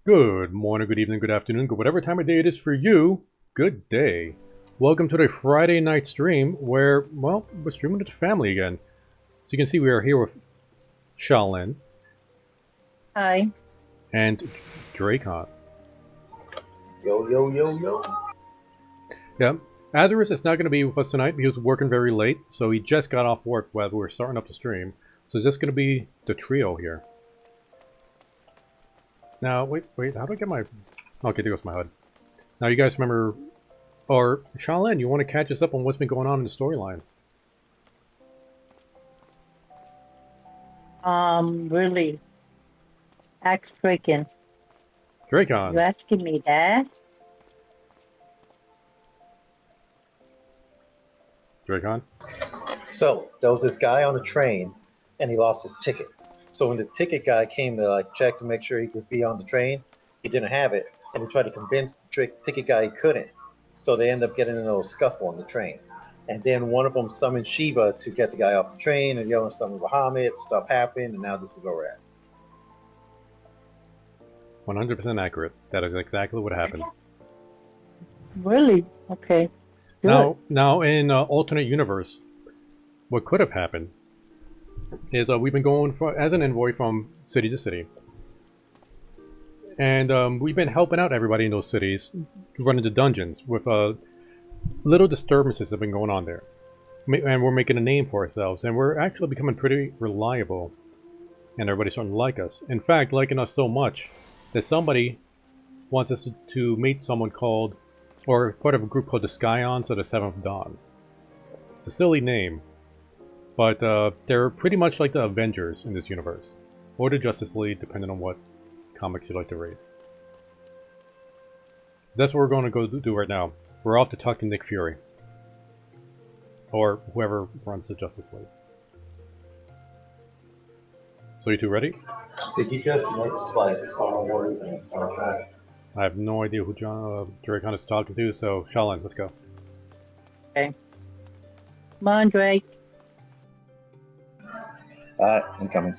Good morning, good evening, good afternoon, good whatever time of day it is for you, good day. Welcome to the Friday night stream where, well, we're streaming with the family again. So you can see we are here with Shaolin Hi. and Dracon. Yo, yo, yo, yo. Yeah, Azarus is not going to be with us tonight. He was working very late, so he just got off work while we were starting up the stream. So it's just going to be the trio here. Now, wait, how do I get my... Okay, there goes my HUD. Now, you guys remember... Or, Shaolin, you want to catch us up on what's been going on in the storyline? Really. Axe freaking. Dracon. You asking me that? Dracon? So, there was this guy on a train, and he lost his ticket. So when the ticket guy came to check to make sure he could be on the train, he didn't have it, and he tried to convince the ticket guy he couldn't. So they end up getting in a little scuffle on the train. And then one of them summoned Shiva to get the guy off the train, and the other summoned Bahamut. Stuff happened, and now this is where we're at. 100% accurate. That is exactly what happened. Really? Okay. Good. Now in alternate universe, what could have happened is we've been going as an envoy from city to city. And we've been helping out everybody in those cities, running the dungeons with little disturbances that have been going on there. And we're making a name for ourselves, and we're actually becoming pretty reliable. And everybody's starting to like us. In fact, liking us so much that somebody wants us to meet someone called, or part of a group called the Scions of the Seventh Dawn. It's a silly name, but they're pretty much like the Avengers in this universe, or the Justice League, depending on what comics you like to read. So that's what we're going to go do right now. We're off to talk to Nick Fury, or whoever runs the Justice League. So you two ready? Did he just mix like Star Wars and Star Trek? I have no idea who Dracon is talking to, so Shaolin, let's go. Okay. Come on, Drake. I'm coming.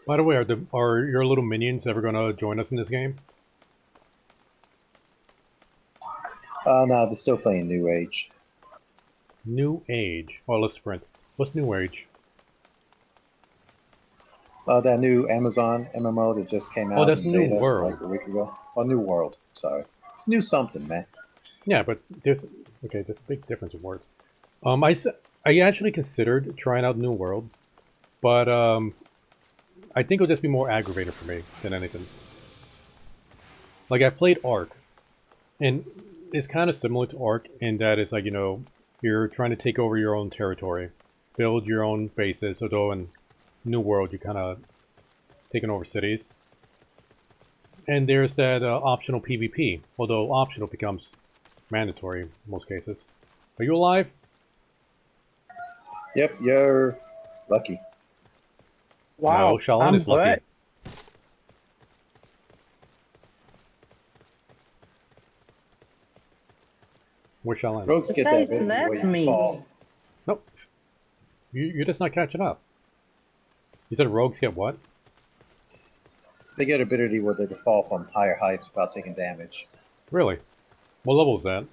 By the way, are your little minions ever going to join us in this game? No, they're still playing New Age. New Age. Oh, let's sprint. What's New Age? That new Amazon MMO that just came out. Oh, that's in New beta, World. like a week ago. Oh, New World. Sorry, it's new something, man. Yeah, but there's a big difference in words. I actually considered trying out New World, but I think it'll just be more aggravating for me than anything. Like, I played Ark, and it's kind of similar to Ark in that it's like, you know, you're trying to take over your own territory, build your own bases, although in New World you're kind of taking over cities. And there's that optional PvP, although optional becomes mandatory in most cases. Are you alive? Yep, you're lucky. Wow. No, Shaolin is lucky. Where's Shaolin? Rogues get that bit where you me. fall. Nope. You're just not catching up. You said rogues get what? They get ability where they fall from higher heights without taking damage. Really? What level is that?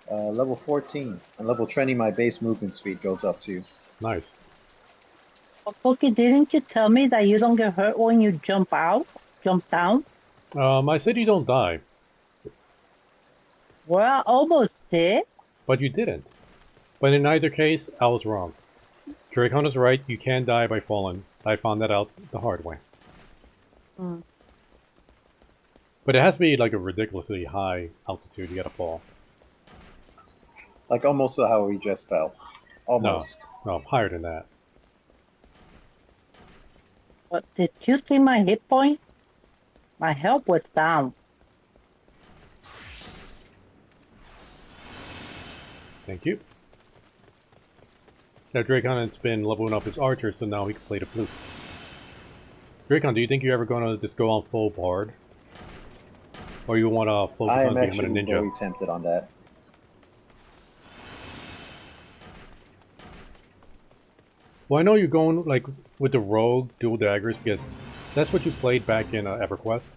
Level 14. And level 20, my base movement speed goes up to. Nice. Okay, didn't you tell me that you don't get hurt when you jump down? I said you don't die. Well, I almost did. But you didn't. But in either case, I was wrong. Dracon is right, you can die by falling. I found that out the hard way. But it has to be like a ridiculously high altitude you gotta fall. Like almost how we just fell. Almost. No, higher than that. But did you see my hit point? My health was down. Thank you. Now Dracon has been leveling up his archer, so now he can play the flute. Dracon, do you think you're ever gonna just go on full bard? Or you wanna focus on becoming a ninja? I am actually very tempted on that. Well, I know you're going like with the rogue dual daggers because that's what you played back in EverQuest.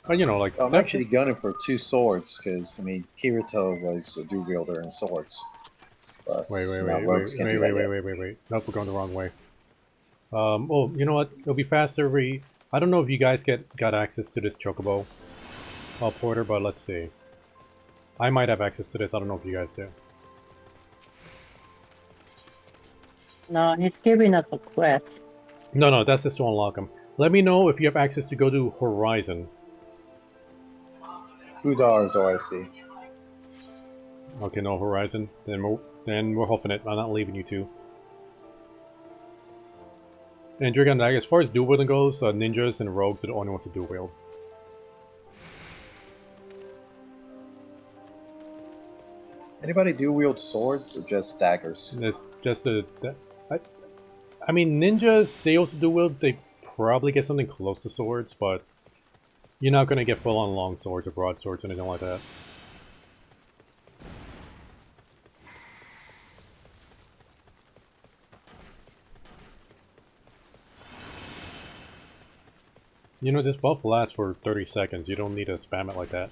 But you know, like I'm that. actually gunning for 2 swords because I mean Kirito was a dual wielder in swords, but Wait, wait, you know wait, rogues wait, can't wait, do wait, that wait, yet. wait, wait, wait. Nope, we're going the wrong way. Oh, you know what? It'll be faster. I don't know if you guys got access to this chocobo porter, but let's see. I might have access to this. I don't know if you guys do. No, he's giving us a quest. No, no, that's just to unlock them. Let me know if you have access to go to Horizon. Udar is OIC. Okay, no Horizon. Then we're hoofing it. I'm not leaving you two. And Dragon, as far as dual wielding goes, ninjas and rogues are the only ones to dual wield. Anybody dual wield swords or just daggers? It's just I mean, ninjas, they also dual wield. They probably get something close to swords, but you're not going to get full-on long swords or broadswords or anything like that. You know, this buff lasts for 30 seconds. You don't need to spam it like that.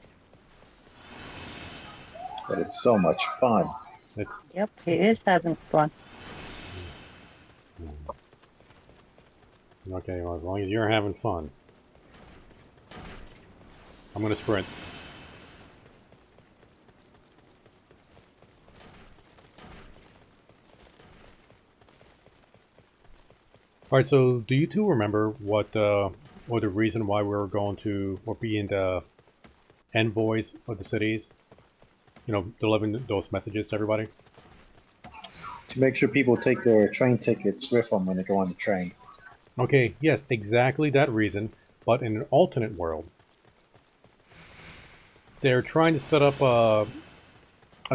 But it's so much fun. It's... Yep, he is having fun. Okay, well, as long as you're having fun. I'm going to sprint. Alright, so do you two remember what the reason why we were going to, or being the envoys of the cities? You know, delivering those messages to everybody? To make sure people take their train tickets with them when they go on the train. Okay, yes, exactly that reason, but in an alternate world. They're trying to set up a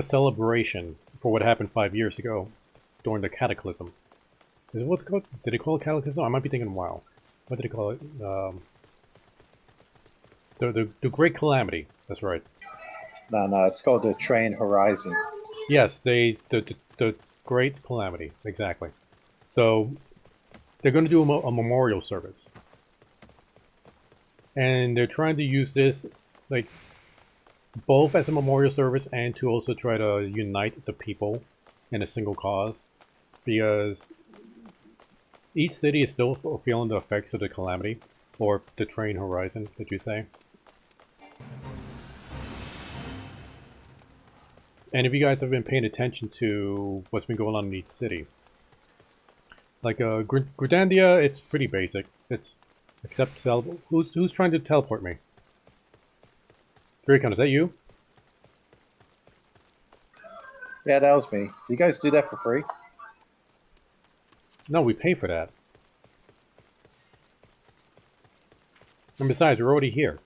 celebration for what happened 5 years ago during the Cataclysm. Is it what's called? Did they call it Cataclysm? I might be thinking WoW. What did they call it? The Great Calamity. That's right. No, it's called the Train Horizon. Yes, the Great Calamity. Exactly. So they're going to do a memorial service, and they're trying to use this like both as a memorial service and to also try to unite the people in a single cause, because each city is still feeling the effects of the calamity, or the train horizon, did you say? And if you guys have been paying attention to what's been going on in each city, like Gridandia, it's pretty basic. It's except who's trying to teleport me? Dracon, is that you? Yeah, that was me. Do you guys do that for free? No, we pay for that. And besides, we're already here.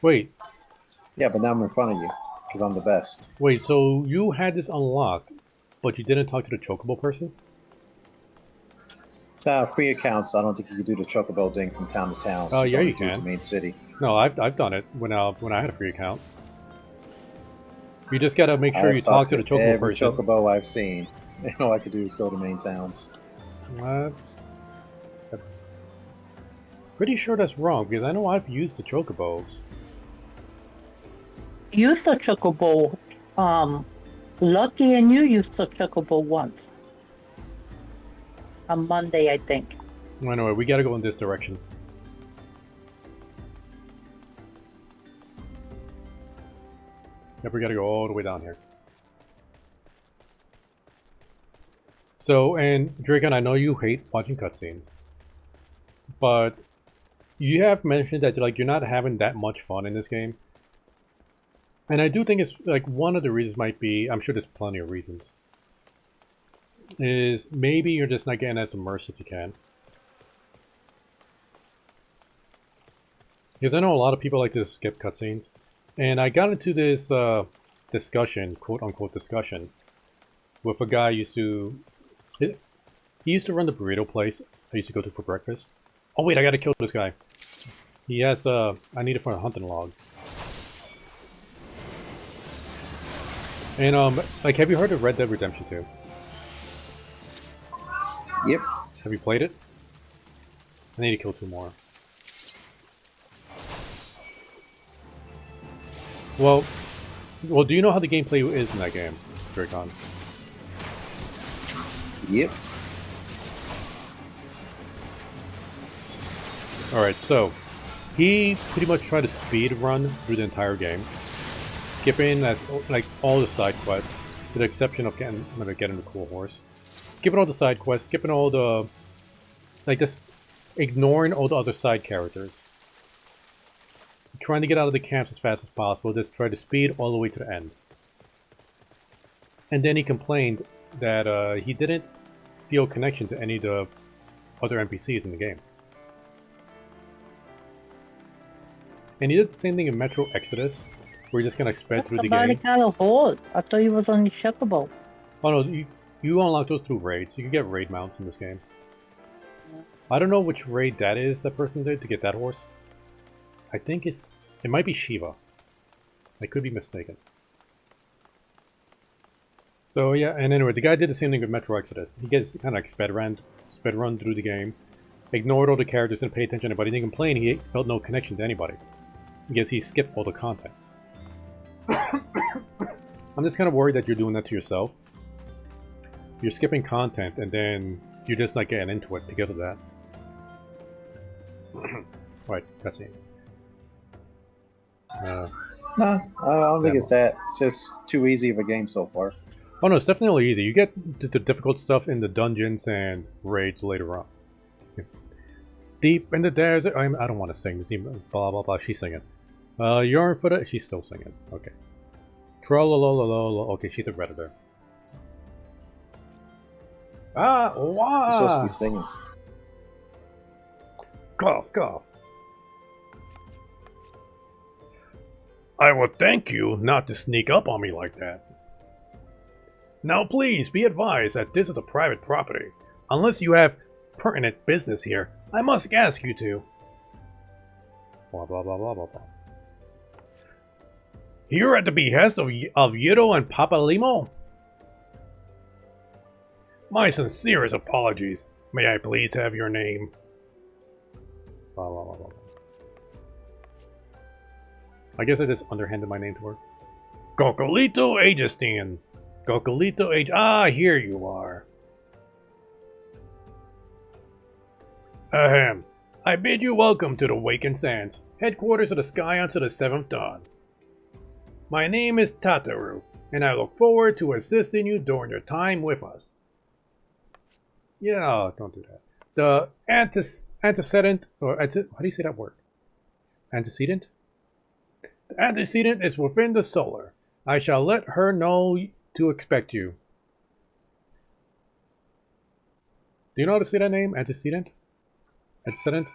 Wait, Yeah, but now I'm in front of you because I'm the best. wait, so you had this unlocked, but you didn't talk to the Chocobo person? Free accounts. I don't think you can do the chocobo thing from town to town. Oh, yeah, only you do can. the main city. No, I've done it when I had a free account. You just gotta make sure I've you talk talked to the Chocobo every person. chocobo I've seen. And all I could do is go to main towns. I'm pretty sure that's wrong, because I know I've used the Chocobos. Use the chocobo. Lucky and you used the chocobo once. On Monday, I think. Anyway, we gotta go in this direction. Yep, we gotta go all the way down here. So, and Dragon, I know you hate watching cutscenes, but you have mentioned that you're not having that much fun in this game. And I do think it's like one of the reasons might be, I'm sure there's plenty of reasons, is maybe you're just not getting as immersed as you can. Because I know a lot of people like to skip cutscenes. And I got into this discussion, quote-unquote discussion, with a guy he used to run the burrito place I used to go to for breakfast. Oh wait, I gotta kill this guy. He has, I need it for a hunting log. And like, have you heard of Red Dead Redemption 2? Yep. Have you played it? I need to kill 2 more. Well, do you know how the gameplay is in that game, Dracon? Yep. Alright, so he pretty much tried to speed run through the entire game, skipping like all the side quests, with the exception of getting the cool horse. Skipping all the side quests, skipping all the just ignoring all the other side characters. Trying to get out of the camps as fast as possible, just try to speed all the way to the end. And then he complained that he didn't feel connection to any of the other NPCs in the game. And he did the same thing in Metro Exodus, where he just kind of sped through the game. Kind of horse. I thought he was on the Chocobo. Oh no, you unlock those through raids. You can get raid mounts in this game. I don't know which raid that is that person did to get that horse. I think it might be Shiva. I could be mistaken. So yeah, and anyway, the guy did the same thing with Metro Exodus. He gets kind of like sped run through the game, ignored all the characters, didn't pay attention to anybody, didn't complain. He felt no connection to anybody. I guess he skipped all the content. I'm just kind of worried that you're doing that to yourself. You're skipping content and then you're just not getting into it because of that. Right, cutscene. No, I don't think it's that. It's just too easy of a game so far. Oh no, it's definitely easy. You get the difficult stuff in the dungeons and raids later on. Deep in the desert. I don't want to sing. Blah blah blah. She's singing. Yarn for the. She's still singing. Okay. Trollolololol. Okay, she's a redditor. Ah, wow. You're supposed to be singing. Cough, cough. I would thank you not to sneak up on me like that. Now please be advised that this is a private property. Unless you have pertinent business here, I must ask you to. Blah blah blah blah blah blah. You're at the behest of Yiro and Papa Limo? My sincerest apologies. May I please have your name? Blah blah blah blah. I guess I just underhanded my name to her. Cocolito Aegistine. Cocolito Age. Ah, here you are. Ahem. I bid you welcome to the Wakened Sands, headquarters of the Scions of the Seventh Dawn. My name is Tataru, and I look forward to assisting you during your time with us. Yeah, don't do that. The antecedent, or how do you say that word? Antecedent? The antecedent is within the solar. I shall let her know to expect you. Do you know how to say that name? Antecedent? Antecedent?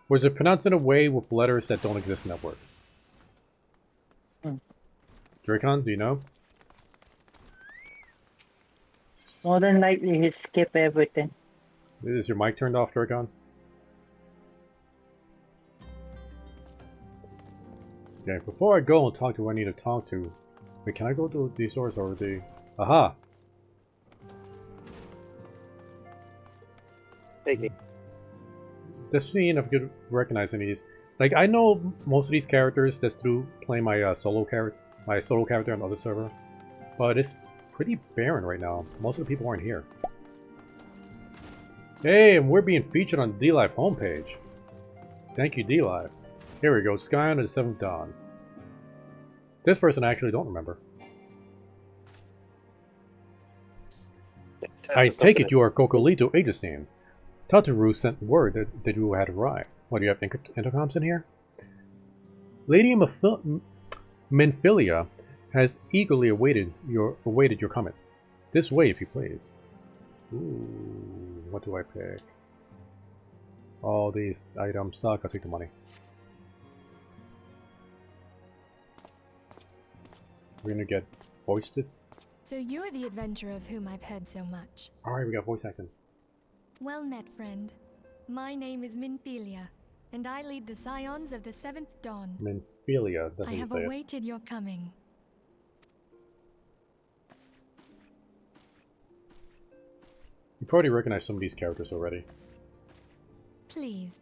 Or is it pronounced in a way with letters that don't exist in that word? Dracon, do you know? More than likely he'll skip everything. Is your mic turned off, Dracon? Okay, before I go and talk to who I need to talk to... Wait, can I go to these doors or the... Aha! Taking. Just seeing if I could recognize any of these. Like, I know most of these characters just through playing my solo character on the other server. But it's pretty barren right now. Most of the people aren't here. Hey, and we're being featured on the DLive homepage. Thank you, DLive. Here we go, Scion of the Seventh Dawn. This person I actually don't remember. I take it you are Cocolito Aegistine. Tataru sent word that you had arrived. What, do you have intercoms in here? Lady Menphilia has eagerly awaited your coming. This way, if you please. Ooh, what do I pick? All these items suck. I'll take the money. We're gonna get voiced. So you're the adventurer of whom I've heard so much. Alright, we got voice acting. Well met, friend. My name is Minphilia, and I lead the Scions of the Seventh Dawn. Menphilia, I doesn't have say it. awaited your coming. You probably recognize some of these characters already. Please,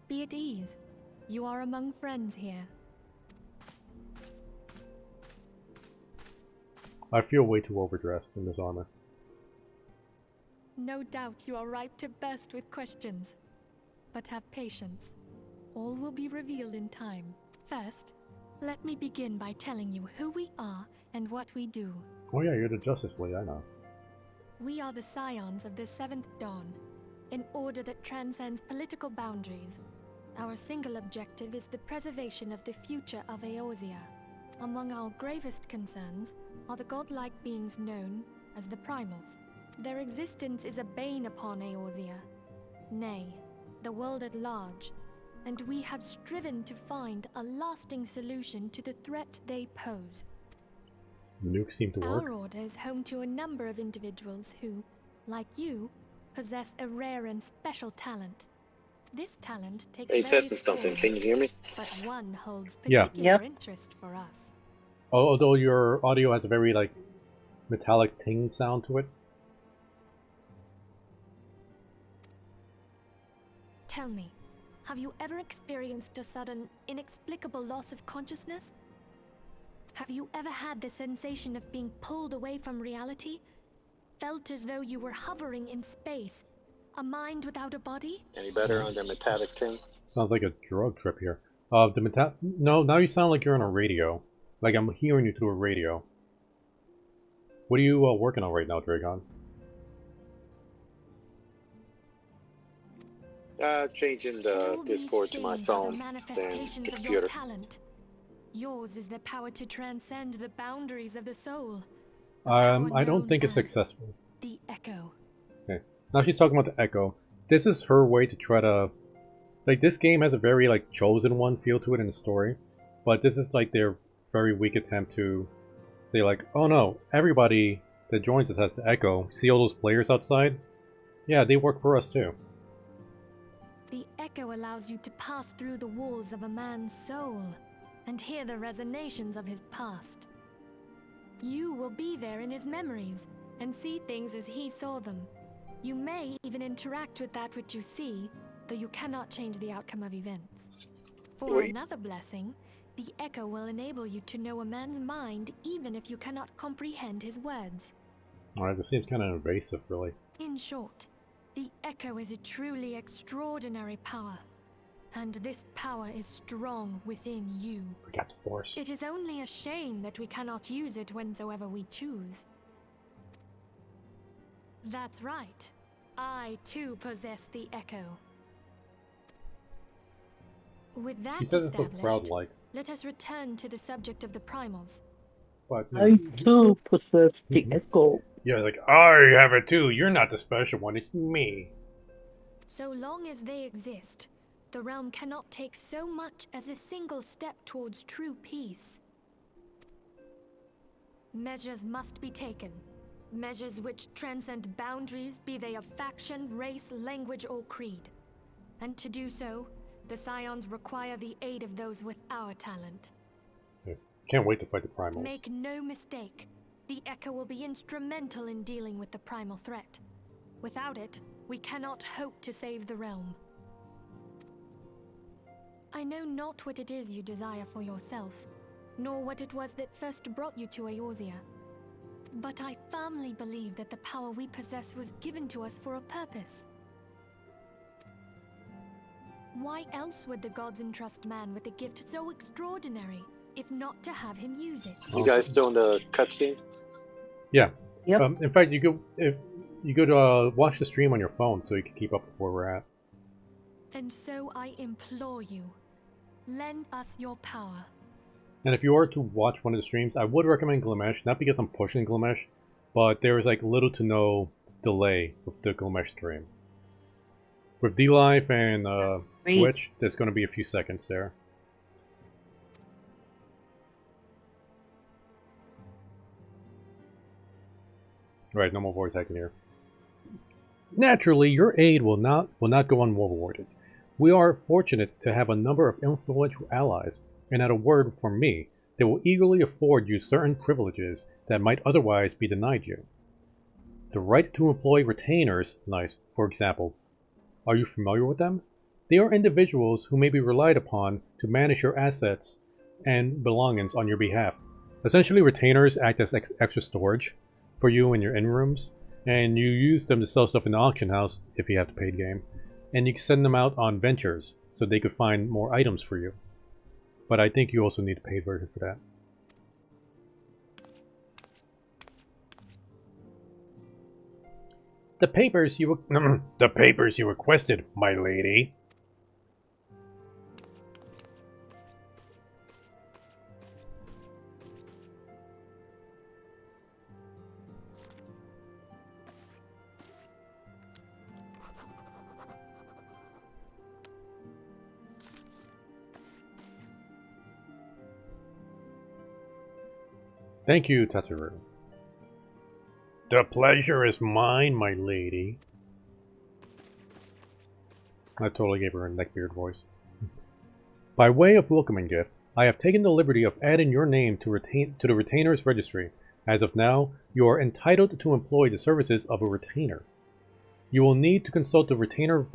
be at ease. You are among friends here. I feel way too overdressed in this armor. No doubt you are ripe to burst with questions. But have patience. All will be revealed in time. First, let me begin by telling you who we are and what we do. Oh yeah, you're the Justice League, I know. We are the scions of the Seventh Dawn, an order that transcends political boundaries. Our single objective is the preservation of the future of Eorzea. Among our gravest concerns are the godlike beings known as the Primals. Their existence is a bane upon Eorzea, nay, the world at large, and we have striven to find a lasting solution to the threat they pose. Nukes seem to work. Our order is home to a number of individuals who, like you, possess a rare and special talent. This talent takes Hey, various testing something. forms, Can you hear me? but one holds Yeah. particular Yep. interest for us. Although your audio has a very, like, metallic ting sound to it. Tell me, have you ever experienced a sudden, inexplicable loss of consciousness? Have you ever had the sensation of being pulled away from reality? Felt as though you were hovering in space? A mind without a body? Any better on the metallic thing? Sounds like a drug trip here. No, now you sound like you're on a radio. Like I'm hearing you through a radio. What are you working on right now, Dragon? Changing the All these Discord to my things are the phone, then manifestations the of your computer. talent. Yours is the power to transcend the boundaries of the soul. A power I don't known think it's as successful. the Echo. Okay. Now she's talking about the Echo. This is her way to try to... Like, this game has a very, like, chosen one feel to it in the story. But this is, like, their very weak attempt to say, like, oh no, everybody that joins us has the Echo. See all those players outside? Yeah, they work for us too. The Echo allows you to pass through the walls of a man's soul and hear the resonations of his past. You will be there in his memories and see things as he saw them. You may even interact with that which you see, though you cannot change the outcome of events. For Wait. another blessing, the Echo will enable you to know a man's mind even if you cannot comprehend his words. Alright, this seems kind of invasive, really. In short, the Echo is a truly extraordinary power, and this power is strong within you. We got the Force. It is only a shame that we cannot use it whensoever we choose. That's right. I too possess the Echo. With that She says it so established, proud-like. let us return to the subject of the Primals. But, I too possess the Echo. yeah, like, I have it too. You're not the special one, it's me. So long as they exist, the realm cannot take so much as a single step towards true peace. Measures must be taken. Measures which transcend boundaries, be they of faction, race, language, or creed. And to do so, the Scions require the aid of those with our talent. Yeah. Can't wait to fight the Primals. Make no mistake, the Echo will be instrumental in dealing with the primal threat. Without it, we cannot hope to save the realm. I know not what it is you desire for yourself, nor what it was that first brought you to Eorzea. But I firmly believe that the power we possess was given to us for a purpose. Why else would the gods entrust man with a gift so extraordinary, if not to have him use it? You guys still in the cutscene? Yeah. Yep. In fact, you could watch the stream on your phone so you can keep up with where we're at. And so I implore you, lend us your power. And if you were to watch one of the streams, I would recommend Glimesh, not because I'm pushing Glimesh, but there is like little to no delay with the Glimesh stream. With D-Life and Twitch, there's going to be a few seconds there. Right, no more voice hacking here. Naturally, your aid will not go unrewarded. We are fortunate to have a number of influential allies, and at a word from me, they will eagerly afford you certain privileges that might otherwise be denied you. The right to employ retainers, nice, for example. Are you familiar with them? They are individuals who may be relied upon to manage your assets and belongings on your behalf. Essentially, retainers act as extra storage for you in your in-rooms, and you use them to sell stuff in the auction house if you have the paid game, and you can send them out on ventures so they could find more items for you. But I think you also need a paid version for that. The papers you the papers you requested, my lady. Thank you, Tataru. The pleasure is mine, my lady. I totally gave her a neckbeard voice. By way of welcoming gift, I have taken the liberty of adding your name to the retainer's registry. As of now, you are entitled to employ the services of a retainer. You will need to consult the retainer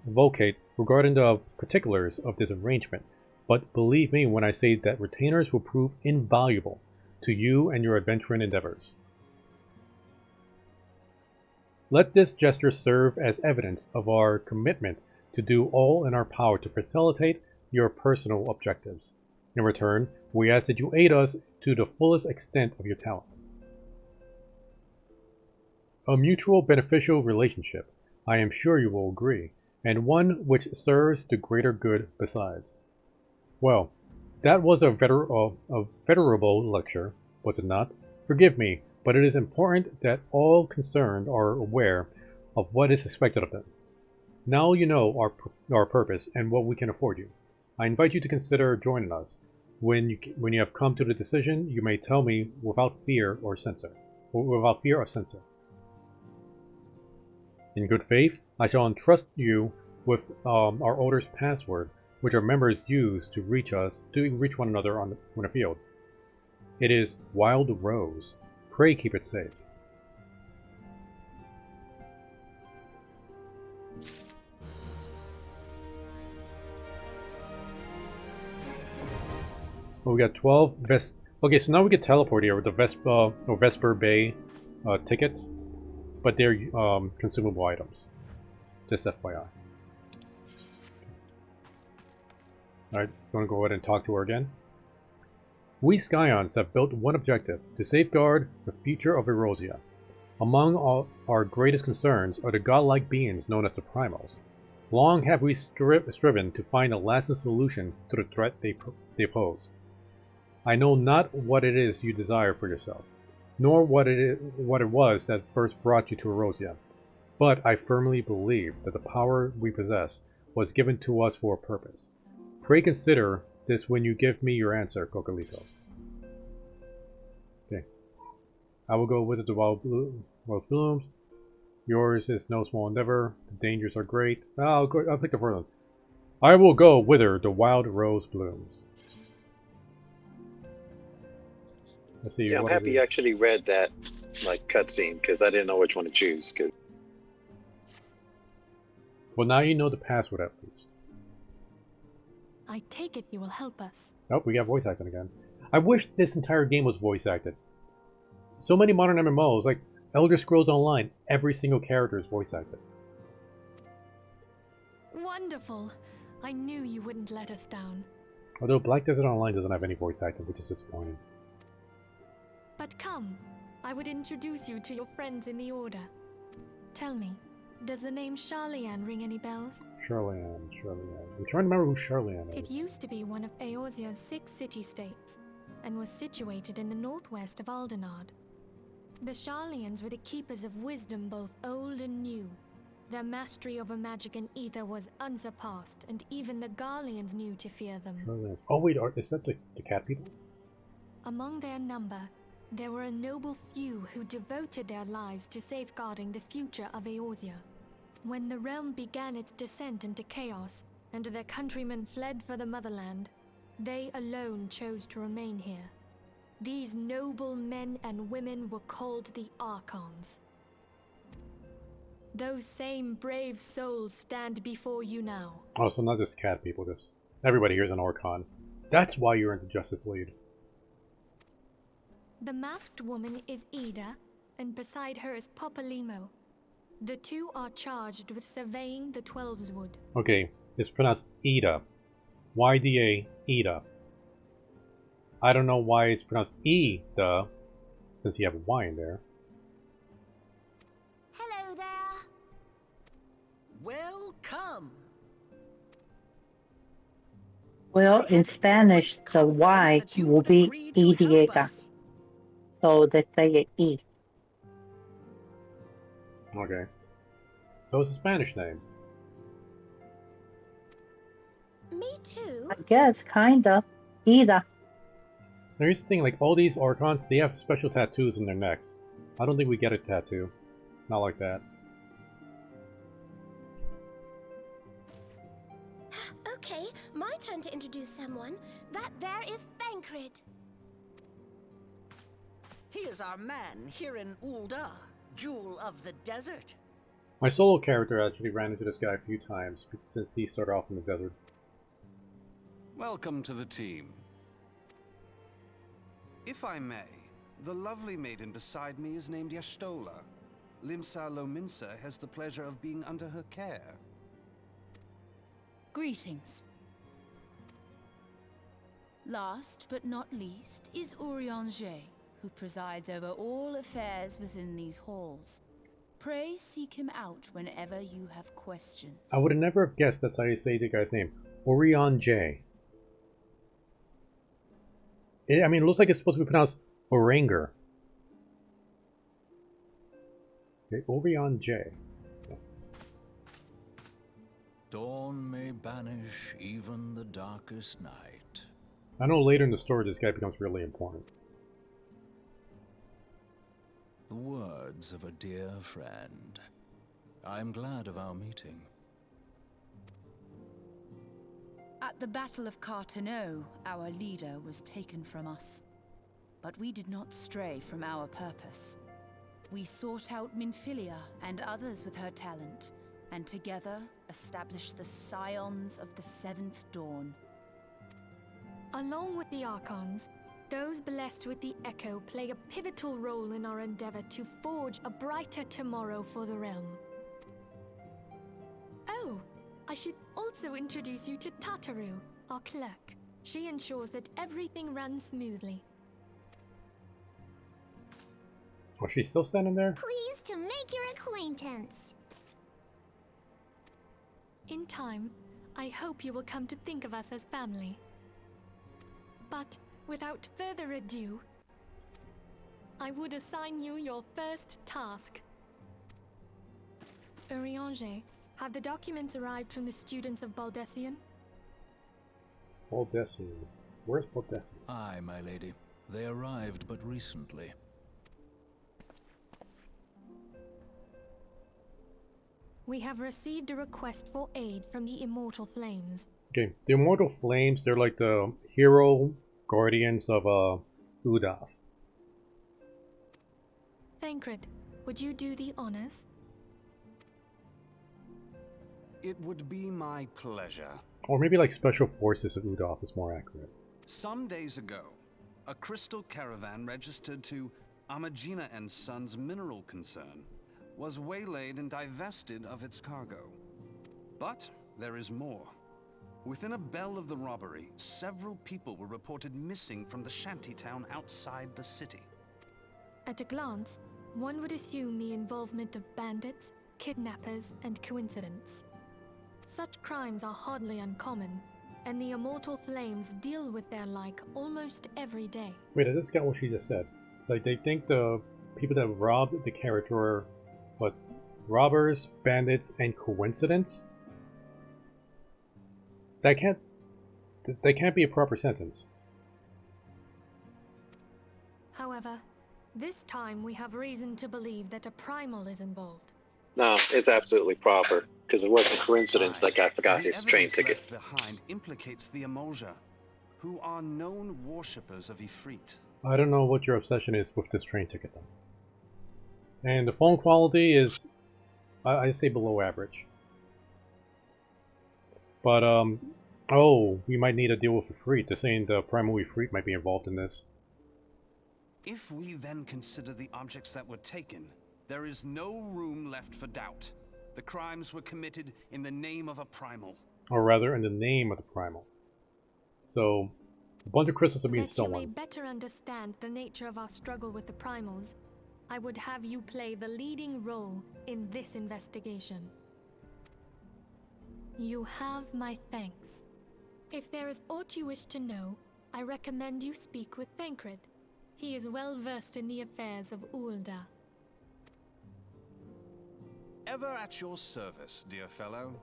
vocate regarding the particulars of this arrangement, but believe me when I say that retainers will prove invaluable to you and your adventuring endeavors. Let this gesture serve as evidence of our commitment to do all in our power to facilitate your personal objectives. In return, we ask that you aid us to the fullest extent of your talents. A mutual beneficial relationship, I am sure you will agree, and one which serves the greater good besides. Well, that was a venerable lecture, was it not? Forgive me, but it is important that all concerned are aware of what is expected of them. Now you know our purpose and what we can afford you. I invite you to consider joining us. When you have come to the decision, you may tell me without fear or censor. In good faith, I shall entrust you with our order's password, which our members use to reach one another on the field. It is Wild Rose. Pray keep it safe. Well, we got 12 Okay, so now we get teleport here with the Vesper Bay tickets, but they're consumable items. Just FYI. Alright, want to go ahead and talk to her again? We Scions have built one objective, to safeguard the future of Erosia. Among all our greatest concerns are the godlike beings known as the Primals. Long have we striven to find a lasting solution to the threat they pose. I know not what it is you desire for yourself, nor what it was that first brought you to Erosia, but I firmly believe that the power we possess was given to us for a purpose. Pray consider this when you give me your answer, Cocolito. Okay. I will go visit the wild blooms. Yours is no small endeavor. The dangers are great. I'll pick the first one. I will go wither the wild rose blooms. Let's see. Yeah, I'm happy you actually read that like cutscene because I didn't know which one to choose. Well, now you know the password at least. I take it you will help us. Oh, we got voice acting again. I wish this entire game was voice acted. So many modern MMOs, like Elder Scrolls Online, every single character is voice acted. Wonderful! I knew you wouldn't let us down. Although Black Desert Online doesn't have any voice acting, which is disappointing. But come, I would introduce you to your friends in the Order. Tell me, does the name Charlian ring any bells? Charlian. I'm trying to remember who Charlian is. It used to be one of Eorzea's 6 city-states, and was situated in the northwest of Aldenard. The Charlians were the keepers of wisdom both old and new. Their mastery over magic and ether was unsurpassed, and even the Garleans knew to fear them. Charlians. Oh wait, is that the cat people? Among their number, there were a noble few who devoted their lives to safeguarding the future of Eorzea. When the realm began its descent into chaos, and their countrymen fled for the motherland, they alone chose to remain here. These noble men and women were called the Archons. Those same brave souls stand before you now. Oh, so not just cat people, just everybody here's an Archon. That's why you're in the Justice League. The masked woman is Ida, and beside her is Popolimo. The two are charged with surveying the Twelveswood. Okay, it's pronounced Ida. YDA, Ida. I don't know why it's pronounced E-da, since you have a Y in there. Hello there. Welcome. Well, I in had Spanish, great the Y confidence that you will would be agree to help Y. us. So they say it E. Okay. So it's a Spanish name. Me too. I guess, kinda. Ida. Now here's the thing, like all these Archons, they have special tattoos in their necks. I don't think we get a tattoo. Not like that. Okay, my turn to introduce someone. That there is Thancred. He is our man here in Ul'dah, Jewel of the Desert. My solo character actually ran into this guy a few times since he started off in the desert. Welcome to the team. If I may, the lovely maiden beside me is named Yastola. Limsa Lominsa has the pleasure of being under her care. Greetings. Last but not least is Urianger, who presides over all affairs within these halls. Pray seek him out whenever you have questions. I would have never have guessed that's how you say the guy's name. Orion J. I mean, it looks like it's supposed to be pronounced Oranger. Okay, Orion J. Dawn may banish even the darkest night. I know later in the story this guy becomes really important. The words of a dear friend. I'm glad of our meeting. At the Battle of Carteneau, our leader was taken from us. But we did not stray from our purpose. We sought out Minfilia and others with her talent, and together established the Scions of the Seventh Dawn. Along with the Archons, those blessed with the Echo play a pivotal role in our endeavor to forge a brighter tomorrow for the realm. Oh, I should also introduce you to Tataru, our clerk. She ensures that everything runs smoothly. Was she still standing there? Pleased to make your acquaintance. In time, I hope you will come to think of us as family. But without further ado, I would assign you your first task. Urianger, have the documents arrived from the students of Baldessian? Baldessian. Where's Baldessian? Aye, my lady. They arrived but recently. We have received a request for aid from the Immortal Flames. Okay, the Immortal Flames, they're like the hero guardians of Ul'dah. Thancred, would you do the honors? It would be my pleasure. Or maybe like Special Forces of Ul'dah is more accurate. Some days ago, a crystal caravan registered to Amagina and Sons mineral concern was waylaid and divested of its cargo. But there is more. Within a bell of the robbery, several people were reported missing from the shantytown outside the city. At a glance, one would assume the involvement of bandits, kidnappers, and coincidence. Such crimes are hardly uncommon, and the Immortal Flames deal with their like almost every day. Wait, I just got what she just said. Like, they think the people that robbed the carriage were, what, robbers, bandits, and coincidence? That can't be a proper sentence. However, this time we have reason to believe that a primal is involved. No, it's absolutely proper, because it wasn't a coincidence that guy forgot The his train evidence ticket. left behind implicates the Emolja, who are known worshippers of Ifrit. I don't know what your obsession is with this train ticket, though. And the phone quality is I say below average. But, oh, we might need to deal with Ifrit. They're saying the primal Ifrit might be involved in this. If we then consider the objects that were taken, there is no room left for doubt. The crimes were committed in the name of a primal. Or rather, in the name of the primal. So, a bunch of crystals are being That you may stolen. better understand the nature of our struggle with the primals, I would have you play the leading role in this investigation. You have my thanks. If there is aught you wish to know, I recommend you speak with Thancred. He is well versed in the affairs of Ulda. Ever at your service, dear fellow.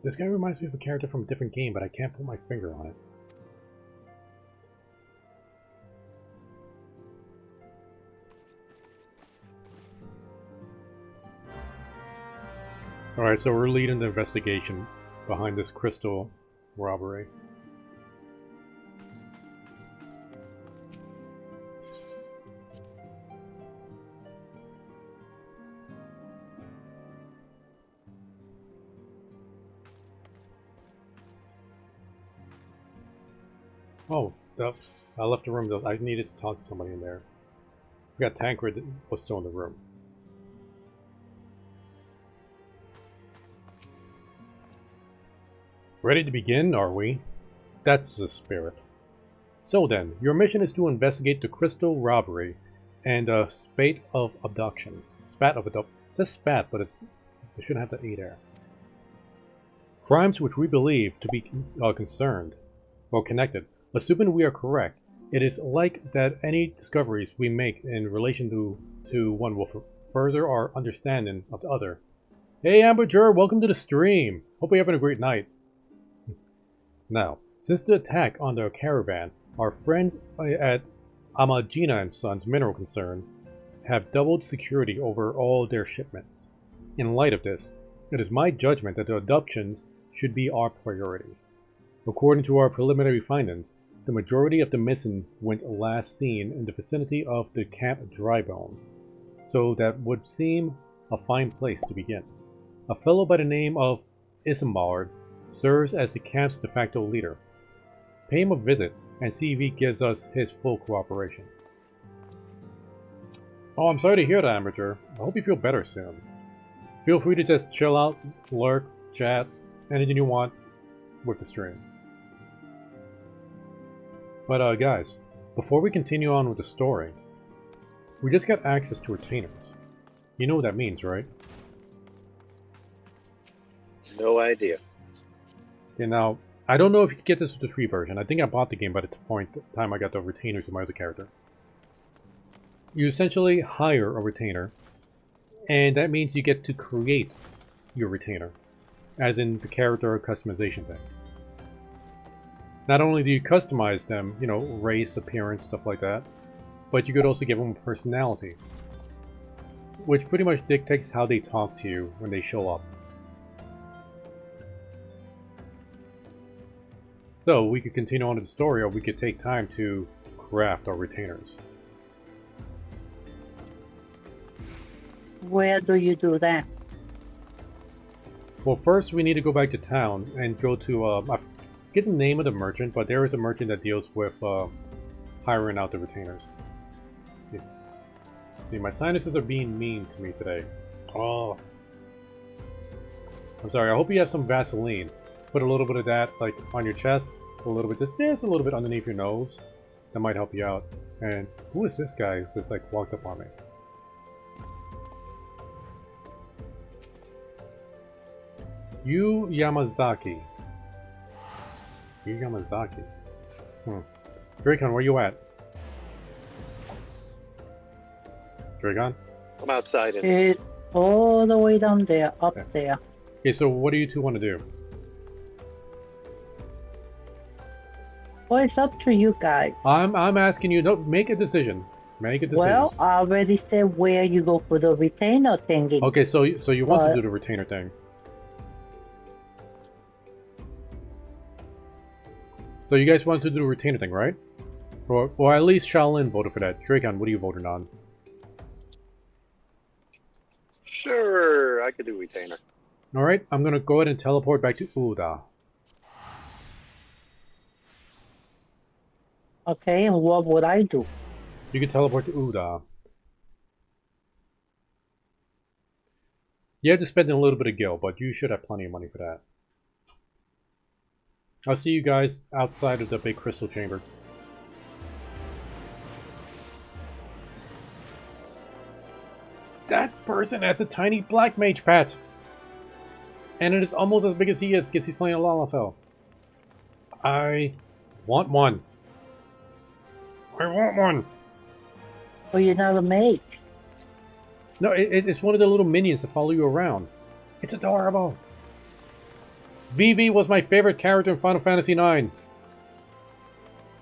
This guy reminds me of a character from a different game, but I can't put my finger on it. Alright, so we're leading the investigation behind this crystal robbery. Oh, I left the room. I needed to talk to somebody in there. We got Tancred was still in the room. Ready to begin, are we? That's the spirit. So then, your mission is to investigate the crystal robbery and a spate of abductions. Spat of abductions. It says spat, but it shouldn't have the E there. Crimes which we believe to be concerned or connected. Assuming we are correct, it is like that any discoveries we make in relation to one will further our understanding of the other. Hey Amberger, welcome to the stream. Hope you're having a great night. Now, since the attack on the caravan, our friends at Amagina and Sons Mineral Concern have doubled security over all their shipments. In light of this, it is my judgment that the abductions should be our priority. According to our preliminary findings, the majority of the missing went last seen in the vicinity of the Camp Drybone, so that would seem a fine place to begin. A fellow by the name of Isambard serves as the camp's de facto leader. Pay him a visit and see if he gives us his full cooperation. Oh, I'm sorry to hear that, Amateur. I hope you feel better soon. Feel free to just chill out, lurk, chat, anything you want with the stream. But guys, before we continue on with the story, we just got access to retainers. You know what that means, right? No idea. Okay, now, I don't know if you can get this with the free version. I think I bought the game by the time I got the retainers with my other character. You essentially hire a retainer, and that means you get to create your retainer, as in the character customization thing. Not only do you customize them, you know, race, appearance, stuff like that, but you could also give them a personality, which pretty much dictates how they talk to you when they show up. So we could continue on to the story, or we could take time to craft our retainers. Where do you do that? Well, first we need to go back to town and go to, I forget the name of the merchant, but there is a merchant that deals with hiring out the retainers. See, my sinuses are being mean to me today. Oh. I'm sorry, I hope you have some Vaseline. Put a little bit of that, like, on your chest, a little bit just a little bit underneath your nose. That might help you out. And who is this guy who just, like, walked up on me? Yu Yamazaki. Yu Yamazaki. Dracon, where you at? Dracon? I'm outside. It's all the way down there, up there. Okay, so what do you two want to do? Well, it's up to you guys. I'm asking you, no, make a decision. Make a decision. Well, I already said where you go for the retainer thingy. Okay, so you want to do the retainer thing. So you guys want to do the retainer thing, right? Or at least Shaolin voted for that. Dracon, what are you voting on? Sure, I could do retainer. Alright, I'm gonna go ahead and teleport back to Uda. Okay, and what would I do? You can teleport to Uda. You have to spend a little bit of gil, but you should have plenty of money for that. I'll see you guys outside of the big crystal chamber. That person has a tiny black mage pet! And it is almost as big as he is because he's playing a Lalafell. I want one. I want one! Well, you're not a mage. No, it's one of the little minions that follow you around. It's adorable! Vivi was my favorite character in Final Fantasy IX.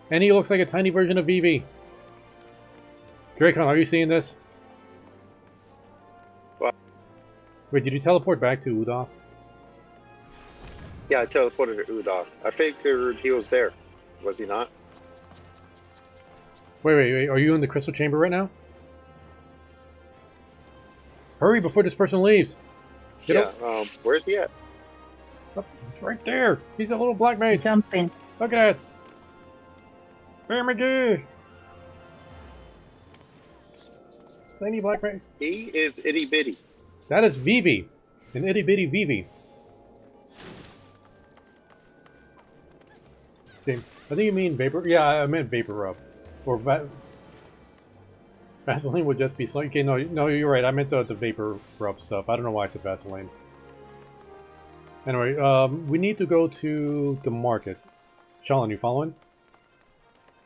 And he looks like a tiny version of Vivi. Dracon, are you seeing this? What? Wait, did you teleport back to Uda? Yeah, I teleported to Udon. I figured he was there. Was he not? Wait, are you in the crystal chamber right now? Hurry before this person leaves! Get Yeah, up. where's he at? Oh, he's right there! He's a little black mage! Jumping. Look at that! Bear McGee! Tiny black mage. He is itty bitty. That is Vivi! An itty bitty Vivi. Okay, I think you mean vapor. Yeah, I meant vapor rub. Or Vaseline would just be so. Okay, no, you're right. I meant the vapor rub stuff. I don't know why I said Vaseline. Anyway, we need to go to the market. Shalin, you following?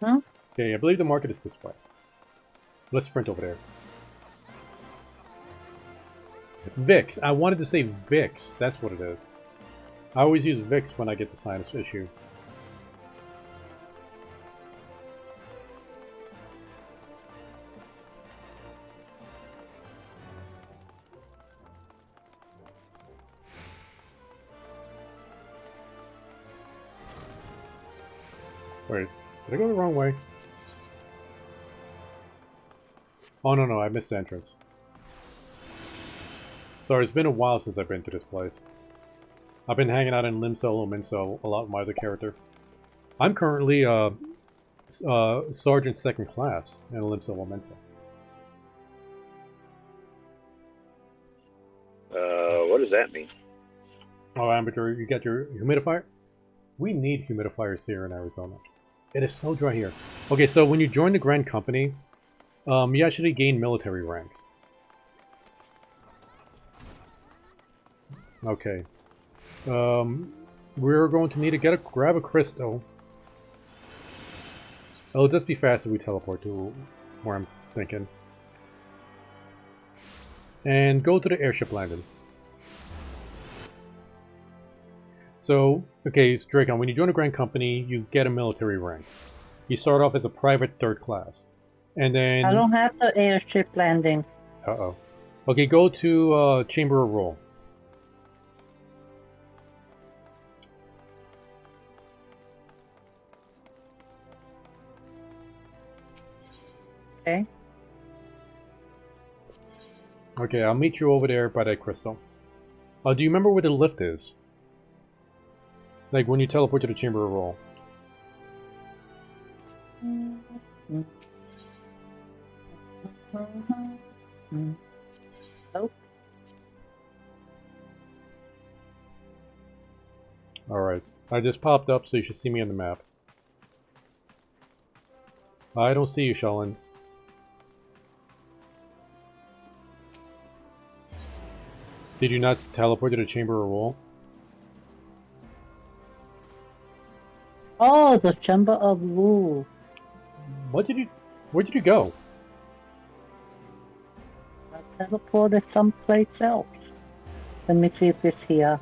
Huh? Okay, I believe the market is this way. Let's sprint over there. Vix. I wanted to say Vix. That's what it is. I always use Vix when I get the sinus issue. Wait, did I go the wrong way? Oh no, I missed the entrance. Sorry, it's been a while since I've been to this place. I've been hanging out in Limso Minso a lot with my other character. I'm currently Sergeant Second Class in Limso Minso. What does that mean? Oh, Amateur, you got your humidifier? We need humidifiers here in Arizona. It is so dry here. Okay, so when you join the Grand Company, you actually gain military ranks. Okay. We're going to need to grab a crystal. It'll just be faster if we teleport to where I'm thinking. And go to the airship landing. So, okay, Dracon, when you join a Grand Company, you get a military rank. You start off as a private third class. And then... I don't have the airship landing. Uh-oh. Okay, go to Chamber of Rule. Okay. Okay, I'll meet you over there by that crystal. Do you remember where the lift is? Like when you teleport to the Chamber of Rule. Nope. Alright. I just popped up, so you should see me on the map. I don't see you, Shalin. Did you not teleport to the Chamber of Rule? Oh, the Chamber of Rule. Where did you go? I teleported someplace else. Let me see if it's here.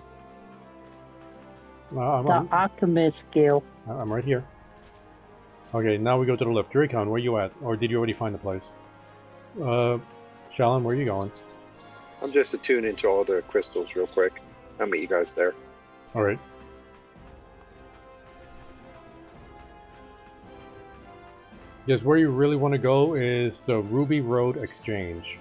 The Alchemist Guild. I'm right here. Okay, now we go to the left. Dracon, where you at? Or did you already find the place? Shalin, where are you going? I'm just attuned into all the crystals real quick. I'll meet you guys there. Alright. Yes, where you really want to go is the Ruby Road Exchange.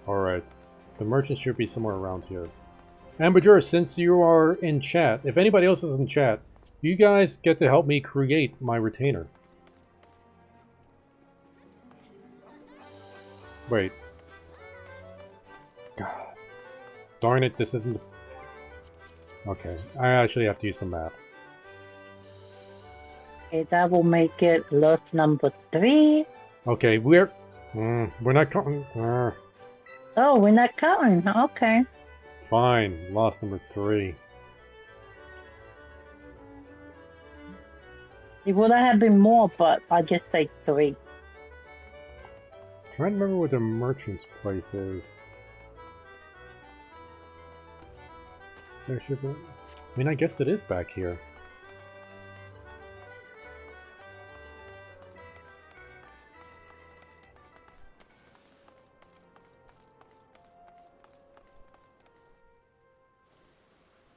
Alright. The merchant should be somewhere around here. Amberjur, since you are in chat, if anybody else is in chat, you guys get to help me create my retainer. Wait. God. Darn it, this isn't... Okay, I actually have to use the map. Okay, that will make it loss number 3. Okay, we're not counting... Oh, we're not counting. Okay. Fine, loss number 3. It would have been more, but I just say 3. Trying to remember where the merchant's place is. There should be... I mean, I guess it is back here.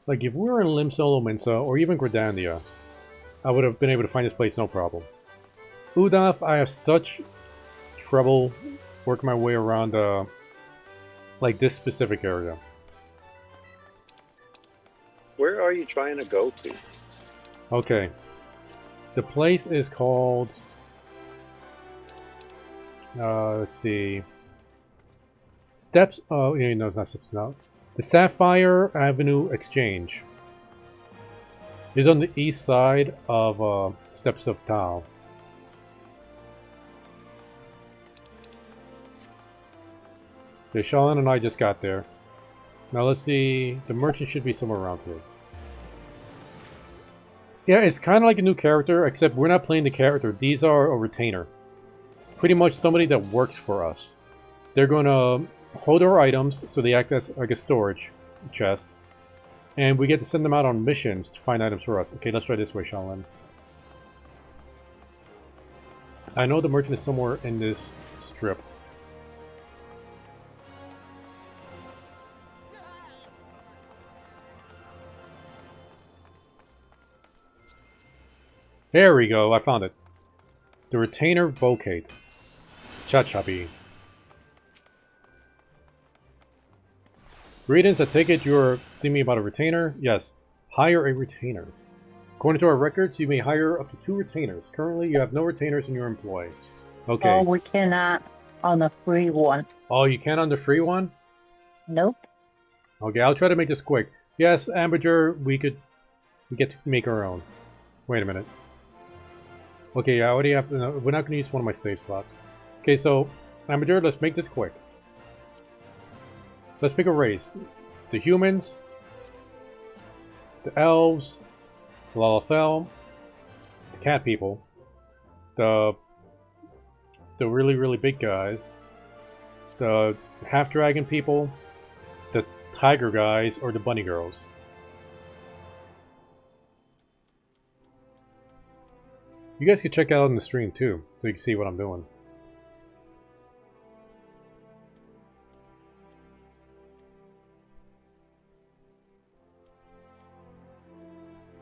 Like, if we were in Limsolo Minsa, or even Gradandia, I would have been able to find this place no problem. Udaf, I have such trouble working my way around, like, this specific area. Where are you trying to go to? Okay. The place is called... let's see... Steps... Oh, yeah, no, it's not Steps now. The Sapphire Avenue Exchange is on the east side of Steps of Tao. Okay, Shalin and I just got there. Now let's see, the merchant should be somewhere around here. Yeah, it's kind of like a new character, except we're not playing the character. These are a retainer. Pretty much somebody that works for us. They're going to hold our items, so they act as like a storage chest. And we get to send them out on missions to find items for us. Okay, let's try this way, Shalin. I know the merchant is somewhere in this strip. There we go, I found it. The retainer vocate. Chachabi. Greetings, I take it you're seeing me about a retainer? Yes. Hire a retainer. According to our records, you may hire up to 2 retainers. Currently, you have no retainers in your employ. Okay. Oh, we cannot on a free one. Oh, you can't on the free one? Nope. Okay, I'll try to make this quick. Yes, Amberjur, we get to make our own. Wait a minute. Okay, I already have... No, we're not going to use one of my save slots. Okay, so, Amberjur, let's make this quick. Let's pick a race. The humans, the elves, the Lalafell, the cat people, the really, really big guys, the half-dragon people, the tiger guys, or the bunny girls. You guys can check out on the stream too, so you can see what I'm doing.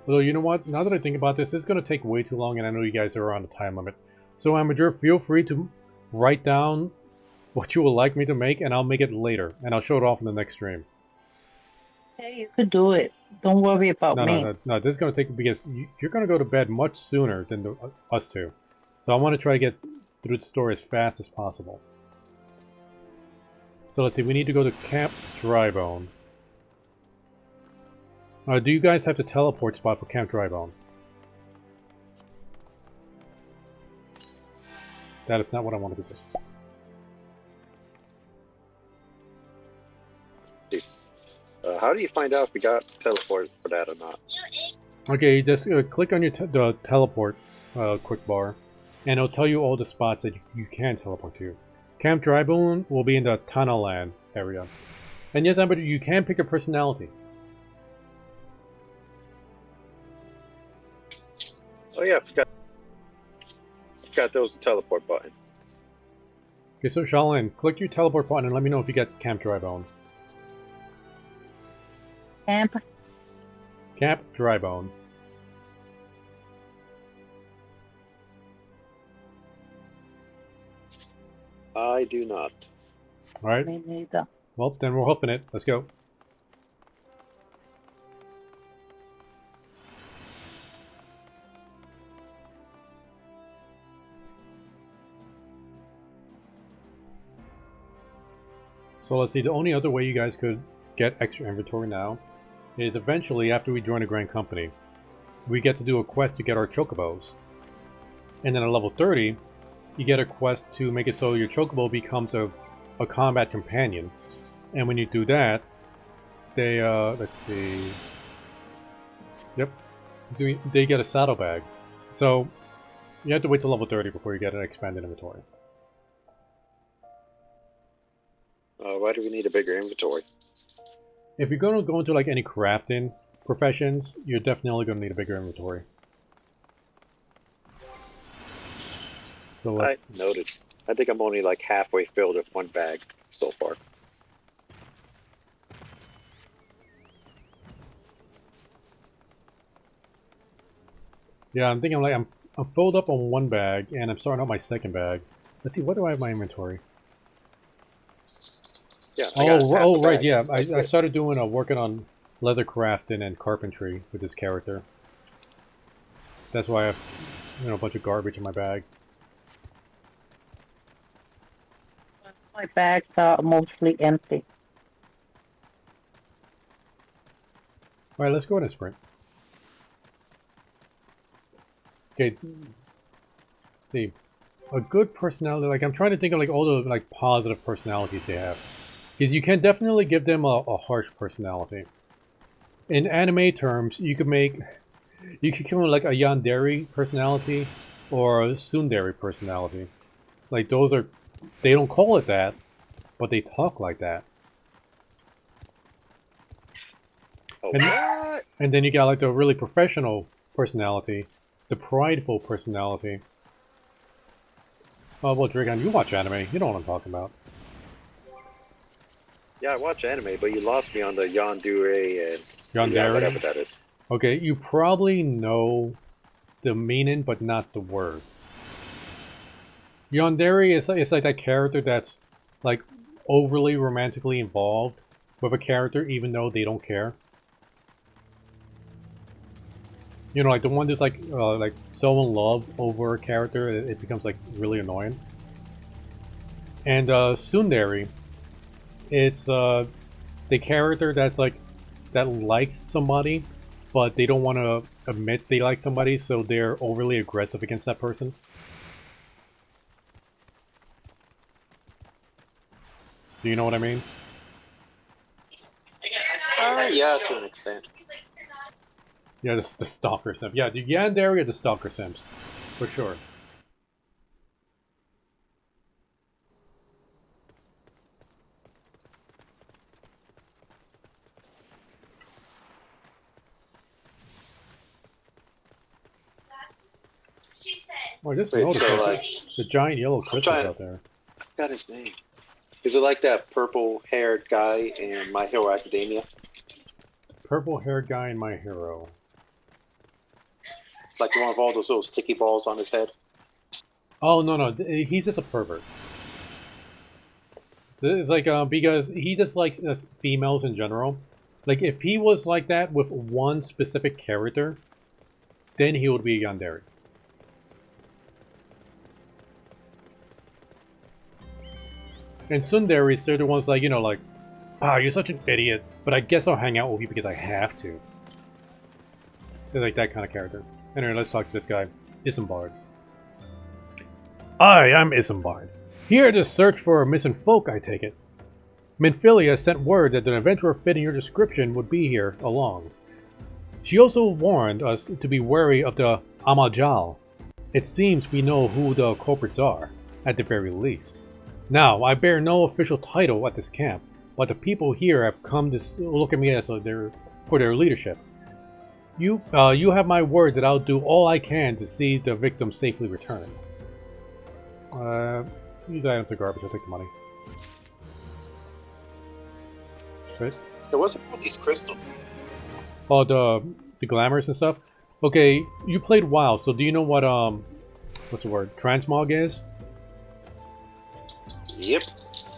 Although, you know what? Now that I think about this, it's going to take way too long, and I know you guys are on a time limit. So, Amateur, feel free to write down what you would like me to make, and I'll make it later, and I'll show it off in the next stream. Hey, you could do it. Don't worry about me. No, this is going to take... Because you're going to go to bed much sooner than us two. So I want to try to get through the story as fast as possible. So let's see, we need to go to Camp Drybone. Do you guys have the teleport spot for Camp Drybone? That is not what I wanted to do. How do you find out if we got teleport for that or not? Okay, just click on your the teleport quick bar, and it'll tell you all the spots that you can teleport to. Camp Drybone will be in the Tanaland area. And yes, Amber, you can pick a personality. Oh yeah, I forgot there was a teleport button. Okay, so Shaolin, click your teleport button and let me know if you get Camp Drybone. Camp Drybone. I do not. Alright. Me neither. Well, then we're hoofing it. Let's go. So let's see, the only other way you guys could get extra inventory now is eventually, after we join a Grand Company, we get to do a quest to get our chocobos. And then at level 30, you get a quest to make it so your chocobo becomes a combat companion. And when you do that, they, let's see... Yep. They get a saddlebag. So, you have to wait till level 30 before you get an expanded inventory. Why do we need a bigger inventory? If you're going to go into like any crafting professions, you're definitely going to need a bigger inventory. So let's... Noted. I think I'm only like halfway filled with one bag so far. Yeah, I'm thinking like I'm filled up on one bag and I'm starting out my second bag. Let's see, what do I have in my inventory? Yeah. Oh, right, yeah. I started doing working on leather crafting and carpentry with this character. That's why I have, you know, a bunch of garbage in my bags. My bags are mostly empty. Alright, let's go ahead and sprint. Okay. See. A good personality, like I'm trying to think of like all the like positive personalities they have. Because you can definitely give them a harsh personality. In anime terms, you could give them like a yandere personality or a tsundere personality. Like those are, they don't call it that, but they talk like that. Oh, and then you got like the really professional personality, the prideful personality. Oh well, Dragon, you watch anime. You know what I'm talking about. Yeah, I watch anime, but you lost me on the yandere and Yandere? whatever that is. Okay, you probably know the meaning, but not the word. Yandere is like that character that's like overly romantically involved with a character, even though they don't care. You know, like the one that's like so in love over a character, it becomes like really annoying. And tsundere, it's the character that's like that likes somebody, but they don't want to admit they like somebody, so they're overly aggressive against that person. Do you know what I mean? Yeah, to an extent. Yeah, the stalker simp. Yeah, the yandere are the stalker simps, for sure. Oh, I just noticed the giant yellow crystals out there. I forgot his name. Is it like that purple-haired guy in My Hero Academia? Purple-haired guy in My Hero. Like the one with all those little sticky balls on his head? Oh, no, he's just a pervert. It's like, because he just likes females in general. Like, if he was like that with one specific character, then he would be a yandere. And tsunderes, they're the ones like, you know, like, ah, you're such an idiot, but I guess I'll hang out with you because I have to. They're like that kind of character. Anyway, let's talk to this guy, Isambard. I'm Isambard. Here to search for missing folk, I take it. Minfilia sent word that an adventurer fitting your description would be here along. She also warned us to be wary of the Amajal. It seems we know who the culprits are, at the very least. Now, I bear no official title at this camp, but the people here have come to look at me as for their leadership. You have my word that I'll do all I can to see the victim safely returned. These items are garbage. I'll take the money. Right? There wasn't all these crystals. Oh, the glamours and stuff. Okay, you played WoW, so do you know what what's the word? Transmog is? Yep.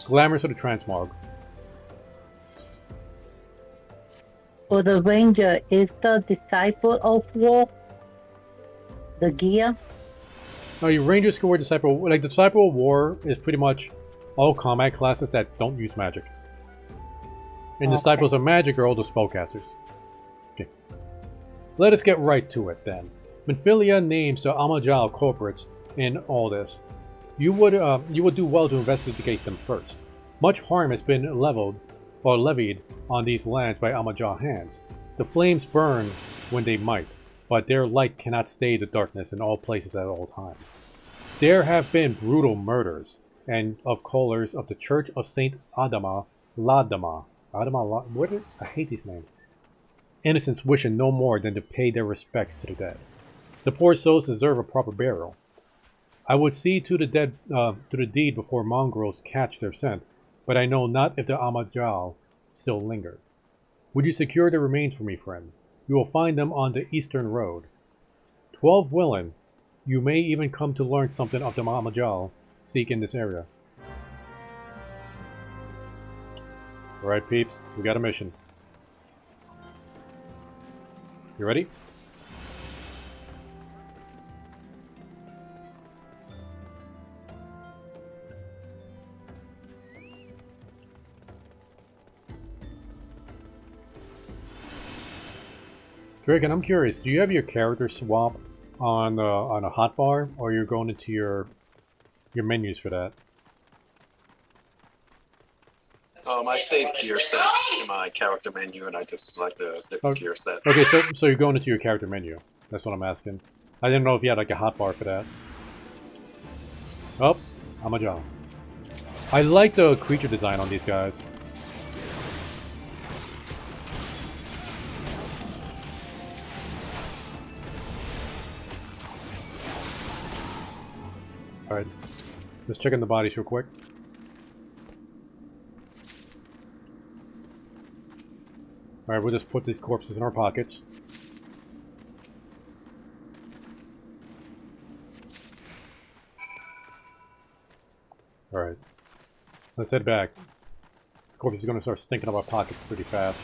Glamours of the Transmog. For the Ranger, is the Disciple of War the gear? No, your Rangers can wear Disciple. Like, Disciple of War is pretty much all combat classes that don't use magic. And Disciples of Magic are all the spellcasters. Okay. Let us get right to it then. Minfilia names the Amajal culprits in all this. You would do well to investigate them first. Much harm has been levied on these lands by Amajal hands. The flames burn when they might, but their light cannot stay the darkness in all places at all times. There have been brutal murders and of callers of the Church of Saint Adama Ladama. I hate these names. Innocents wishing no more than to pay their respects to the dead. The poor souls deserve a proper burial. I would see to the deed before mongrels catch their scent, but I know not if the Amajal still linger. Would you secure the remains for me, friend? You will find them on the eastern road. 12 willing, you may even come to learn something of the Amajal seek in this area. Alright peeps, we got a mission. You ready? Draken, I'm curious, do you have your character swap on a hotbar, or you're going into your menus for that? I saved gear sets in my character menu, and I just select a different gear set. Okay, so you're going into your character menu. That's what I'm asking. I didn't know if you had like a hotbar for that. Oh, Amajal. I like the creature design on these guys. Alright, let's check in the bodies real quick. Alright, we'll just put these corpses in our pockets. Alright, let's head back. This corpse is going to start stinking up our pockets pretty fast.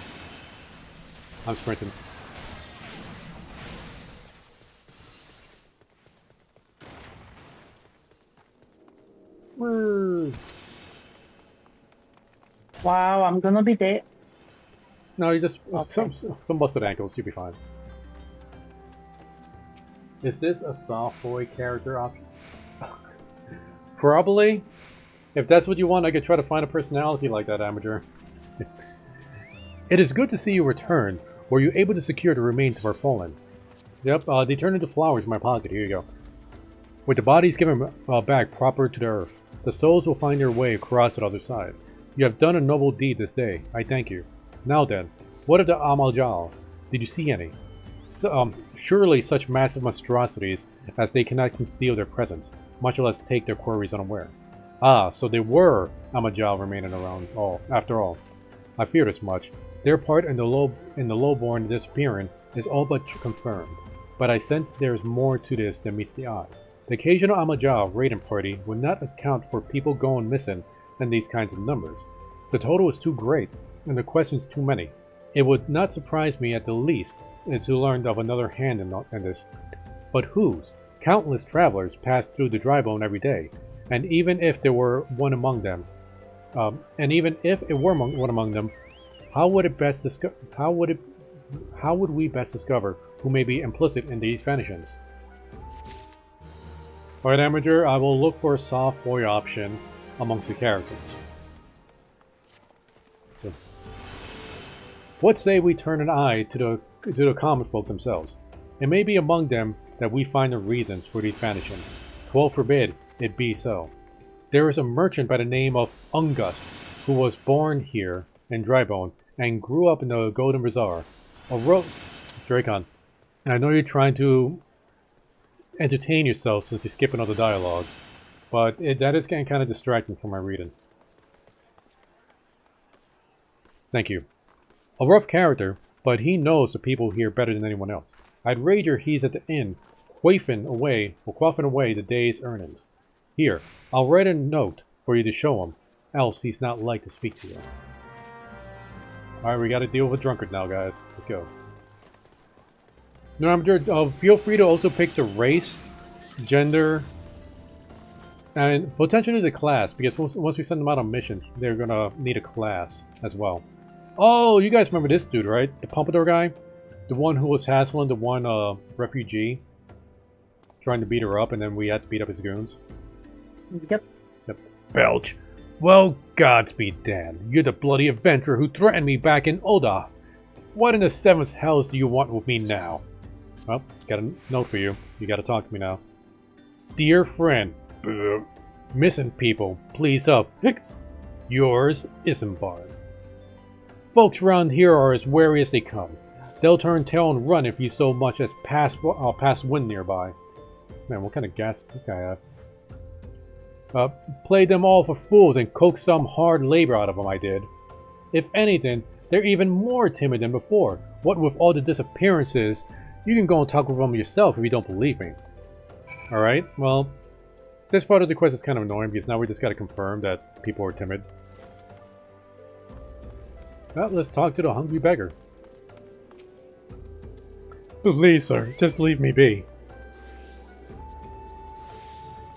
I'm sprinting. Wow, I'm gonna be dead. No, you just Okay. some busted ankles. You'll be fine. Is this a soft boy character option? Probably. If that's what you want, I could try to find a personality like that, amateur. It is good to see you return. Were you able to secure the remains of our fallen? Yep, they turned into flowers in my pocket. Here you go. With the bodies given back proper to the earth, the souls will find their way across to the other side. You have done a noble deed this day. I thank you. Now then, what of the Amajal? Did you see any? Surely such massive monstrosities as they cannot conceal their presence, much less take their quarries unaware. Ah, so they were Amajal remaining around after all. I feared as much. Their part in the lowborn disappearing is all but confirmed, but I sense there is more to this than meets the eye. The occasional Amajal raiding party would not account for people going missing in these kinds of numbers. The total is too great, and the questions too many. It would not surprise me at the least to learn of another hand in this. But whose? Countless travelers pass through the Drybone every day, and even if there were one among them, how would we best discover who may be implicit in these vanishings? Alright, amateur, I will look for a soft boy option amongst the characters. So, what say we turn an eye to the common folk themselves? It may be among them that we find the reasons for these vanishings. 12 forbid it be so. There is a merchant by the name of Ungust, who was born here in Drybone and grew up in the Golden Bazaar. Dracon, I know you're trying to entertain yourself since you skip another dialogue, but that is getting kind of distracting from my reading. Thank you. A rough character, but he knows the people here better than anyone else. I'd wager he's at the inn, quaffing away the day's earnings. Here, I'll write a note for you to show him. else he's not like to speak to you. Alright, we gotta deal with a drunkard now, guys. Let's go. Remember, feel free to also pick the race, gender, and potentially the class, because once we send them out on missions, they're gonna need a class as well. Oh, you guys remember this dude, right? The Pompadour guy? The one who was hassling the one refugee, trying to beat her up, and then we had to beat up his goons? Yep. Belch. Well, Godspeed, Dan. You're the bloody adventurer who threatened me back in Oda. What in the seventh hells do you want with me now? Well, got a note for you. You gotta talk to me now. Dear friend. Missing people. Please up. Yours, Isambard. Folks around here are as wary as they come. They'll turn tail and run if you so much as pass wind nearby. Man, what kind of gas does this guy have? Play them all for fools and coax some hard labor out of them, I did. If anything, they're even more timid than before. What with all the disappearances, you can go and talk with them yourself if you don't believe me. Alright, well, this part of the quest is kind of annoying because now we just gotta confirm that people are timid. Well, let's talk to the hungry beggar. Please, sir, just leave me be.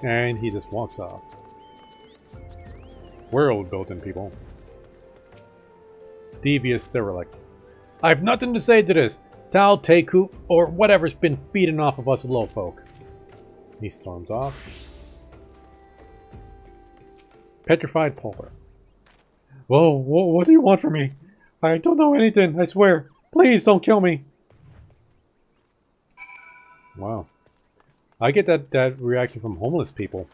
And he just walks off. World built-in people. Devious derelict. I have nothing to say to this. Tao, Teku, or whatever's been feeding off of us low folk. He storms off. Petrified Polar. Whoa, what do you want from me? I don't know anything, I swear. Please don't kill me. Wow. I get that reaction from homeless people.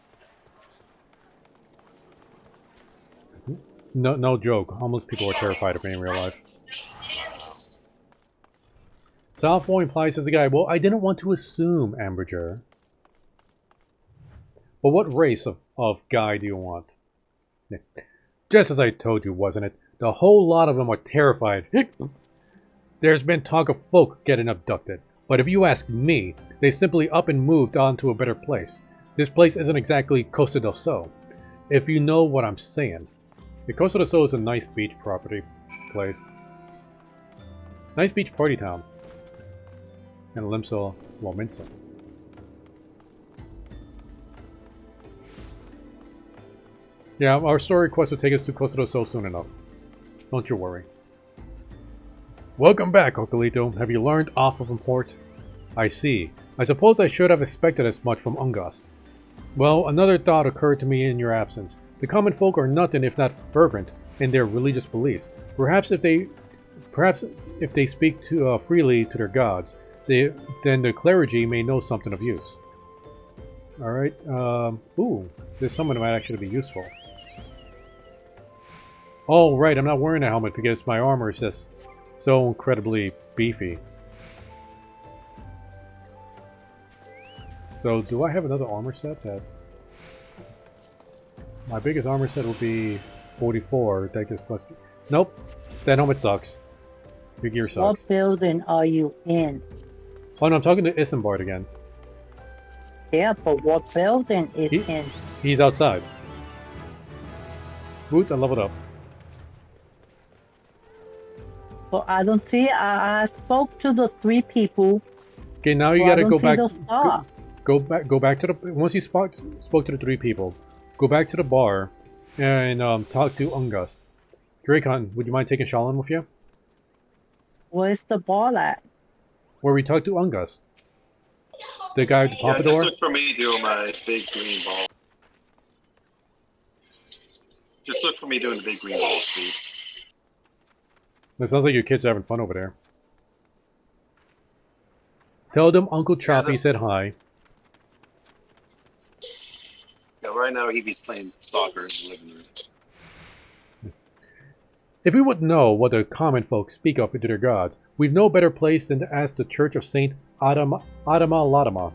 No joke. Homeless people are terrified of me in real life. South Point implies as a guy. Well, I didn't want to assume, Amberger. But what race of guy do you want? Just as I told you, wasn't it? The whole lot of them are terrified. There's been talk of folk getting abducted. But if you ask me, they simply up and moved on to a better place. This place isn't exactly Costa del Sol, if you know what I'm saying. The Costa del Sol is a nice beach property place. Nice beach party town. And Limsa Lominsa. Yeah, our story quest will take us to Costa del Sol soon enough. Don't you worry. Welcome back, Cocolito. Have you learned off of import? I see. I suppose I should have expected as much from Ungast. Well, another thought occurred to me in your absence. The common folk are nothing if not fervent in their religious beliefs. Perhaps if they speak freely to their gods, then the clergy may know something of use. Alright, ooh, this summon might actually be useful. Oh, right, I'm not wearing a helmet because my armor is just so incredibly beefy. So, do I have another armor set that... My biggest armor set will be 44. That gives plus... Nope. That helmet sucks. Your gear sucks. What building are you in? Oh no, I'm talking to Isambard again. Yeah, but what building is in? He's outside. Boot, I leveled up. So I don't see. I spoke to the 3 people. Okay, now you gotta go back. Go back to the. Once you spoke to the 3 people, go back to the bar and talk to Ungast. Dracon, would you mind taking Shalom with you? Where's the bar at? Where we talked to Ungast. The guy with the pompadour? Yeah, just look for me doing my big green ball. Just look for me doing the big green ball, Steve. It sounds like your kids are having fun over there. Tell them Uncle Choppy said hi. Yeah, right now he's playing soccer in the living room. If we would know what the common folk speak of to their gods, we've no better place than to ask the Church of Saint Adama Landama.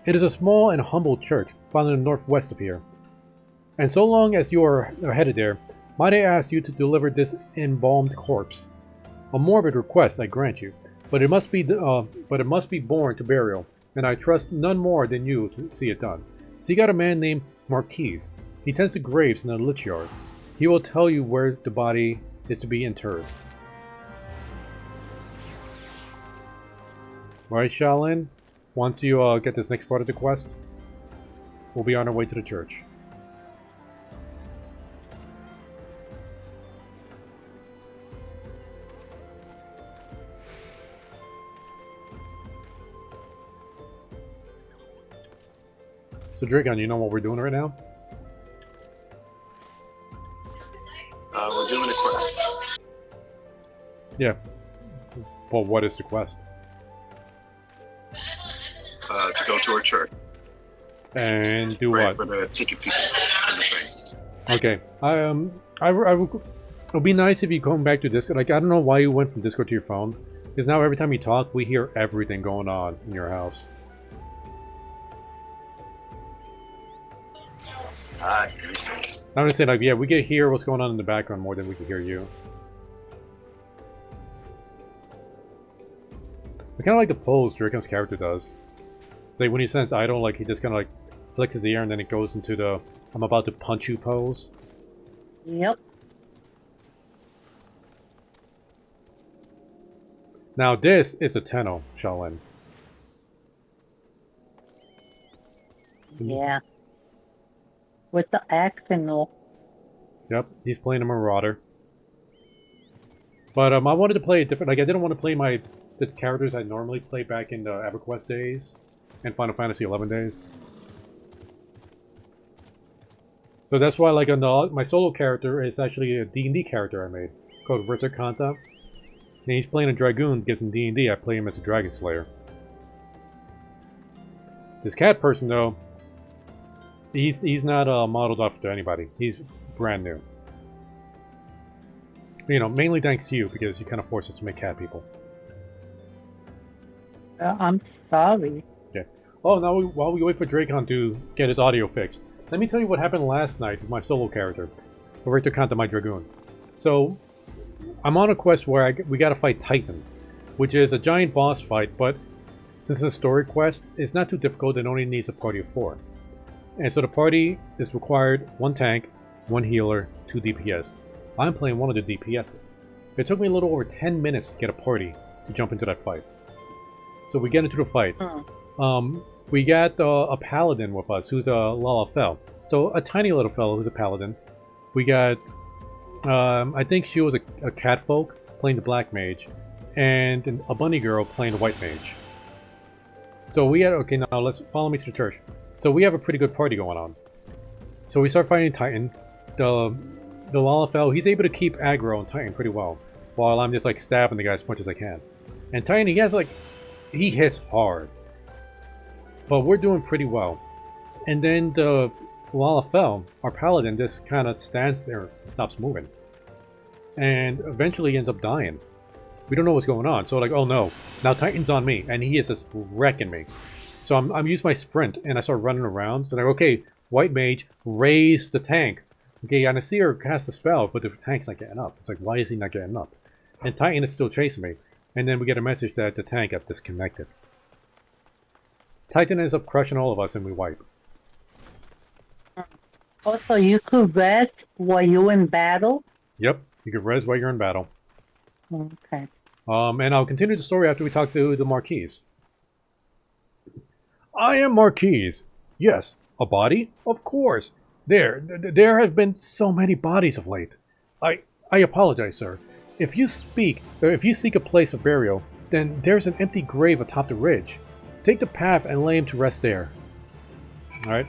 It is a small and humble church found in the northwest of here. And so long as you are headed there, might I ask you to deliver this embalmed corpse? A morbid request, I grant you, but it must be borne to burial, and I trust none more than you to see it done. Seek out a man named Marquise. He tends to graves in the lich yard. He will tell you where the body is to be interred. Alright, Shaolin. Once you get this next part of the quest, we'll be on our way to the church. So Dragon, you know what we're doing right now? We're doing a quest. Yeah. Well, what is the quest? To go to our church. And do Pray what? for the ticket people on the train. Okay. It'll be nice if you come back to Discord. Like, I don't know why you went from Discord to your phone. Because now every time you talk, we hear everything going on in your house. Ah, I'm just saying, like, yeah, we can hear what's going on in the background more than we can hear you. I kind of like the pose Dracon's character does. Like, when he sends idle, like, he just kind of, like, flicks his ear and then it goes into the I'm about to punch you pose. Yep. Now, this is a Tenno, Shaolin. Yeah. With the accent, though. Yep, he's playing a Marauder. But I wanted to play a different. Like, I didn't want to play the characters I normally play back in the EverQuest days and Final Fantasy XI days. So that's why, like, my solo character is actually a D&D character I made called Ritter Kanta. And he's playing a Dragoon because in D&D I play him as a Dragon Slayer. This cat person, though, he's not modeled after anybody. He's brand new. You know, mainly thanks to you, because you kind of forced us to make cat people. I'm sorry. Yeah. Oh, now while we wait for Dracon to get his audio fixed, let me tell you what happened last night with my solo character, Richter Kanta, my Dragoon. So, I'm on a quest where we gotta fight Titan, which is a giant boss fight, but since it's a story quest, it's not too difficult and only needs a party of 4. And so the party is required 1 tank, 1 healer, 2 DPS. I'm playing one of the DPSs. It took me a little over 10 minutes to get a party to jump into that fight. So we get into the fight. We got a paladin with us who's a Lalafell. So a tiny little fellow who's a paladin. We got, I think she was a catfolk playing the black mage, and a bunny girl playing the white mage. So we had, okay, now let's follow me to the church. So we have a pretty good party going on. So we start fighting Titan. The Lalafell, he's able to keep aggro on Titan pretty well, while I'm just like stabbing the guy as much as I can. And Titan, he has like, he hits hard. But we're doing pretty well. And then the Lalafell, our paladin, just kind of stands there and stops moving. And eventually ends up dying. We don't know what's going on, so like, oh no, now Titan's on me, and he is just wrecking me. So I'm using my sprint, and I start running around. So like, okay, white mage, raise the tank. Okay, and I see her cast a spell, but the tank's not getting up. It's like, why is he not getting up? And Titan is still chasing me. And then we get a message that the tank got disconnected. Titan ends up crushing all of us, and we wipe. Also, you could rest while you're in battle? Yep, you can res while you're in battle. Okay. And I'll continue the story after we talk to the Marquise. I am Marquise. Yes, a body? Of course. There have been so many bodies of late. I apologize, sir. If you seek a place of burial, then there's an empty grave atop the ridge. Take the path and lay him to rest there. Alright,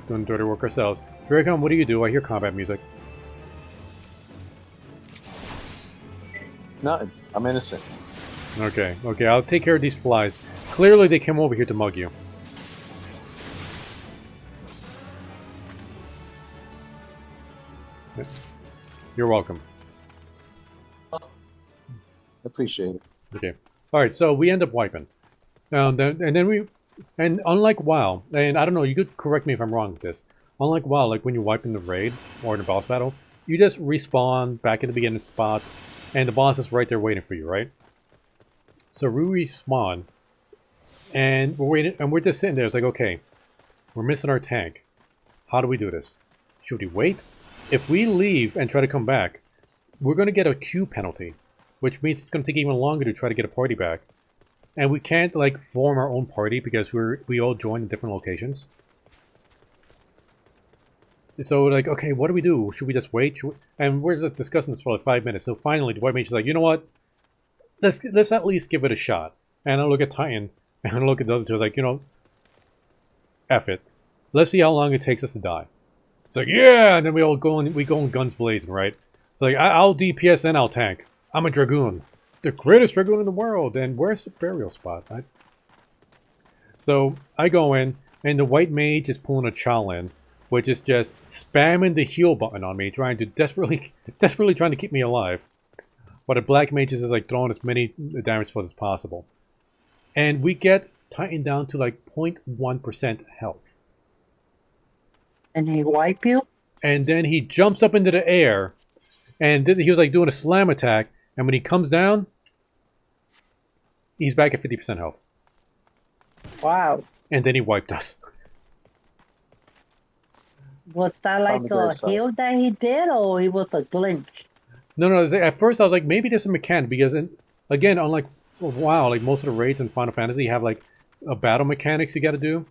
doing dirty work ourselves. Dracon, what do you do? I hear combat music. Nothing. I'm innocent. Okay, I'll take care of these flies. Clearly they came over here to mug you. You're welcome. Appreciate it. Okay. Alright, so we end up wiping. And unlike WoW, and I don't know, you could correct me if I'm wrong with this. Unlike WoW, like when you wipe in the raid or in a boss battle, you just respawn back in the beginning spot, and the boss is right there waiting for you, right? So we respawn, and we're waiting, and we're just sitting there. It's like, okay, we're missing our tank. How do we do this? Should we wait? If we leave and try to come back, we're going to get a queue penalty, which means it's going to take even longer to try to get a party back. And we can't, like, form our own party because we all join in different locations. So, like, okay, what do we do? Should we just wait? And we're discussing this for like 5 minutes. So finally, the White Mage is like, you know what? Let's at least give it a shot. And I look at Titan, and I look at the other two, I was like, you know, F it. Let's see how long it takes us to die. It's like, yeah! And then we go in guns blazing, right? It's like, I'll DPS and I'll tank. I'm a Dragoon. The greatest Dragoon in the world. And where's the burial spot? So, I go in, and the White Mage is pulling a Chalin, which is just spamming the heal button on me, trying to desperately trying to keep me alive. But the Black Mage is like throwing as many damage as possible. And we get Titan down to like 0.1% health. And he wipe you? And then he jumps up into the air, and he was like doing a slam attack, and when he comes down, he's back at 50% health. Wow. And then he wiped us. Was that like a heal that he did, or it was a glitch? No, at first I was like, maybe there's a mechanic, because, again, unlike WoW, like most of the raids in Final Fantasy have like a battle mechanics you got to do.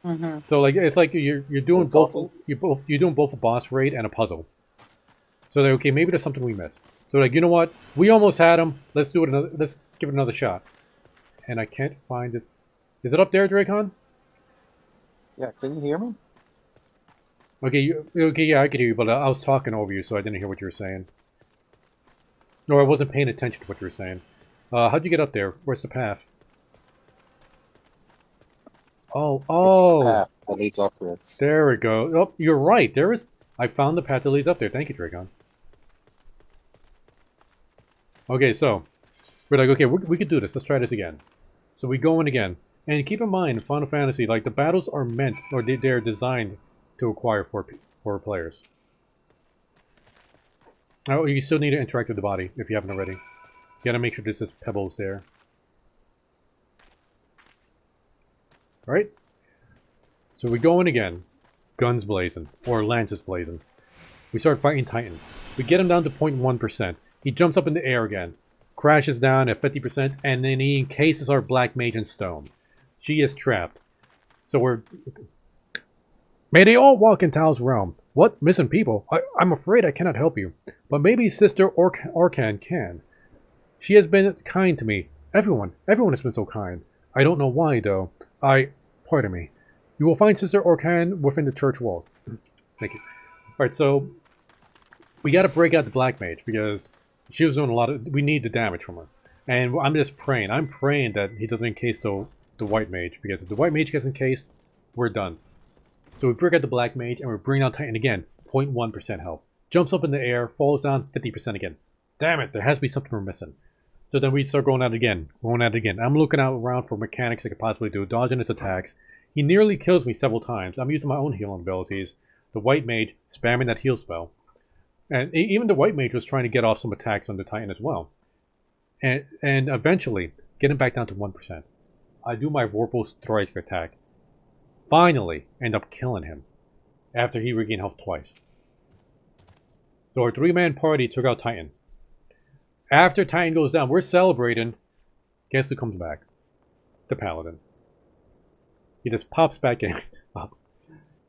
Mm-hmm. So like it's like you're doing both you're doing both a boss raid and a puzzle. So they're okay, maybe there's something we missed. So like, you know what? We almost had him. Let's do it let's give it another shot. And I can't find this. Is it up there, Dracon? Yeah, can you hear me? Okay, yeah, I could hear you, but I was talking over you, so I didn't hear what you were saying. No, I wasn't paying attention to what you were saying. How'd you get up there? Where's the path? Oh, It's the path that leads upwards. There we go. Oh, you're right. I found the path that leads up there. Thank you, Dracon. Okay, so we're like, okay, we could do this. Let's try this again. So we go in again, and keep in mind, Final Fantasy, like the battles are meant, or they're designed to acquire for players. Oh, you still need to interact with the body if you haven't already. You gotta make sure this is pebbles there. Alright? So we go in again. Guns blazing. Or lances blazing. We start fighting Titan. We get him down to 0.1%. He jumps up in the air again. Crashes down at 50%. And then he encases our Black Mage in stone. She is trapped. So we're... May they all walk in Tao's realm. What? Missing people? I'm afraid I cannot help you. But maybe Sister Orkan can. She has been kind to me. Everyone has been so kind. I don't know why, though. Pardon me. You will find Sister Orkan within the church walls. Thank you. Alright, so we gotta break out the Black Mage because she was doing a lot of... We need the damage from her. And I'm just praying. I'm praying that he doesn't encase the White Mage, because if the White Mage gets encased, we're done. So we break out the Black Mage and we bring down Titan again. 0.1% health. Jumps up in the air, falls down 50% again. Damn it, there has to be something we're missing. So then we start going at it again. I'm looking around for mechanics I could possibly do, dodging his attacks. He nearly kills me several times. I'm using my own healing abilities. The White Mage spamming that heal spell. And even the White Mage was trying to get off some attacks on the Titan as well. And eventually, getting back down to 1%. I do my Vorpal Strike attack. Finally, end up killing him. After he regained health twice. So our 3-man party took out Titan. After Titan goes down, we're celebrating. Guess who comes back? The Paladin. He just pops back in.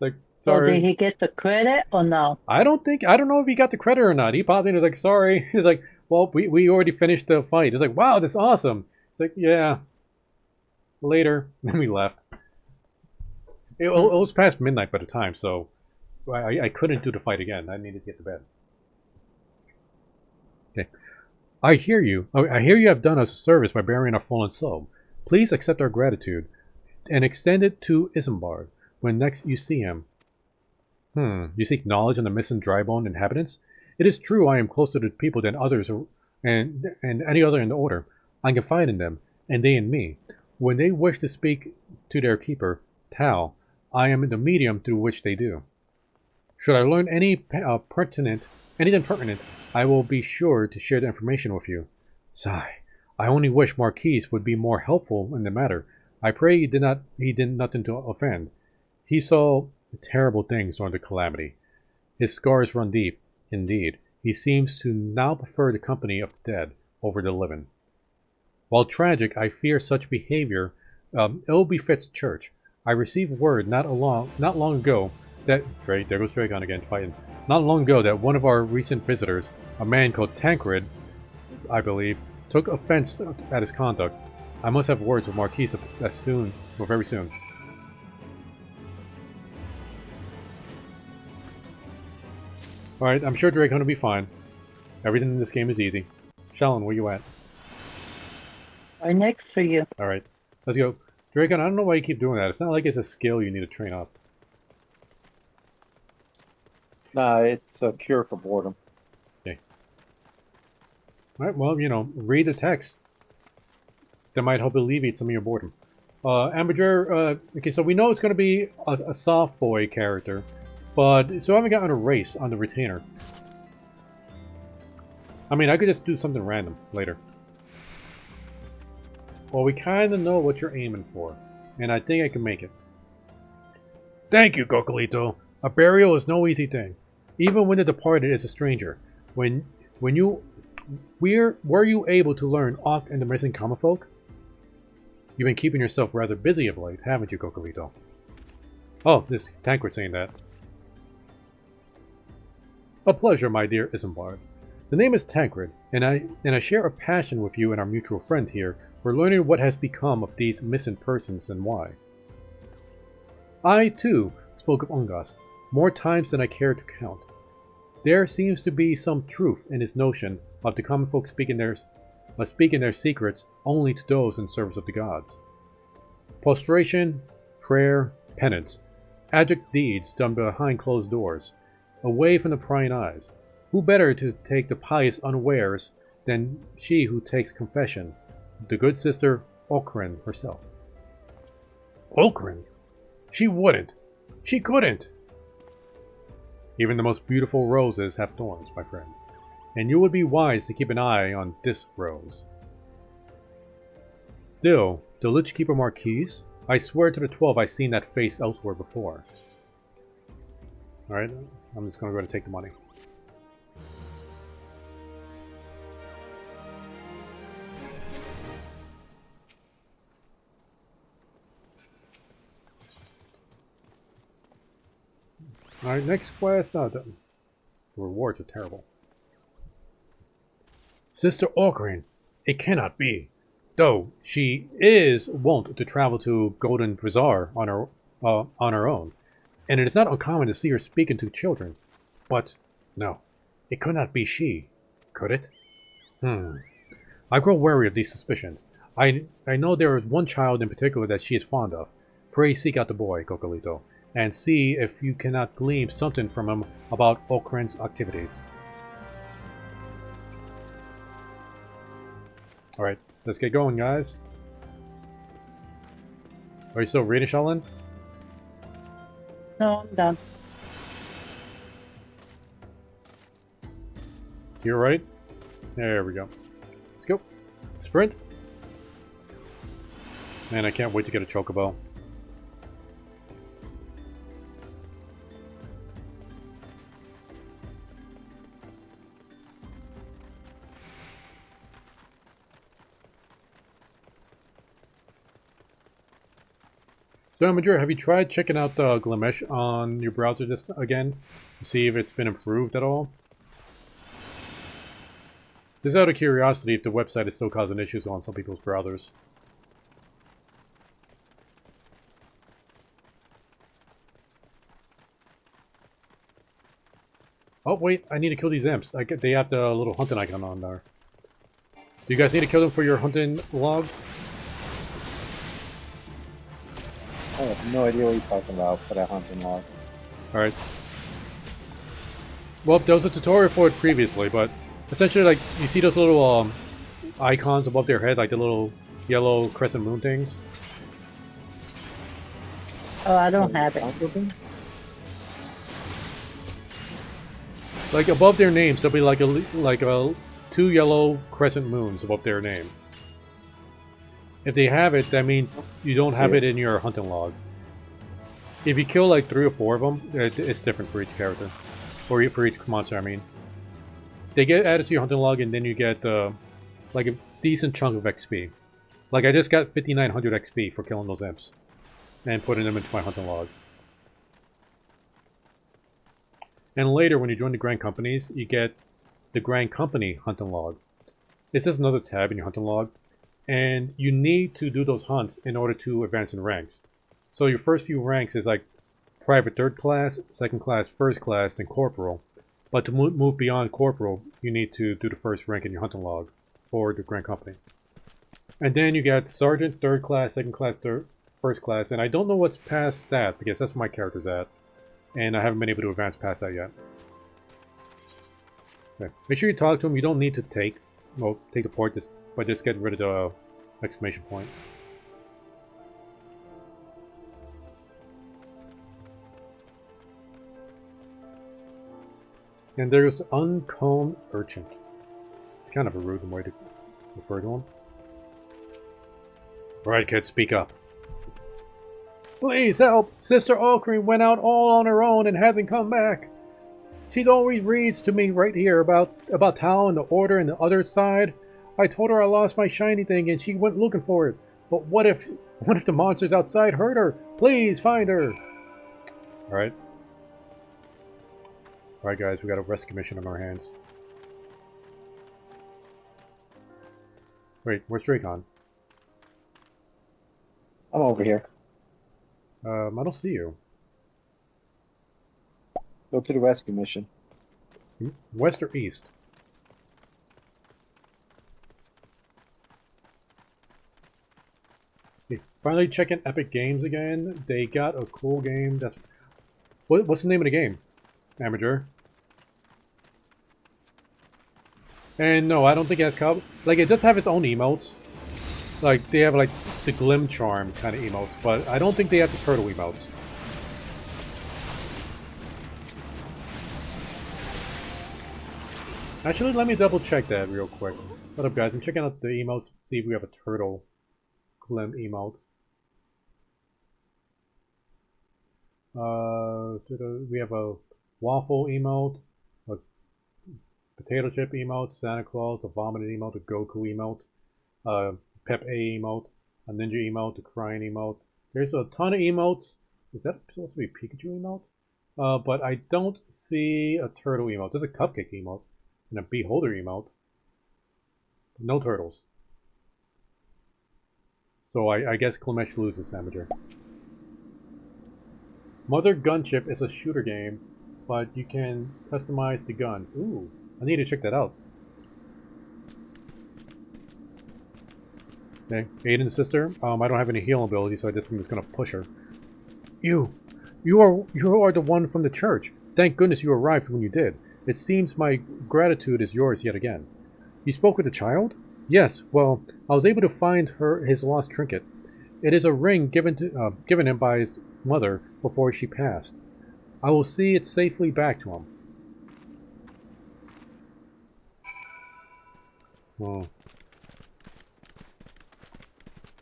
Like, sorry. So did he get the credit or no? I don't know if he got the credit or not. He popped in and was like, sorry. He's like, well, we already finished the fight. It's like, wow, that's awesome. It's like, yeah. Later. Then we left. It was past midnight by the time, so I couldn't do the fight again. I needed to get to bed. Okay. I hear you. I hear you have done us a service by burying our fallen soul. Please accept our gratitude and extend it to Isambard when next you see him. You seek knowledge on the missing Drybone inhabitants? It is true I am closer to people than others and any other in the Order. I confide in them, and they in me. When they wish to speak to their keeper, Tao, I am the medium through which they do. Should I learn anything pertinent, I will be sure to share the information with you. Sigh. I only wish Marquise would be more helpful in the matter. I pray he did nothing to offend. He saw terrible things during the calamity. His scars run deep, indeed. He seems to now prefer the company of the dead over the living. While tragic, I fear such behavior ill befits the church. I received word not long ago that there goes Dragon again fighting. Not long ago that one of our recent visitors, a man called Tancred, I believe, took offense at his conduct. I must have words with Marquise very soon. Alright, I'm sure Dragon will be fine. Everything in this game is easy. Shalon, where you at? I'm next to you. Alright, let's go. Dragon, I don't know why you keep doing that. It's not like it's a skill you need to train up. Nah, it's a cure for boredom. Okay. Alright, well, you know, read the text. That might help alleviate some of your boredom. Amateur, okay, so we know it's going to be a soft boy character, but so I haven't gotten a race on the retainer. I mean, I could just do something random later. Well, we kind of know what you're aiming for, and I think I can make it. Thank you, Cocolito. A burial is no easy thing, even when the departed is a stranger. Were you able to learn aught and the missing common folk? You've been keeping yourself rather busy of late, haven't you, Cocolito? Oh, this Tancred saying that. A pleasure, my dear Isambard. The name is Tancred, and I share a passion with you and our mutual friend here for learning what has become of these missing persons and why. I, too, spoke of Ungast, more times than I care to count. There seems to be some truth in his notion of the common folk speaking their secrets only to those in service of the gods. Prostration, prayer, penance, abject deeds done behind closed doors, away from the prying eyes. Who better to take the pious unawares than she who takes confession, the good sister Okrin herself? Okrin? She wouldn't. She couldn't. Even the most beautiful roses have thorns, my friend. And you would be wise to keep an eye on this rose. Still, the Lich Keeper Marquise? I swear to the 12 I've seen that face elsewhere before. Alright, I'm just gonna go ahead and take the money. Alright, next quest. Oh, the rewards are terrible. Sister Okrin, it cannot be. Though she is wont to travel to Golden Bazaar on her own, and it is not uncommon to see her speaking to children. But no, it could not be she, could it? I grow wary of these suspicions. I know there is one child in particular that she is fond of. Pray seek out the boy, Cocolito, and see if you cannot glean something from him about Okrin's activities. Alright, let's get going, guys. Are you still reading, Shalin? No, I'm done. You're right. There we go. Let's go. Sprint. Man, I can't wait to get a chocobo. So, Madrid, have you tried checking out Glimesh on your browser just again to see if it's been improved at all? Just out of curiosity, if the website is still causing issues on some people's browsers. Oh wait, I need to kill these imps. They have the little hunting icon on there. Do you guys need to kill them for your hunting log? I have no idea what you're talking about for that hunting log. Alright. Well, there was a tutorial for it previously, but essentially, like, you see those little icons above their head, like the little yellow crescent moon things? Oh, I don't have it. Like, above their names, there'll be like two yellow crescent moons above their name. If they have it, that means you don't have it in your hunting log. If you kill like 3 or 4 of them, it's different for each character. Or for each monster, I mean. They get added to your hunting log and then you get like a decent chunk of XP. Like I just got 5900 XP for killing those imps. And putting them into my hunting log. And later when you join the Grand Companies, you get the Grand Company hunting log. It's just another tab in your hunting log. And you need to do those hunts in order to advance in ranks. So your first few ranks is like Private 3rd class, 2nd class, 1st class, then Corporal. But to move beyond Corporal, you need to do the first rank in your hunting log for the Grand Company. And then you get Sergeant, 3rd class, 2nd class, 1st class, and I don't know what's past that because that's where my character's at. And I haven't been able to advance past that yet. Okay. Make sure you talk to him. You don't need to take the port, but just get rid of the exclamation point. And there's Uncombed Urchin. It's kind of a rude way to refer to him. Alright, kid, speak up. Please help! Sister Allcream went out all on her own and hasn't come back. She always reads to me right here about Tau and the Order and the other side. I told her I lost my shiny thing and she went looking for it. But what if the monsters outside hurt her? Please find her! Alright. Alright guys, we got a rescue mission on our hands. Wait, where's Dracon? I'm over here. I don't see you. Go to the rescue mission. West or east? Okay, finally checking Epic Games again. They got a cool game. That's what's the name of the game? Amateur. And no, I don't think it has cow. Like it does have its own emotes. Like they have like the Glim Charm kind of emotes, but I don't think they have the turtle emotes. Actually, let me double check that real quick. What up, guys? I'm checking out the emotes, see if we have a turtle Glim emote. We have a waffle emote, a potato chip emote, Santa Claus, a vomited emote, a Goku emote, Pep A emote, a ninja emote, a crying emote. There's a ton of emotes. Is that supposed to be a Pikachu emote? But I don't see a turtle emote. There's a cupcake emote and a beholder emote. No turtles. So I guess Klemesh loses Amateur. Mother Gunship is a shooter game, but you can customize the guns. Ooh, I need to check that out. Okay, Aiden's sister. I don't have any healing ability, so I guess I'm just gonna push her. You are the one from the church. Thank goodness you arrived when you did. It seems my gratitude is yours yet again. You spoke with the child? Yes. Well, I was able to find his lost trinket. It is a ring given him by his mother before she passed. I will see it safely back to him. Oh.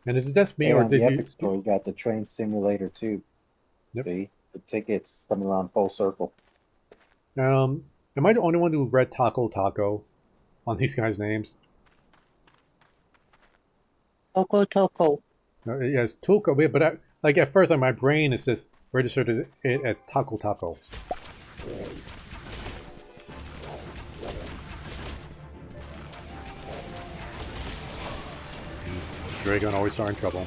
And is it just me, Hey, or on did the you... Epic Store, you got the train simulator too. Yep. See, the tickets coming around full circle. Am I the only one who read Taco on these guys' names? Toko. Yes, Tuco, but like at first, my brain is just registered it as Taco. Dragon always are in trouble.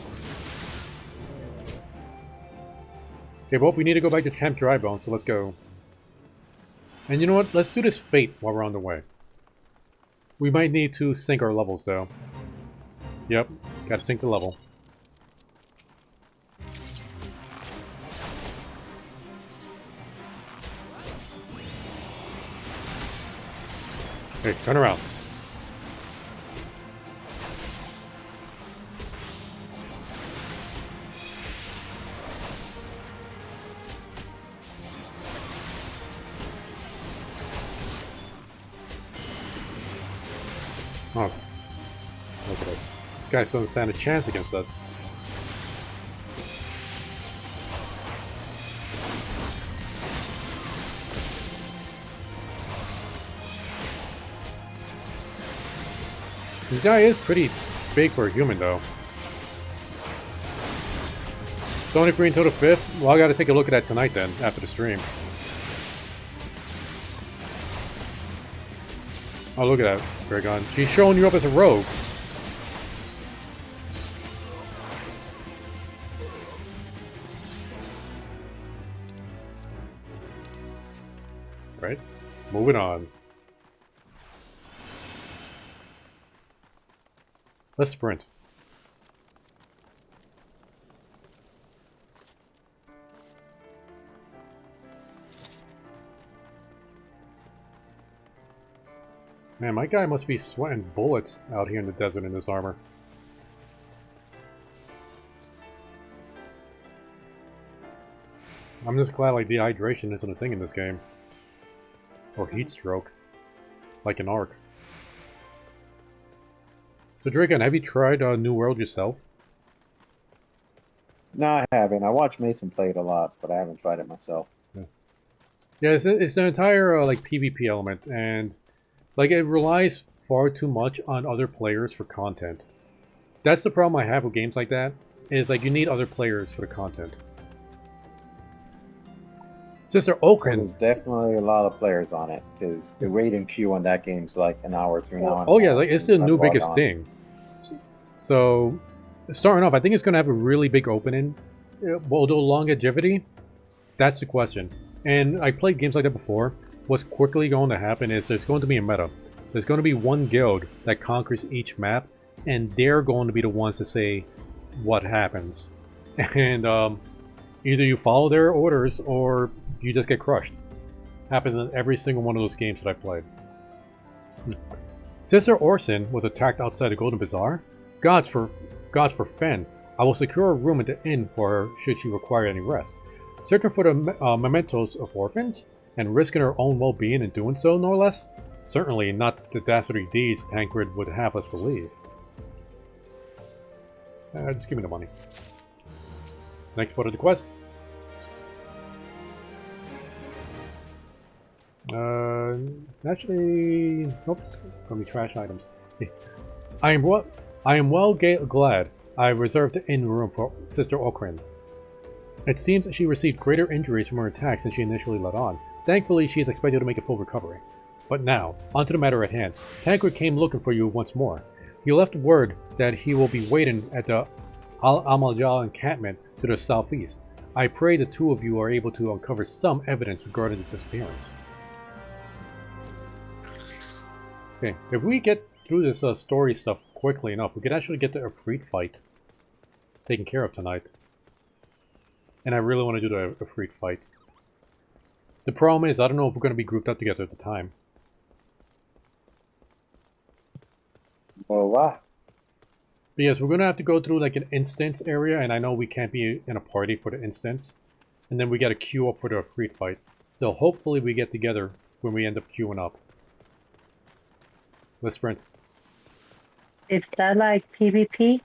Okay, well, we need to go back to Camp Drybone, so let's go. And you know what? Let's do this fate while we're on the way. We might need to sync our levels, though. Yep, gotta sync the level. Okay, turn around. Oh, look at us. This guy doesn't stand a chance against us. This guy is pretty big for a human, though. It's only free until the 5th? Well, I gotta take a look at that tonight then, after the stream. Oh, look at that, Dragon. She's showing you up as a rogue. Right? Moving on. Let's sprint. Man, my guy must be sweating bullets out here in the desert in this armor. I'm just glad like dehydration isn't a thing in this game. Or heat stroke. Like an arc. So Draken, have you tried New World yourself? No, I haven't. I watch Mason play it a lot, but I haven't tried it myself. Yeah, it's an entire like PvP element, and like it relies far too much on other players for content. That's the problem I have with games like that, is like you need other players for the content. Sister Okran. There's definitely a lot of players on it, because the rating queue on that game's like an hour to an hour. Oh yeah, like it's the new biggest thing. So, starting off, I think it's going to have a really big opening. Although longevity, that's the question. And I played games like that before. What's quickly going to happen is there's going to be a meta. There's going to be one guild that conquers each map, and they're going to be the ones to say what happens. And either you follow their orders or you just get crushed. Happens in every single one of those games that I played. Sister Orson was attacked outside the Golden Bazaar. Gods for Fen. I will secure a room at the inn for her should she require any rest. Searching for the mementos of orphans, and risking her own well-being in doing so, no less? Certainly not the dastardly deeds Tancred would have us believe. Just give me the money. Next part of the quest. Actually, nope, it's gonna be trash items. I am glad I reserved the inn room for Sister Okran. It seems that she received greater injuries from her attacks than she initially let on. Thankfully, she is expected to make a full recovery. But now, onto the matter at hand. Tancred came looking for you once more. He left word that he will be waiting at the Al-Amalja encampment to the southeast. I pray the two of you are able to uncover some evidence regarding the disappearance. Okay, if we get through this story stuff quickly enough, we could actually get the Ifrit fight taken care of tonight. And I really want to do the Ifrit fight. The problem is, I don't know if we're going to be grouped up together at the time. Well, what? But yes, we're going to have to go through like an instance area, and I know we can't be in a party for the instance. And then we got to queue up for the Ifrit fight. So hopefully we get together when we end up queuing up. Let's sprint. Is that like PvP?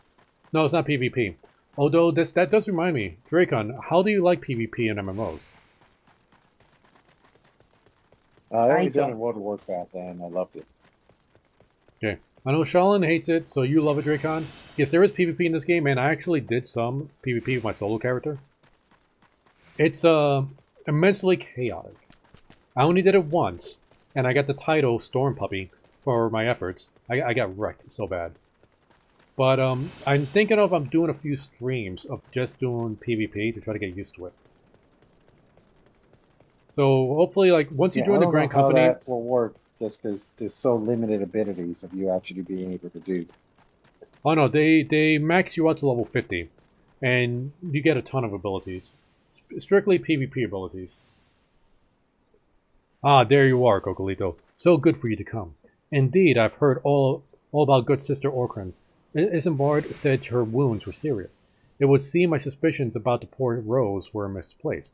No, it's not PvP. Although that does remind me, Dracon, how do you like PvP in MMOs? I already done it in World of Warcraft and I loved it. Okay. I know Shalin hates it, so you love it, Dracon. Yes, there is PvP in this game, and I actually did some PvP with my solo character. It's immensely chaotic. I only did it once, and I got the title Storm Puppy for my efforts. I got wrecked so bad. But I'm thinking of doing a few streams of just doing PvP to try to get used to it. So hopefully, like once you join the Grand Company, how that will work just because there's so limited abilities of you actually being able to do. Oh no, they max you out to level 50, and you get a ton of abilities, strictly PvP abilities. Ah, there you are, Cocolito. So good for you to come. Indeed, I've heard all about good Sister Orkran. Isambard said her wounds were serious. It would seem my suspicions about the poor Rose were misplaced.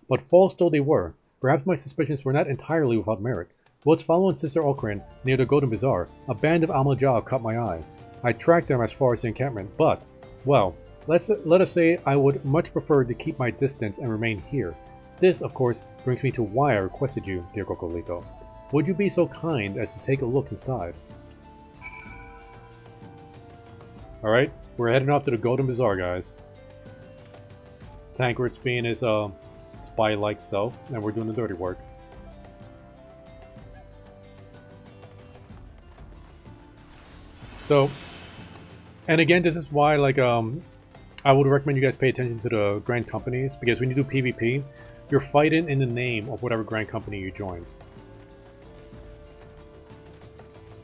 But false though they were, perhaps my suspicions were not entirely without merit. Whilst following Sister Okran near the Golden Bazaar, a band of Amalja caught my eye. I tracked them as far as the encampment, but, well, let us say I would much prefer to keep my distance and remain here. This, of course, brings me to why I requested you, dear Cocolito. Would you be so kind as to take a look inside? Alright, we're heading up to the Golden Bazaar, guys. Tancred's being his spy-like self, and we're doing the dirty work. So, and again, this is why, like, I would recommend you guys pay attention to the Grand Companies, because when you do PvP, you're fighting in the name of whatever Grand Company you join.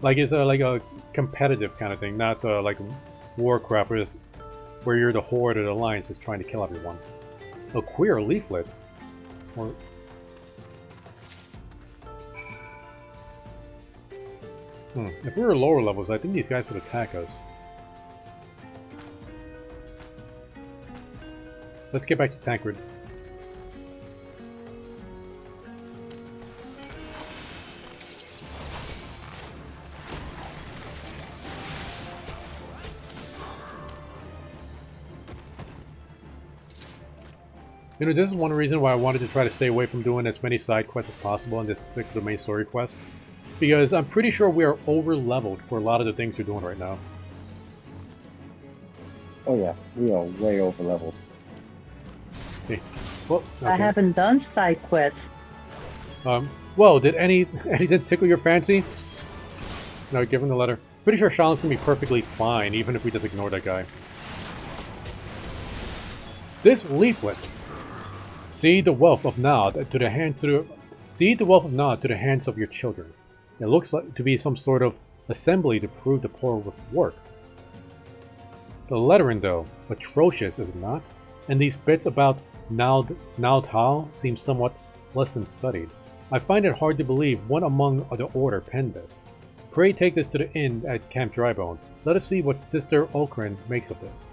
Like, it's like a competitive kind of thing, not like Warcraft, where you're the Horde or the Alliance is trying to kill everyone. A queer leaflet? Or... If we were lower levels, I think these guys would attack us. Let's get back to Tancred. You know, this is one reason why I wanted to try to stay away from doing as many side quests as possible and just stick to the main story quest. Because I'm pretty sure we are over-leveled for a lot of the things we're doing right now. Oh yeah, we are way over-leveled. Hey. Well, okay. I haven't done side quests. Well, did anything tickle your fancy? No, give him the letter. Pretty sure Shalin's gonna be perfectly fine, even if we just ignore that guy. This leaflet. See the wealth of Nod to the hands of your children. It looks like to be some sort of assembly to prove the poor with work. The lettering, though, atrocious, is it not? And these bits about Nautao seem somewhat less than studied. I find it hard to believe one among the Order penned this. Pray take this to the inn at Camp Drybone. Let us see what Sister Okrin makes of this.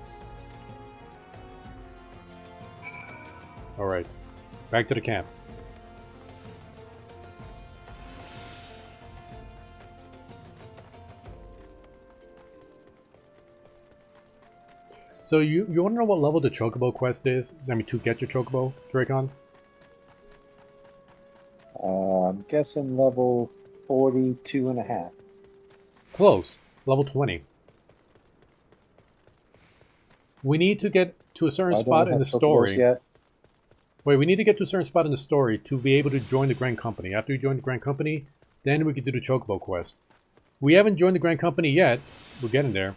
Alright, back to the camp. So you want to know what level the Chocobo quest is? I mean, to get your Chocobo, Dracon? I'm guessing level 42.5. Close. Level 20. We need to get to a certain spot in the story. Yet. Wait, we need to get to a certain spot in the story to be able to join the Grand Company. After we join the Grand Company, then we can do the Chocobo quest. We haven't joined the Grand Company yet. We're getting there.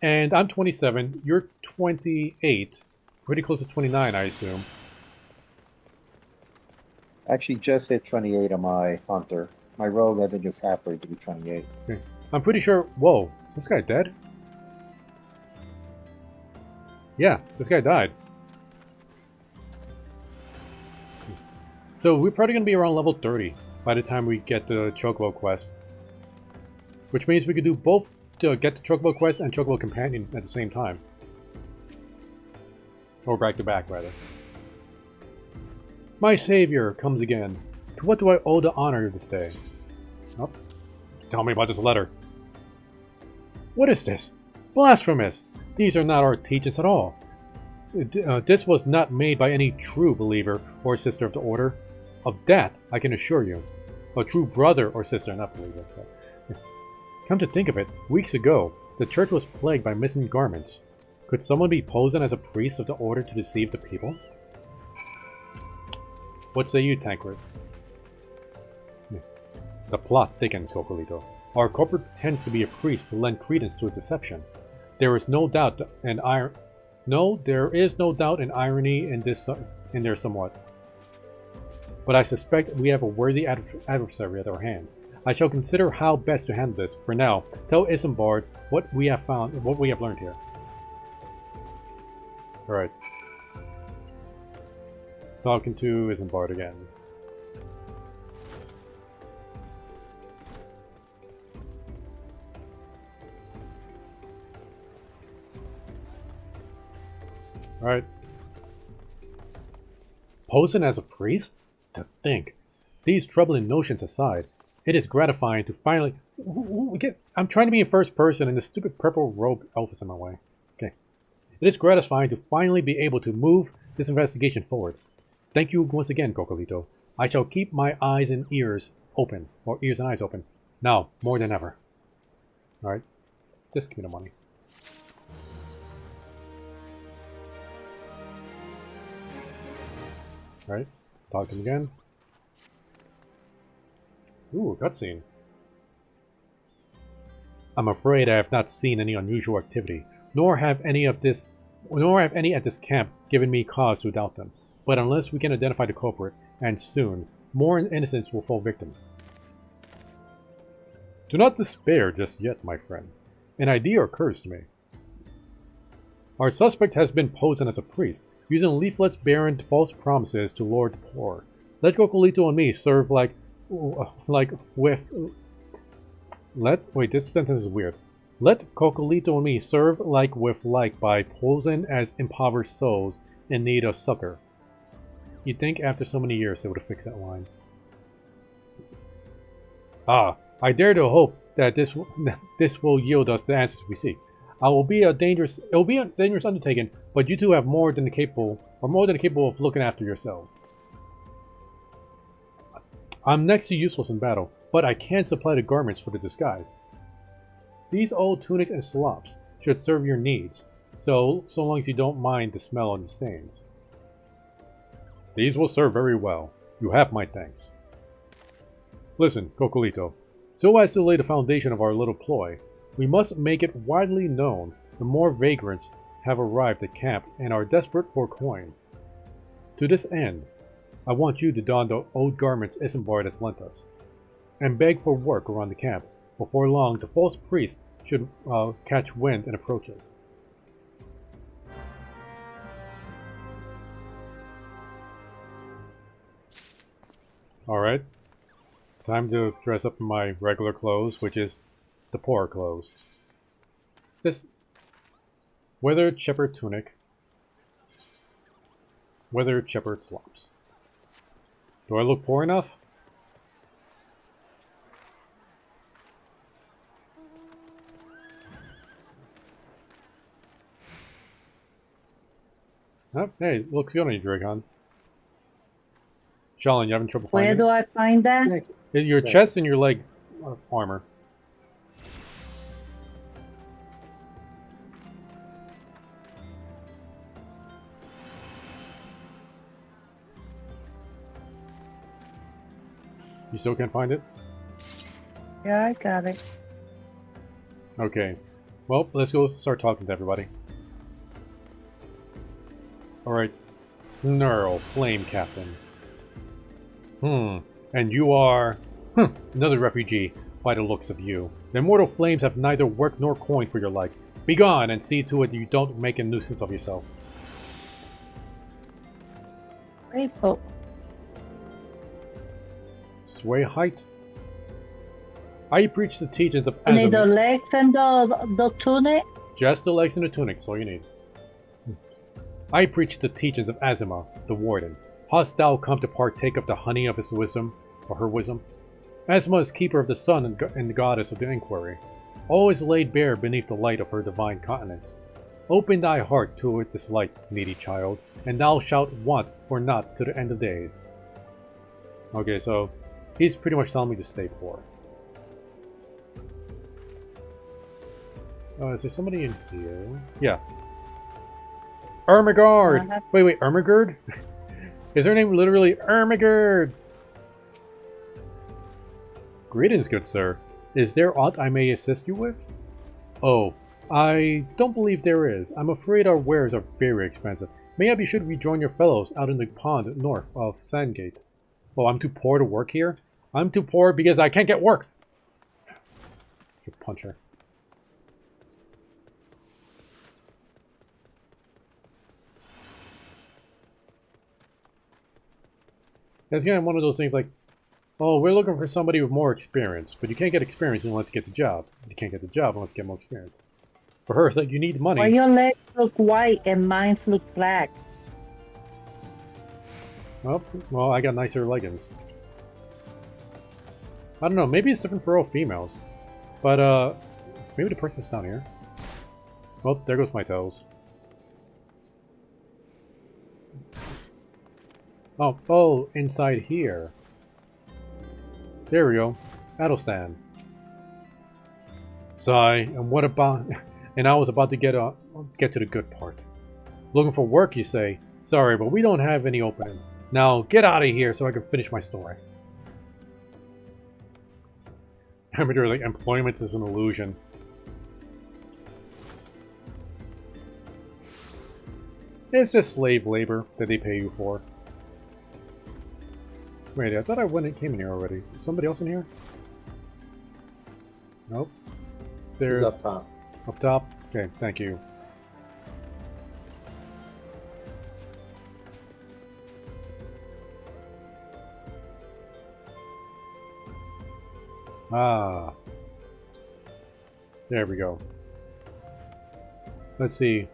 And I'm 27. You're 28. Pretty close to 29, I assume. Actually, just hit 28 on my Hunter. My Rogue, I think, is halfway to be 28. Okay. I'm pretty sure... Whoa, is this guy dead? Yeah, this guy died. So we're probably going to be around level 30 by the time we get the Chocobo quest. Which means we could do both to get the Chocobo quest and Chocobo Companion at the same time. Or back to back, rather. My savior comes again. To what do I owe the honor this day? Oh, tell me about this letter. What is this? Blasphemous! These are not our teachings at all. This was not made by any true believer or sister of the Order. Of that, I can assure you. A true brother or sister, not believer. Come to think of it, weeks ago, the church was plagued by missing garments. Could someone be posing as a priest of the Order to deceive the people? What say you, Tancred? The plot thickens, Cocolito. Our culprit pretends to be a priest to lend credence to its deception. There is no doubt in irony in there somewhat. But I suspect we have a worthy adversary at our hands. I shall consider how best to handle this. For now, tell Isambard what we have learned here. Alright. Talking to Isambard again. Alright. Posing as a priest? To think. These troubling notions aside, it is gratifying to finally... I'm trying to be in first person and this stupid purple robe elf is in my way. Okay. It is gratifying to finally be able to move this investigation forward. Thank you once again, Cocolito. I shall keep my eyes and ears open. Or ears and eyes open. Now, more than ever. Alright. Just give me the money. Right? Talk to him again. Ooh, cutscene. I'm afraid I have not seen any unusual activity, nor have any at this camp given me cause to doubt them. But unless we can identify the culprit, and soon, more innocents will fall victim. Do not despair just yet, my friend. An idea occurs to me. Our suspect has been posing as a priest, using leaflets bearing false promises to lure the poor. Let Cocolito and me serve wait, this sentence is weird. Let Cocolito and me serve like with like by posing as impoverished souls in need of succor. You'd think after so many years they would have fixed that line. Ah, I dare to hope that this will yield us the answers we seek. It will be a dangerous undertaking, but you two have more than capable of looking after yourselves. I'm next to useless in battle, but I can supply the garments for the disguise. These old tunic and slops should serve your needs, so long as you don't mind the smell and the stains. These will serve very well. You have my thanks. Listen, Cocolito, so as to lay the foundation of our little ploy, we must make it widely known the more vagrants have arrived at camp and are desperate for coin. To this end, I want you to don the old garments Isambard has lent us, and beg for work around the camp. Before long, the false priest should catch wind and approach us. Alright. Time to dress up in my regular clothes, which is the poorer clothes. This weathered shepherd tunic, weathered shepherd slops. Do I look poor enough? Oh, hey, looks good on you, Dragon. Shalin, you having trouble finding it? Where do I find that? Your chest and your leg armor. You still can't find it? Yeah, I got it. Okay. Well, let's go start talking to everybody. Alright. Knurl, Flame Captain. And you are... another refugee, by the looks of you. The immortal flames have neither work nor coin for your like. Begone and see to it you don't make a nuisance of yourself. Grateful. Sway height. I preach the teachings of You need the Azim. legs and the tunic? Just the legs and the tunic, that's all you need. I preach the teachings of Azima, the warden. Hast thou come to partake of the honey of his wisdom, or her wisdom? Azima is keeper of the sun and the goddess of the inquiry, always laid bare beneath the light of her divine countenance. Open thy heart to this light, needy child, and thou shalt want for naught to the end of days. Okay, so he's pretty much telling me to stay poor. Is there somebody in here? Yeah. Ermagerd! Wait, Ermagerd? Is her name literally Ermagerd? Greetings, good sir. Is there aught I may assist you with? Oh, I don't believe there is. I'm afraid our wares are very expensive. Maybe you should rejoin your fellows out in the pond north of Sandgate. Oh, I'm too poor to work here? I'm too poor because I can't get work! Should punch her. That's kind of one of those things like, oh, we're looking for somebody with more experience, but you can't get experience unless you get the job. You can't get the job unless you get more experience. For her, it's like, you need money. Why your legs look white and mine look black? Well, I got nicer leggings. I don't know, maybe it's different for all females. But, maybe the person's down here. Well, there goes my toes. Oh, inside here. There we go. That'll stand. Sigh, and what about... And I was about to get to the good part. Looking for work, you say? Sorry, but we don't have any openings. Now, get out of here so I can finish my story. Amateur, like, employment is an illusion. It's just slave labor that they pay you for. Wait, I thought I went and came in here already. Is somebody else in here? Nope. There's... He's up top. Up top? Okay, thank you. Ah. There we go. Let's see.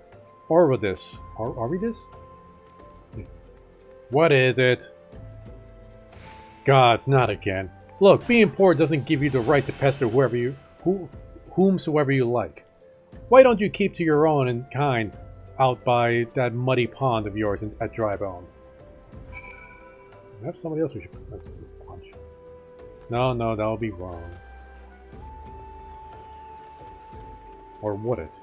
Or with this. Are we this? What is it? Gods, not again. Look, being poor doesn't give you the right to pester whomsoever you like. Why don't you keep to your own and kind out by that muddy pond of yours at Drybone? Perhaps somebody else we should punch. No, that would be wrong. Or would it?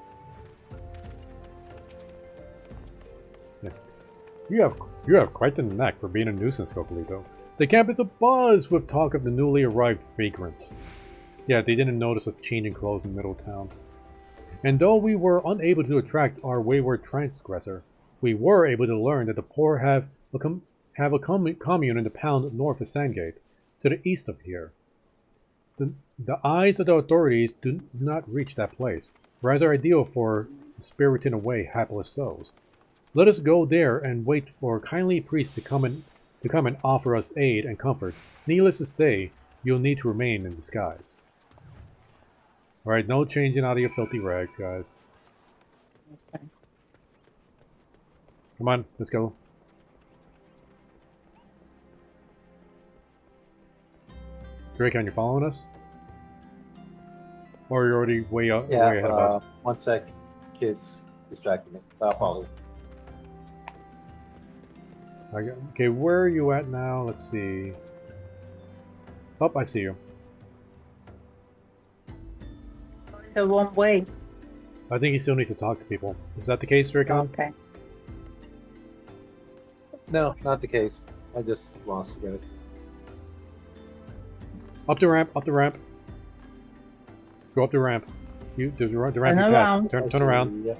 Yeah. You have quite the knack for being a nuisance, Cocolito. The camp is abuzz with talk of the newly arrived vagrants. Yeah, they didn't notice us changing clothes in Middletown. And though we were unable to attract our wayward transgressor, we were able to learn that the poor have a commune in the pound north of Sandgate, to the east of here. The eyes of the authorities do not reach that place, rather ideal for spiriting away hapless souls. Let us go there and wait for a kindly priest to come and offer us aid and comfort. Needless to say, you'll need to remain in disguise. Alright, no changing out of your filthy rags, guys. Okay. Come on, let's go. Dracon, you following us? Or you're already way ahead of us? One sec. Kids distracting me. I'll follow you. Okay, where are you at now? Let's see. Oh, I see you. The wrong way. I think he still needs to talk to people. Is that the case, Dracon? Okay. No, not the case. I just lost you guys. Up the ramp, up the ramp. Go up the ramp. The ramp you passed. Turn around. Yeah.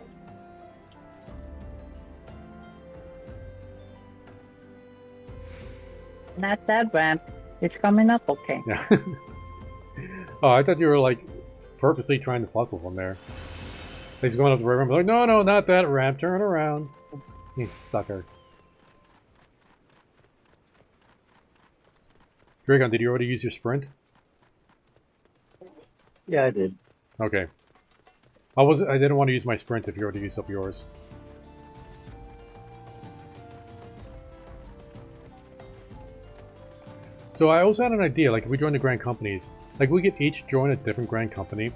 Not that ramp. It's coming up okay. Yeah. Oh, I thought you were like purposely trying to fuck with him there. He's going up the ramp. Like, no, not that ramp. Turn around. You sucker. Dracon, did you already use your sprint? Yeah, I did. Okay. I didn't want to use my sprint if you already used up yours. So I also had an idea, like if we join the Grand Companies, like we could each join a different Grand Company,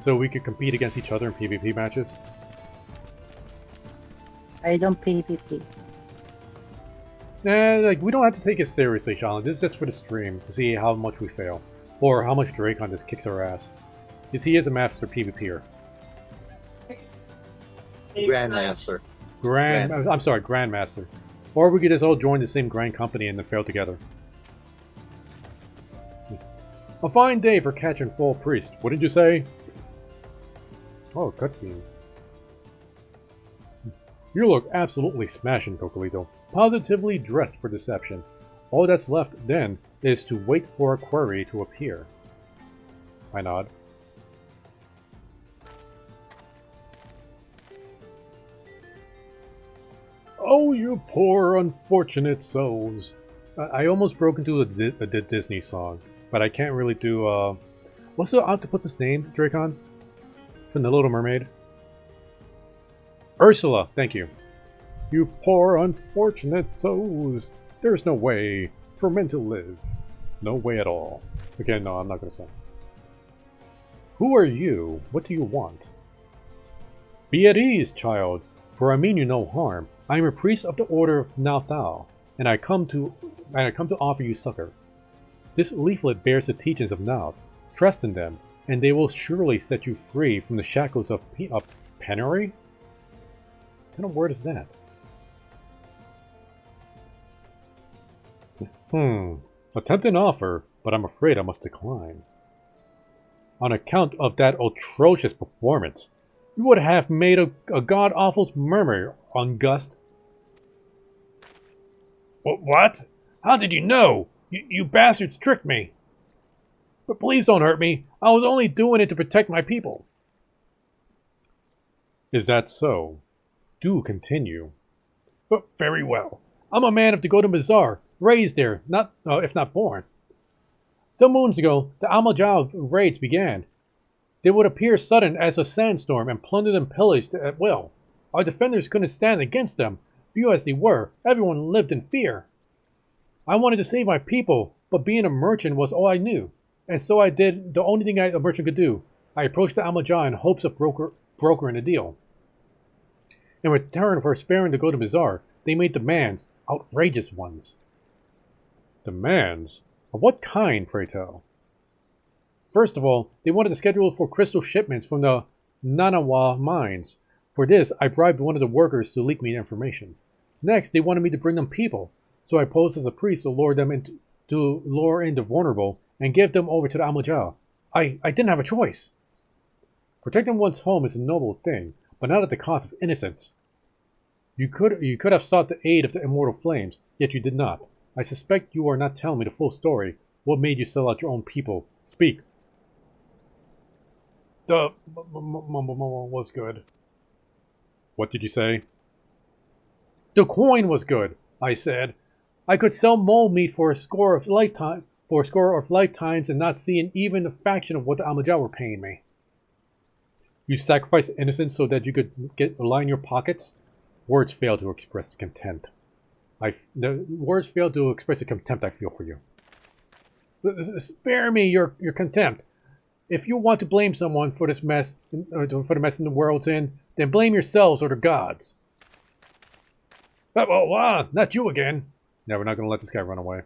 so we could compete against each other in PvP matches. I don't PvP. Nah, like we don't have to take it seriously, Sean. This is just for the stream, to see how much we fail. Or how much Dracon just kicks our ass. Because he is a master PvPer. Grandmaster. I'm sorry, Grandmaster. Or we could just all join the same Grand Company and then fail together. A fine day for catching full priest, wouldn't you say? Oh, cutscene. You look absolutely smashing, Cocolito. Positively dressed for deception. All that's left, then, is to wait for a query to appear. I nod. Oh, you poor unfortunate souls. I almost broke into a Disney song, but I can't really do, what's the octopus's name, Dracon? From The Little Mermaid? Ursula, thank you. You poor unfortunate souls. There's no way for men to live. No way at all. Okay, no, I'm not gonna sing. Who are you? What do you want? Be at ease, child, for I mean you no harm. I am a priest of the Order of Nathal, and I come to offer you succor. This leaflet bears the teachings of Nath. Trust in them, and they will surely set you free from the shackles of penury? What kind of word is that? A tempting offer, but I'm afraid I must decline. On account of that atrocious performance, you would have made a god-awful murmur on Gust. What? How did you know? You bastards tricked me. But please don't hurt me. I was only doing it to protect my people. Is that so? Do continue. But very well. I'm a man of the Golden Bazaar, raised there, if not born. Some moons ago, the Amaljaw raids began. They would appear sudden as a sandstorm and plundered and pillaged at will. Our defenders couldn't stand against them. Few as they were, everyone lived in fear. I wanted to save my people, but being a merchant was all I knew. And so I did the only thing a merchant could do. I approached the Amaljaw in hopes of brokering a deal. In return for sparing the Golden Bazaar, they made demands, outrageous ones. Demands? Of what kind, pray tell? First of all, they wanted to schedule for crystal shipments from the Nanawa mines. For this, I bribed one of the workers to leak me information. Next, they wanted me to bring them people, so I posed as a priest to lure in the vulnerable and give them over to the Amaljaw. I didn't have a choice. Protecting one's home is a noble thing, but not at the cost of innocence. You could have sought the aid of the immortal flames, yet you did not. I suspect you are not telling me the full story. What made you sell out your own people? Speak. The was good. What did you say? The coin was good, I said. I could sell mole meat for a score of lifetimes and not see even a fraction of what the Amaljaw were paying me. You sacrificed innocence so that you could line your pockets? Words fail to express contempt. Words fail to express the contempt I feel for you. Spare me your contempt. If you want to blame someone for this mess, for the mess in the world's in, then blame yourselves or the gods. Not you again. No, we're not going to let this guy run away.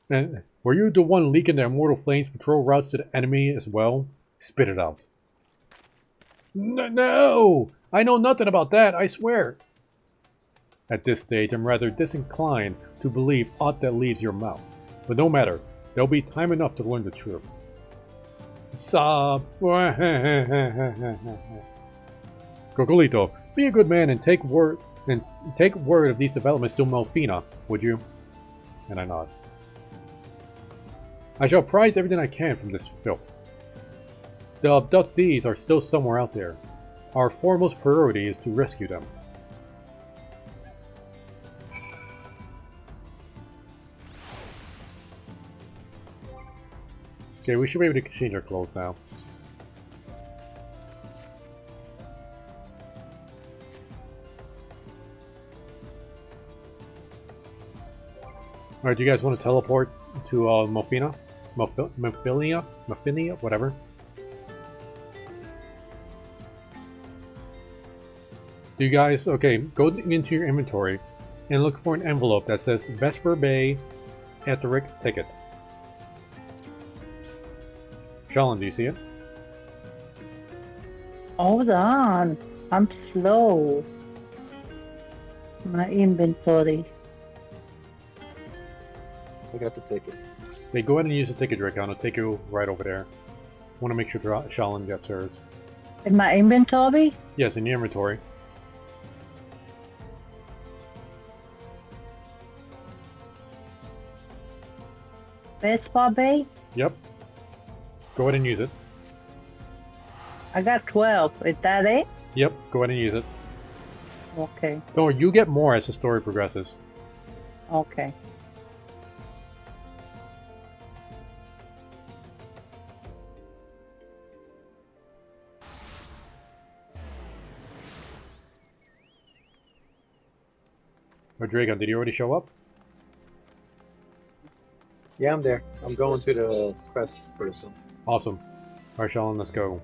And were you the one leaking the immortal flames patrol routes to the enemy as well? Spit it out. No! I know nothing about that, I swear. At this stage, I'm rather disinclined to believe aught that leaves your mouth. But no matter, there'll be time enough to learn the truth. Sob. Cocolito, be a good man and take word of these developments to Melfina, would you? And I nod. I shall prize everything I can from this filth. The abductees are still somewhere out there. Our foremost priority is to rescue them. Okay, we should be able to change our clothes now. Alright, do you guys want to teleport to Melfina? Melfinia? Whatever. Do you guys... Okay, go into your inventory and look for an envelope that says Vesper Bay Etheric Ticket. Shalon, do you see it? Hold on. I'm slow. My inventory. I got the ticket. Okay, go ahead and use the ticket, Rick. I'll take you right over there. Want to make sure Shalon gets hers. In my inventory? Yes, in your inventory. Vespa Bay? Yep. Go ahead and use it. I got 12. Is that it? Yep, go ahead and use it. Okay. Don't worry, you get more as the story progresses. Okay. Oh, Dragon, did he already show up? Yeah, I'm there. I'm going to the press person. Awesome. Alright, Shalon, let's go.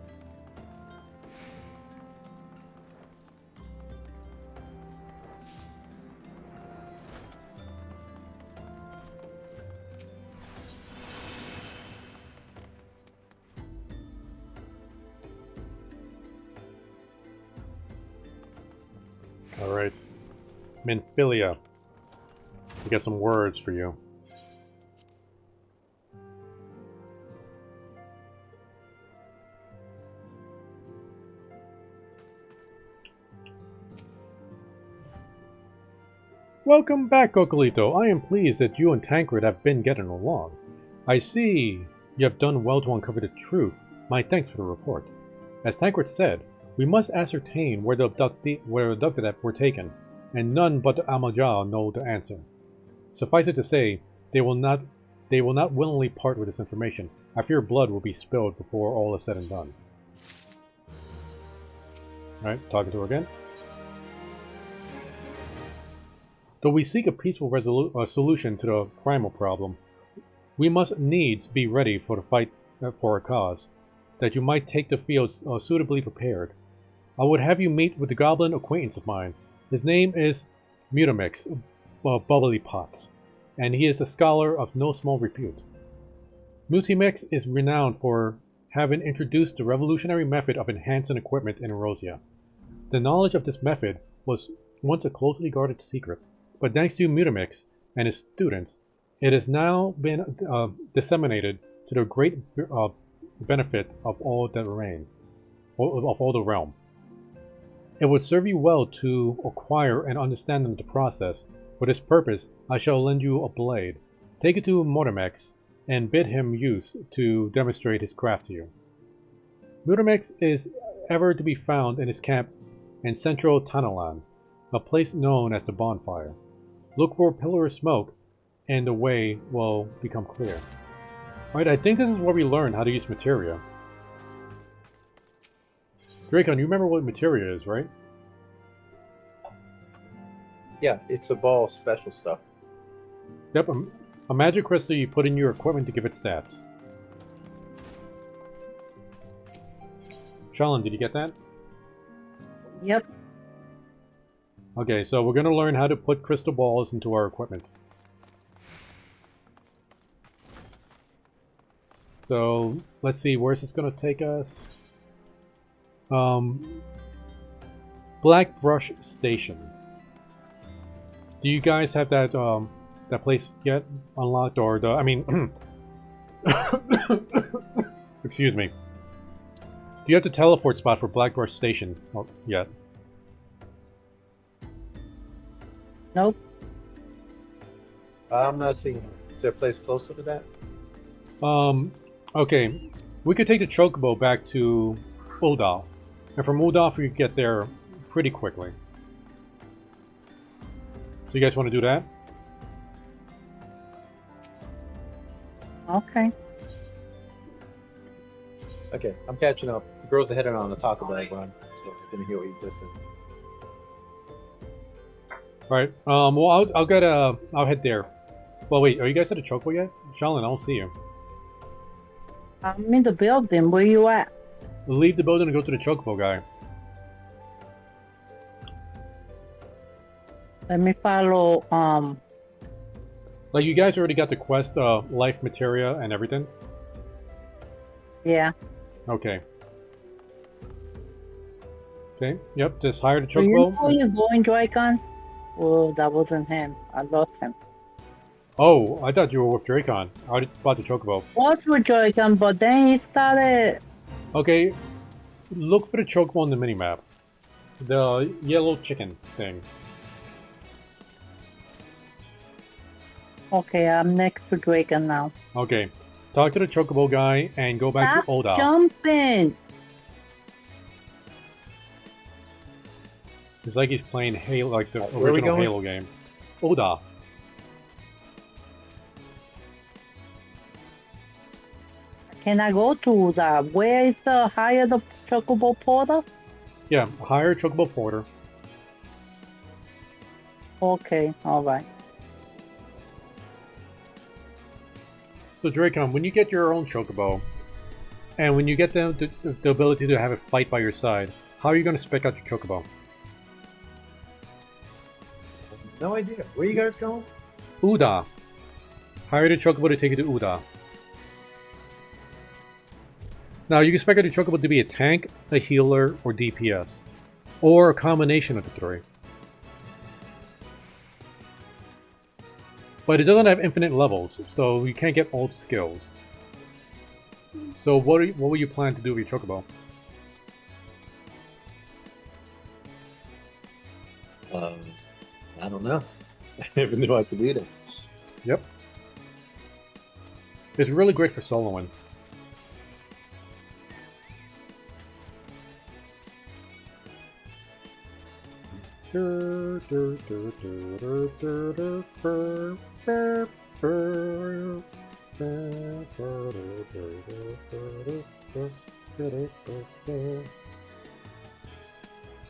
Alright. Minfilia. I got some words for you. Welcome back, Cocolito. I am pleased that you and Tancred have been getting along. I see you have done well to uncover the truth. My thanks for the report. As Tancred said, we must ascertain where the abducted were taken, and none but the Amaja know the answer. Suffice it to say, they will not willingly part with this information. I fear blood will be spilled before all is said and done. Alright, talking to her again. Though we seek a peaceful solution to the primal problem, we must needs be ready for the fight for our cause, that you might take the field suitably prepared. I would have you meet with a goblin acquaintance of mine. His name is Mutamix, Bubbly Pots, and he is a scholar of no small repute. Mutamix is renowned for having introduced the revolutionary method of enhancing equipment in Erosia. The knowledge of this method was once a closely guarded secret, but thanks to Mutamix and his students, it has now been disseminated to the great benefit of all the realm. It would serve you well to acquire and understand the process. For this purpose, I shall lend you a blade. Take it to Mutamix and bid him use to demonstrate his craft to you. Mutamix is ever to be found in his camp in central Tanalan, a place known as the Bonfire. Look for a pillar of smoke, and the way will become clear. Alright, I think this is where we learn how to use materia. Dracon, you remember what materia is, right? Yeah, it's a ball of special stuff. Yep, a magic crystal you put in your equipment to give it stats. Shalin, did you get that? Yep. Okay, so we're going to learn how to put crystal balls into our equipment. So, let's see, where's this going to take us? Blackbrush Station. Do you guys have that that place yet unlocked, or the? I mean, excuse me. Do you have the teleport spot for Blackbrush Station yet? Nope. I'm not seeing it. Is there a place closer to that? Okay. We could take the Chocobo back to Uldolf. And from Uldolf, we could get there pretty quickly. So you guys want to do that? Okay. Okay, I'm catching up. The girls are heading on the Taco Bell run, so I didn't hear what you just said. Alright, well, I'll head there. Well, wait, are you guys at the Chocobo yet? Shaolin, I don't see you. I'm in the building. Where you at? Leave the building and go to the Chocobo guy. Let me follow, Like, you guys already got the quest, life materia and everything? Yeah. Okay. Okay, yep, just hire the Do you Chocobo. know where you're going, Dracon? Oh, that wasn't him. I lost him. Oh, I thought you were with Dracon. I already bought the Chocobo. Was with Dracon, but then he started... Okay, look for the Chocobo on the minimap. The yellow chicken thing. Okay, I'm next to Dracon now. Okay, talk to the Chocobo guy and go back Stop to Uldolf. jumping! It's like he's playing Halo, like the Where are we original going? Halo game. Uldolf. Can I go to the... Where is the higher the Chocobo Porter? Yeah, hire a Chocobo Porter. Okay, alright. So Dracon, when you get your own Chocobo, and when you get the ability to have it fight by your side, how are you going to spec out your Chocobo? No idea. Where you guys going? Uda. Hire the Chocobo to take you to Uda. Now, you can spec out the Chocobo to be a tank, a healer, or DPS. Or a combination of the three. But it doesn't have infinite levels, so you can't get all the skills. So what were you planning to do with your Chocobo? I don't know. I never knew I could do that. Yep. It's really great for soloing.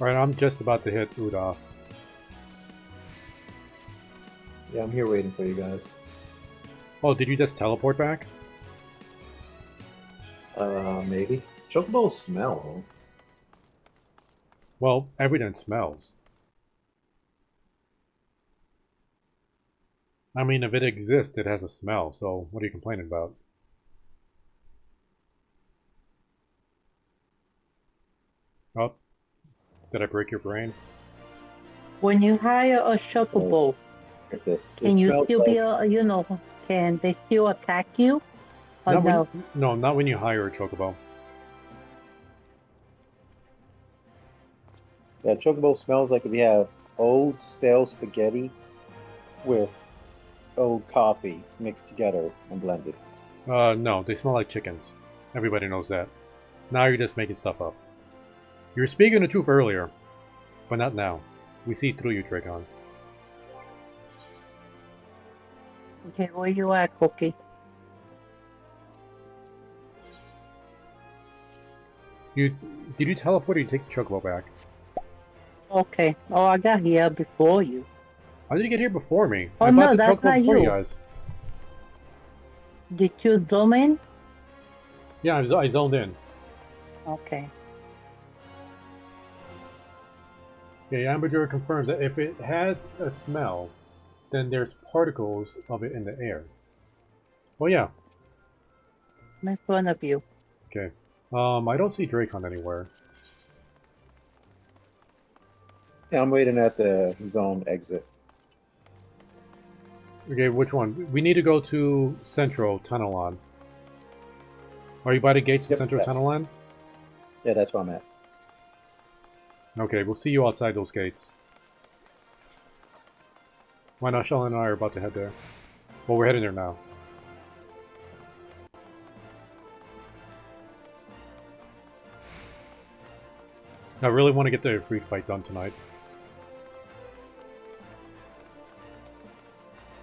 Alright, I'm just about to hit Uda. Yeah, I'm here waiting for you guys. Oh, did you just teleport back? Maybe. Chocobos smell. Well, everything smells. I mean, if it exists, it has a smell, so what are you complaining about? Oh, did I break your brain? When you hire a Chocobo, can you still be can they still attack you? Or no? No, not when you hire a Chocobo. Yeah, Chocobo smells like if you have old stale spaghetti with old coffee mixed together and blended. No, they smell like chickens. Everybody knows that. Now you're just making stuff up. You were speaking the truth earlier, but not now. We see through you, Dragon. Okay, where you at, Cookie? Did you teleport or you take the Chocobo back? Okay. Oh, I got here before you. How did you get here before me? Oh, I no, bought the that's Chocobo not before you you. guys. Did you zoom in? Yeah, I zoned in. Okay. Okay, Amberjur confirms that if it has a smell, then there's particles of it in the air. Oh yeah. In front of you. Okay. I don't see Dracon anywhere. Yeah, I'm waiting at the zone exit. Okay, which one? We need to go to Central Tunnelon. Are you by the gates of Central Tunnelon? Yeah, that's where I'm at. Okay, we'll see you outside those gates. Why not? Sheldon and I are about to head there. Well, we're heading there now. I really want to get the free fight done tonight.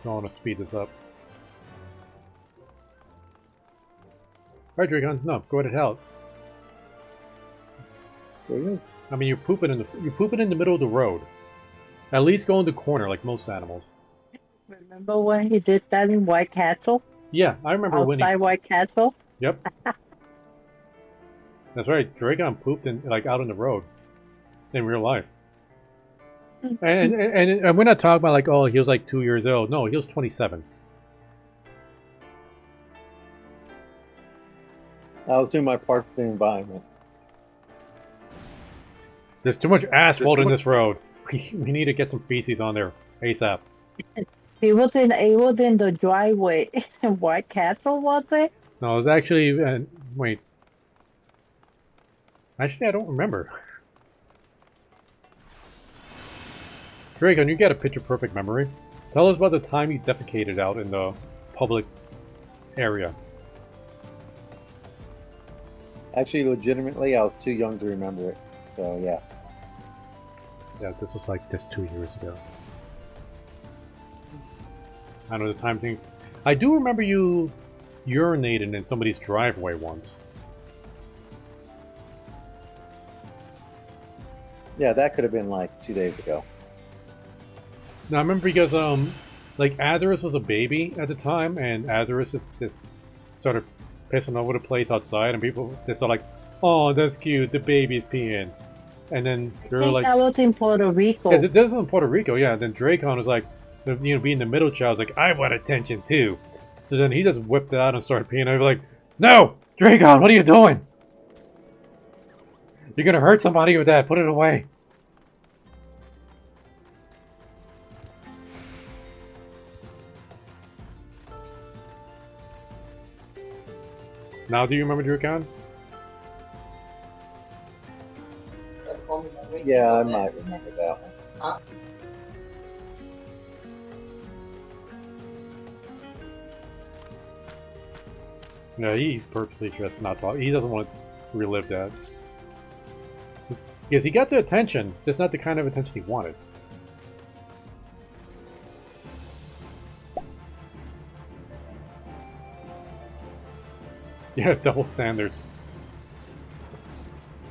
I want to speed this up. Alright, Dragon. No, go ahead and help. There you go. I mean, you're pooping in the middle of the road. At least go in the corner like most animals. Remember when he did that in White Castle? Yeah, I remember when he... Outside White Castle? Yep. That's right. Dragon pooped out on the road in real life. And we're not talking about like, oh, he was like 2 years old. No, he was 27. I was doing my part for the environment. There's too much asphalt in this road. We need to get some feces on there ASAP. It was in the driveway in White Castle, was it? No, it was actually... wait. Actually, I don't remember. Dragon, you got a picture-perfect memory. Tell us about the time you defecated out in the public area. Actually, legitimately, I was too young to remember it. So, yeah. Yeah, this was like 2 years ago. I don't know the time things. I do remember you urinating in somebody's driveway once. Yeah, that could have been like 2 days ago. Now I remember because like Azarus was a baby at the time, and Azarus just started pissing all over the place outside, and people just are like, "Oh, that's cute, the baby's peeing," and then they're like, "That was in Puerto Rico." Yeah, this is in Puerto Rico, yeah. Then Dracon was like, being the middle child, was like, "I want attention too," so then he just whipped it out and started peeing. I was like, "No, Dracon, what are you doing? You're gonna hurt somebody with that. Put it away." Now do you remember Drukan? Yeah, I might remember that one. No, he's purposely just not talking. He doesn't want to relive that. Because he got the attention, just not the kind of attention he wanted. Yeah, double standards.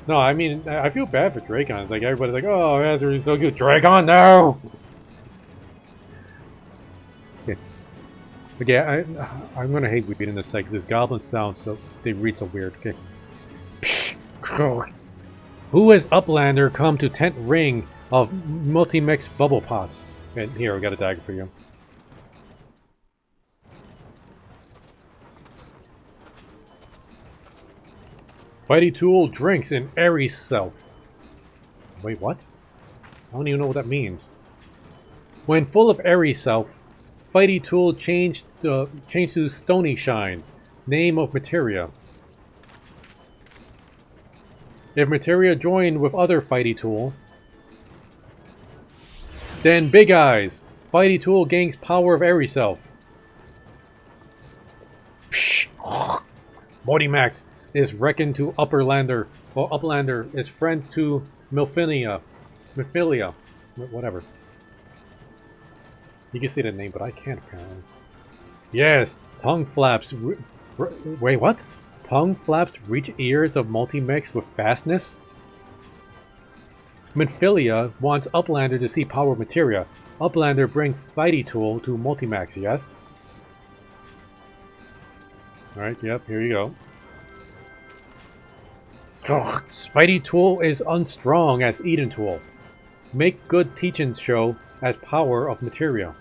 No, I mean, I feel bad for Dracon. It's like everybody's like, oh, Azure is so good. Dracon, no! Okay, okay I'm gonna hate reading this like this goblin sound, so they read so weird. Okay. Who has Uplander come to 10th ring of multi-mix bubble pots? And here, we got a dagger for you. Fighty Tool drinks in airy self. Wait, what? I don't even know what that means. When full of airy self, Fighty Tool changed to Stony Shine, name of materia. If materia joined with other Fighty Tool, then Big Eyes. Fighty Tool gains power of airy self. Morty Max is reckoned to Upperlander, or Uplander is friend to Milphilia, whatever. You can see the name, but I can't apparently. Yes, tongue flaps. Wait, what? Tongue flaps reach ears of multi-mix with fastness? Minfilia wants Uplander to see power materia. Uplander bring Fighty Tool to Multimax, yes? Alright, yep, here you go. Spidey Tool is unstrong as Eden Tool. Make good teachings show as power of materia.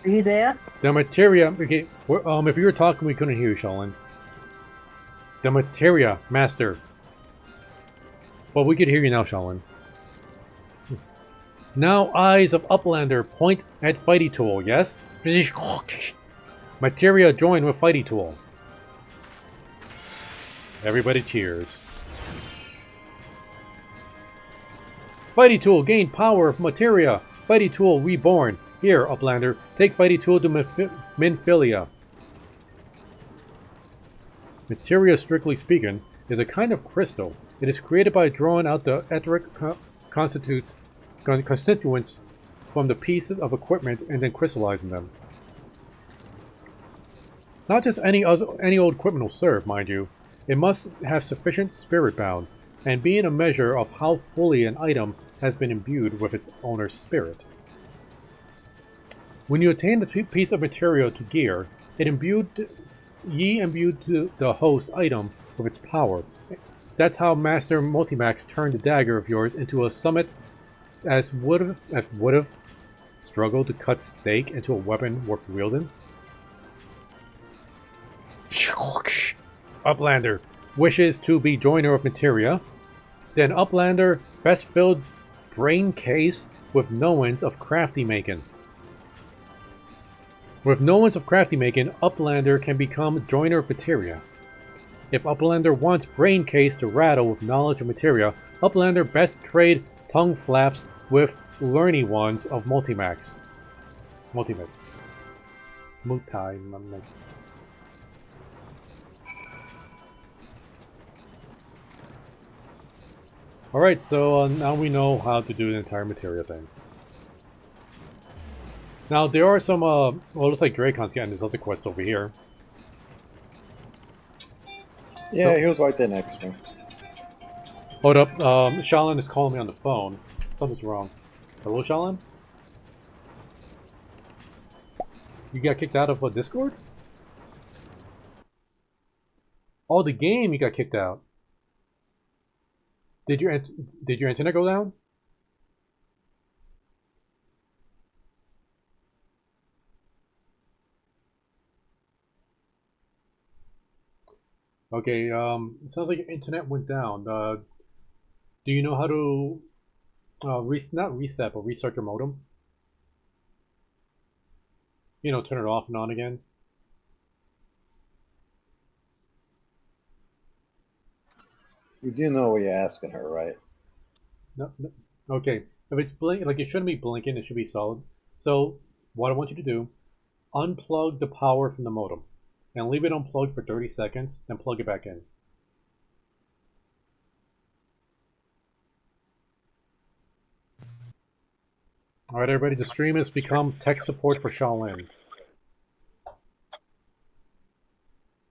Are you there? The materia... Okay, if you were talking, we couldn't hear you, Shalin. The materia, master. Well, we could hear you now, Shalin. Now eyes of Uplander point at Fighty Tool, yes? Materia join with Fighty Tool. Everybody cheers. Fighty Tool gained power of materia. Fighty Tool reborn. Here, Uplander, take Fighty Tool to Minfilia. Materia, strictly speaking, is a kind of crystal. It is created by drawing out the etheric constituents from the pieces of equipment and then crystallizing them. Not just any old equipment will serve, mind you. It must have sufficient spirit bound, and be in a measure of how fully an item has been imbued with its owner's spirit. When you attain the piece of material to gear, ye imbued to the host item with its power. That's how Master Multimax turned the dagger of yours into a summit as would've struggled to cut steak into a weapon worth wielding. Uplander wishes to be joiner of materia. Then Uplander best filled brain case with knowings of crafty making. With knowings of crafty making, Uplander can become joiner of materia. If Uplander wants brain case to rattle with knowledge of materia, Uplander best trade tongue flaps with learny ones of Multimax. Multimix. Multimix. Alright, so now we know how to do the entire materia thing. Now, there are some, well, it looks like Dracon's getting this other quest over here. Yeah, so, he was right there next to me. Hold up, Shalin is calling me on the phone. Something's wrong. Hello, Shalin? You got kicked out of Discord? Oh, the game you got kicked out. Did your internet go down? Okay, it sounds like your internet went down. Do you know how to not reset, but restart your modem? you know, turn it off and on again. You do know what you're asking her, right? No, no. Okay. If it's blink, like it shouldn't be blinking, it should be solid. So what I want you to do, unplug the power from the modem and leave it unplugged for 30 seconds, then plug it back in. Alright everybody, the stream has become tech support for Shaolin.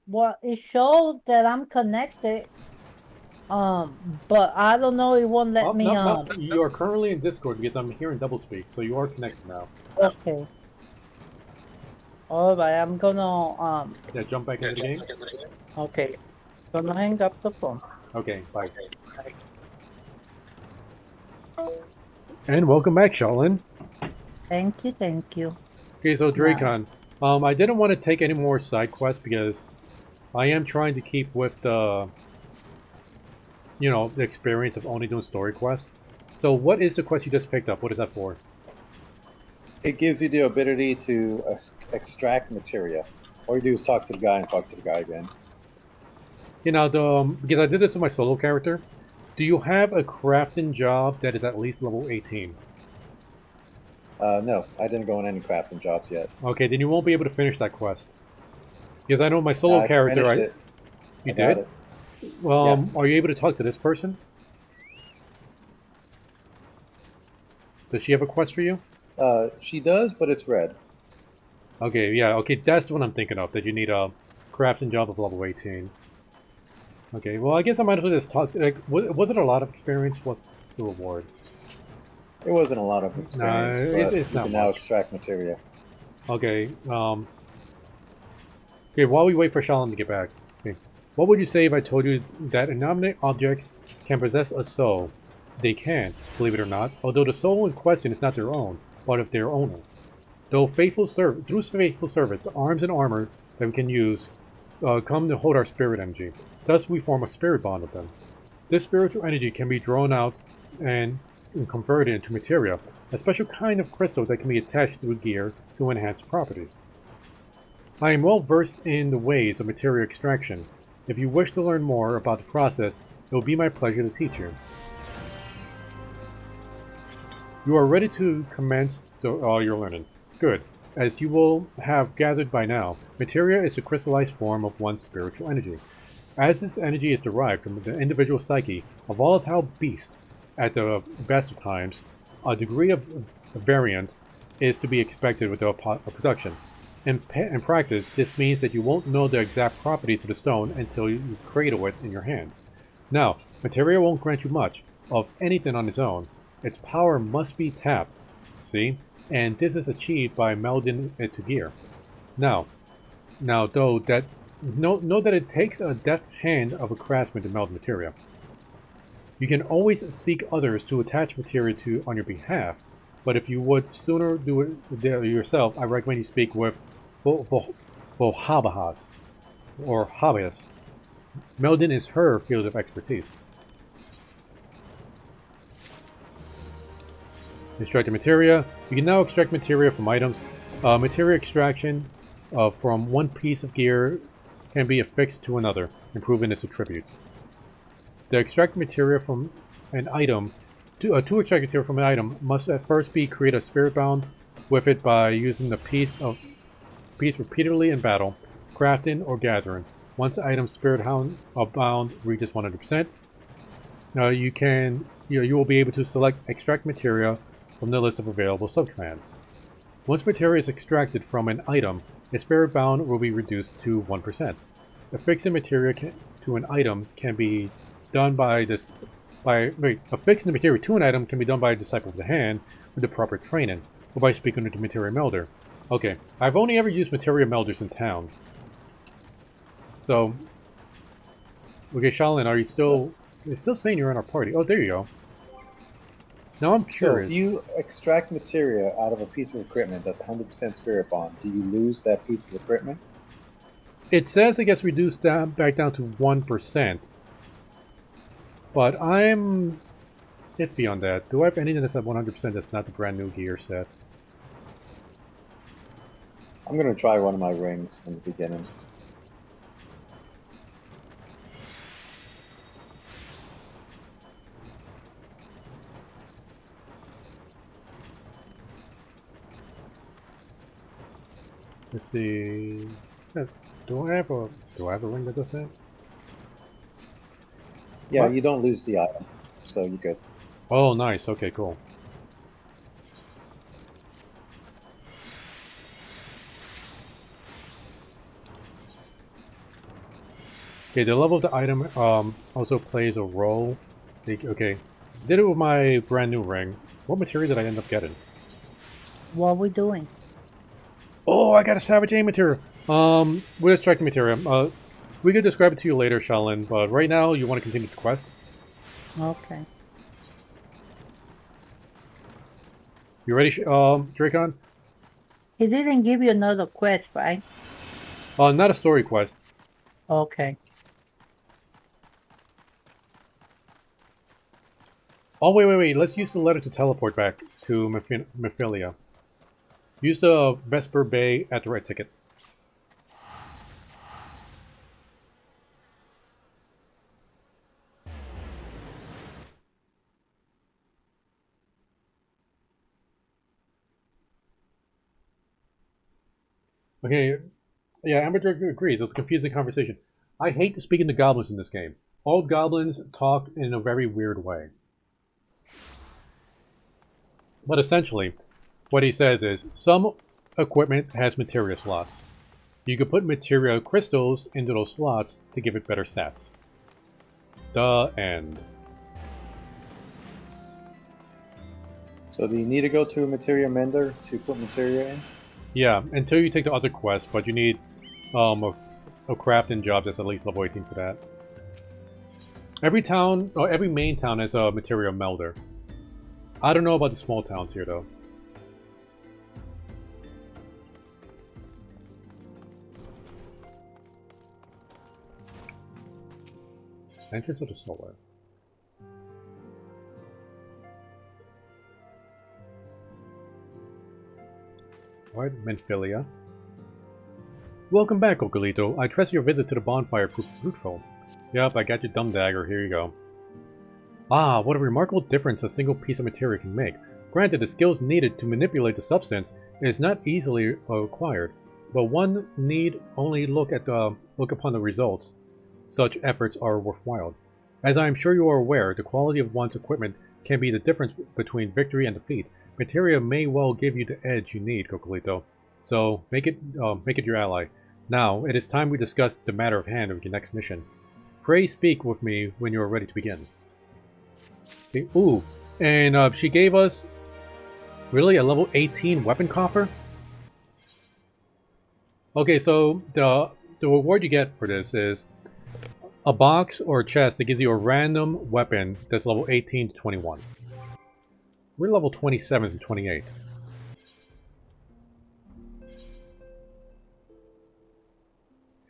Well, it shows that I'm connected. But I don't know, it won't let me, No, you are currently in Discord because I'm hearing doublespeak, so you are connected now. Okay. Alright, I'm gonna, Yeah, jump back into the game. Okay. Gonna hang up the phone. Okay, bye. And welcome back, Shaolin. Thank you, thank you. Okay, so Dracon, I didn't want to take any more side quests because I am trying to keep with the, you know, the experience of only doing story quests. So what is the quest you just picked up? What is that for? It gives you the ability to extract materia. All you do is talk to the guy and talk to the guy again. You know, because I did this with my solo character, do you have a crafting job that is at least level 18? No, I didn't go on any crafting jobs yet. Okay, then you won't be able to finish that quest. Because I know my solo character, You did? Well, are you able to talk to this person? Does she have a quest for you? She does, but it's red. Okay, yeah, okay, that's the one I'm thinking of, that you need a crafting job of level 18. Okay, well, I guess I might as well just talk. Like, was it a lot of experience? What's the reward? It wasn't a lot of experience, but it's you not can now much. extract materia. Okay, okay, while we wait for Shaolin to get back, okay, what would you say if I told you that inanimate objects can possess a soul? They can, believe it or not, although the soul in question is not their own, but of their owner. Through faithful service, the arms and armor that we can use come to hold our spirit energy. Thus, we form a spirit bond with them. This spiritual energy can be drawn out and converted into materia, a special kind of crystal that can be attached to a gear to enhance properties. I am well versed in the ways of materia extraction. If you wish to learn more about the process, it will be my pleasure to teach you. You are ready to commence your learning. Good. As you will have gathered by now, materia is the crystallized form of one's spiritual energy. As this energy is derived from the individual psyche, a volatile beast, at the best of times, a degree of variance is to be expected with the production. In practice, this means that you won't know the exact properties of the stone until you cradle it in your hand. Now, materia won't grant you much of anything on its own. Its power must be tapped, see? And this is achieved by melding it to gear. Now though, know that it takes a deft hand of a craftsman to meld materia. You can always seek others to attach materia to on your behalf, but if you would sooner do it yourself, I recommend you speak with Vohabahas, or Habias. Melding is her field of expertise. Extracting materia. You can now extract materia from items. Materia extraction from one piece of gear can be affixed to another, improving its attributes. To extract material from an item, to extract material from an item, must at first be create a spirit bound with it by using the piece repeatedly in battle, crafting or gathering. Once the item's spirit bound reaches 100%, you will be able to select extract materia from the list of available subcommands. Once materia is extracted from an item, a spirit bound will be reduced to 1%. Affixing materia to an item can be done affixing the materia to an item can be done by a disciple of the hand with the proper training, or by speaking to the materia melder. Okay, I've only ever used materia melders in town. So, okay, Shaolin, are you still? It's still saying you're in our party. Oh, there you go. Now I'm curious. So if you extract materia out of a piece of equipment that's 100% spirit bond, do you lose that piece of equipment? It says it gets reduced back down to 1%. But I'm iffy on that. Do I have anything that's at 100% that's not the brand new gear set? I'm gonna try one of my rings from the beginning. Let's see. Do I have a ring that does that? Yeah, What? you don't lose the item, so you're good. Oh, nice. Okay, cool. Okay, the level of the item also plays a role. Okay, did it with my brand new ring. What material did I end up getting? What are we doing? Oh, I got a Savage A material. With a striking material. We could describe it to you later, Shaolin, but right now you want to continue the quest? Okay. You ready, Dracon? He didn't give you another quest, right? Not a story quest. Okay. Oh, wait. Let's use the letter to teleport back to Mephilia. Use the Vesper Bay at the right ticket. Okay, yeah, Amberdrake agrees. It was a confusing conversation. I hate speaking to goblins in this game. Old goblins talk in a very weird way. But essentially, what he says is, some equipment has materia slots. You can put materia crystals into those slots to give it better stats. The end. So do you need to go to a materia mender to put materia in? Yeah, until you take the other quest, but you need a crafting job that's at least level 18 for that. Every town, or every main town has a materia melder. I don't know about the small towns here, though. Entrance of the Solar. Alright, Menphilia. Welcome back, Cocolito. I trust your visit to the bonfire proved fruitful. Yup, I got your dumb dagger. Here you go. Ah, what a remarkable difference a single piece of material can make. Granted, the skills needed to manipulate the substance is not easily acquired, but one need only look upon the results. Such efforts are worthwhile. As I am sure you are aware, the quality of one's equipment can be the difference between victory and defeat. Materia may well give you the edge you need, Cocolito. So, make it your ally. Now, it is time we discuss the matter of hand of your next mission. Pray speak with me when you are ready to begin. Okay, ooh, and she gave us, really, a level 18 weapon coffer? Okay, so the reward you get for this is a box or a chest that gives you a random weapon that's level 18 to 21. We're level 27 to 28.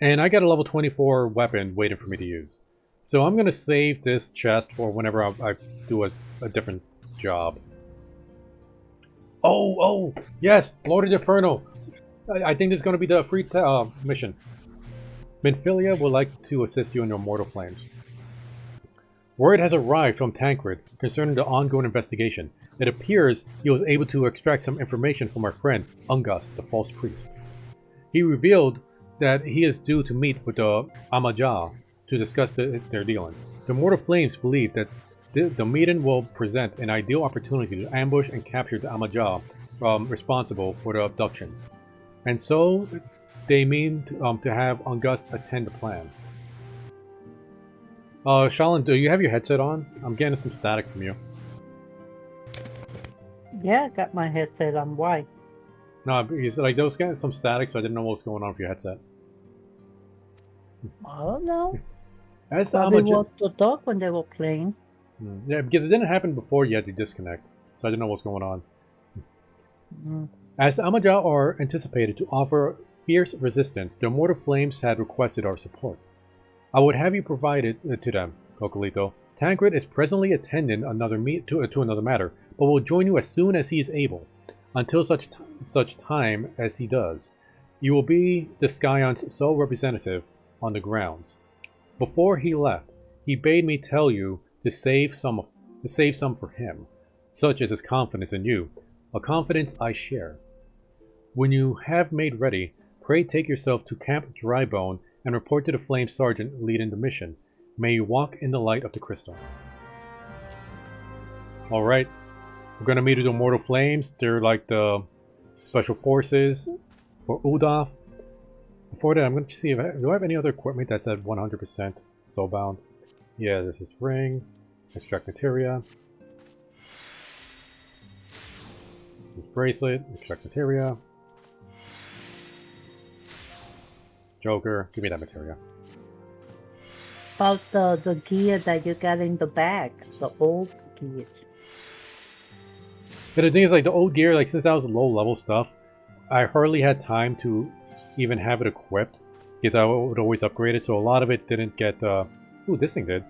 And I got a level 24 weapon waiting for me to use. So I'm going to save this chest for whenever I do a different job. Oh, yes, Lord of the Inferno. I think this is going to be the free mission. Menphilia would like to assist you in your mortal flames. Word has arrived from Tancred concerning the ongoing investigation. It appears he was able to extract some information from our friend, Ungust, the false priest. He revealed that he is due to meet with the Amaja to discuss their dealings. The Mortal Flames believe that the meeting will present an ideal opportunity to ambush and capture the Amaja responsible for the abductions. And so, they mean to have Ungust attend the plan. Shaolin, do you have your headset on? I'm getting some static from you. Yeah, I got my headset on. Why? No, because like there was getting some static, so I didn't know what was going on with your headset. I don't know. As the Probably Amaja... was the dog when they were playing. Yeah, because it didn't happen before you had to disconnect, so I didn't know what's going on. As the Amaja are anticipated to offer fierce resistance, the Mortal Flames had requested our support. I would have you provide it to them, Cocolito. Tancred is presently attending to another matter, but will join you as soon as he is able. Until such time as he does, You will be the Scion's sole representative on the grounds. Before he left, he bade me tell you to save some for him. Such is his confidence in you, a confidence I share. When you have made ready, pray take yourself to Camp Drybone and report to the Flame Sergeant leading the mission. May you walk in the light of the crystal. Alright, we're gonna meet with the Immortal Flames. They're like the special forces for Udaf. Before that, I'm gonna see if do I have any other equipment that's at 100% soulbound. Yeah, this is ring, extract materia. This is bracelet, extract materia. This Joker, give me that materia. About the gear that you got in the bag, the old gear. But the thing is, like, the old gear, like, since that was low level stuff, I hardly had time to even have it equipped, because I would always upgrade it, so a lot of it didn't get, ooh, this thing did.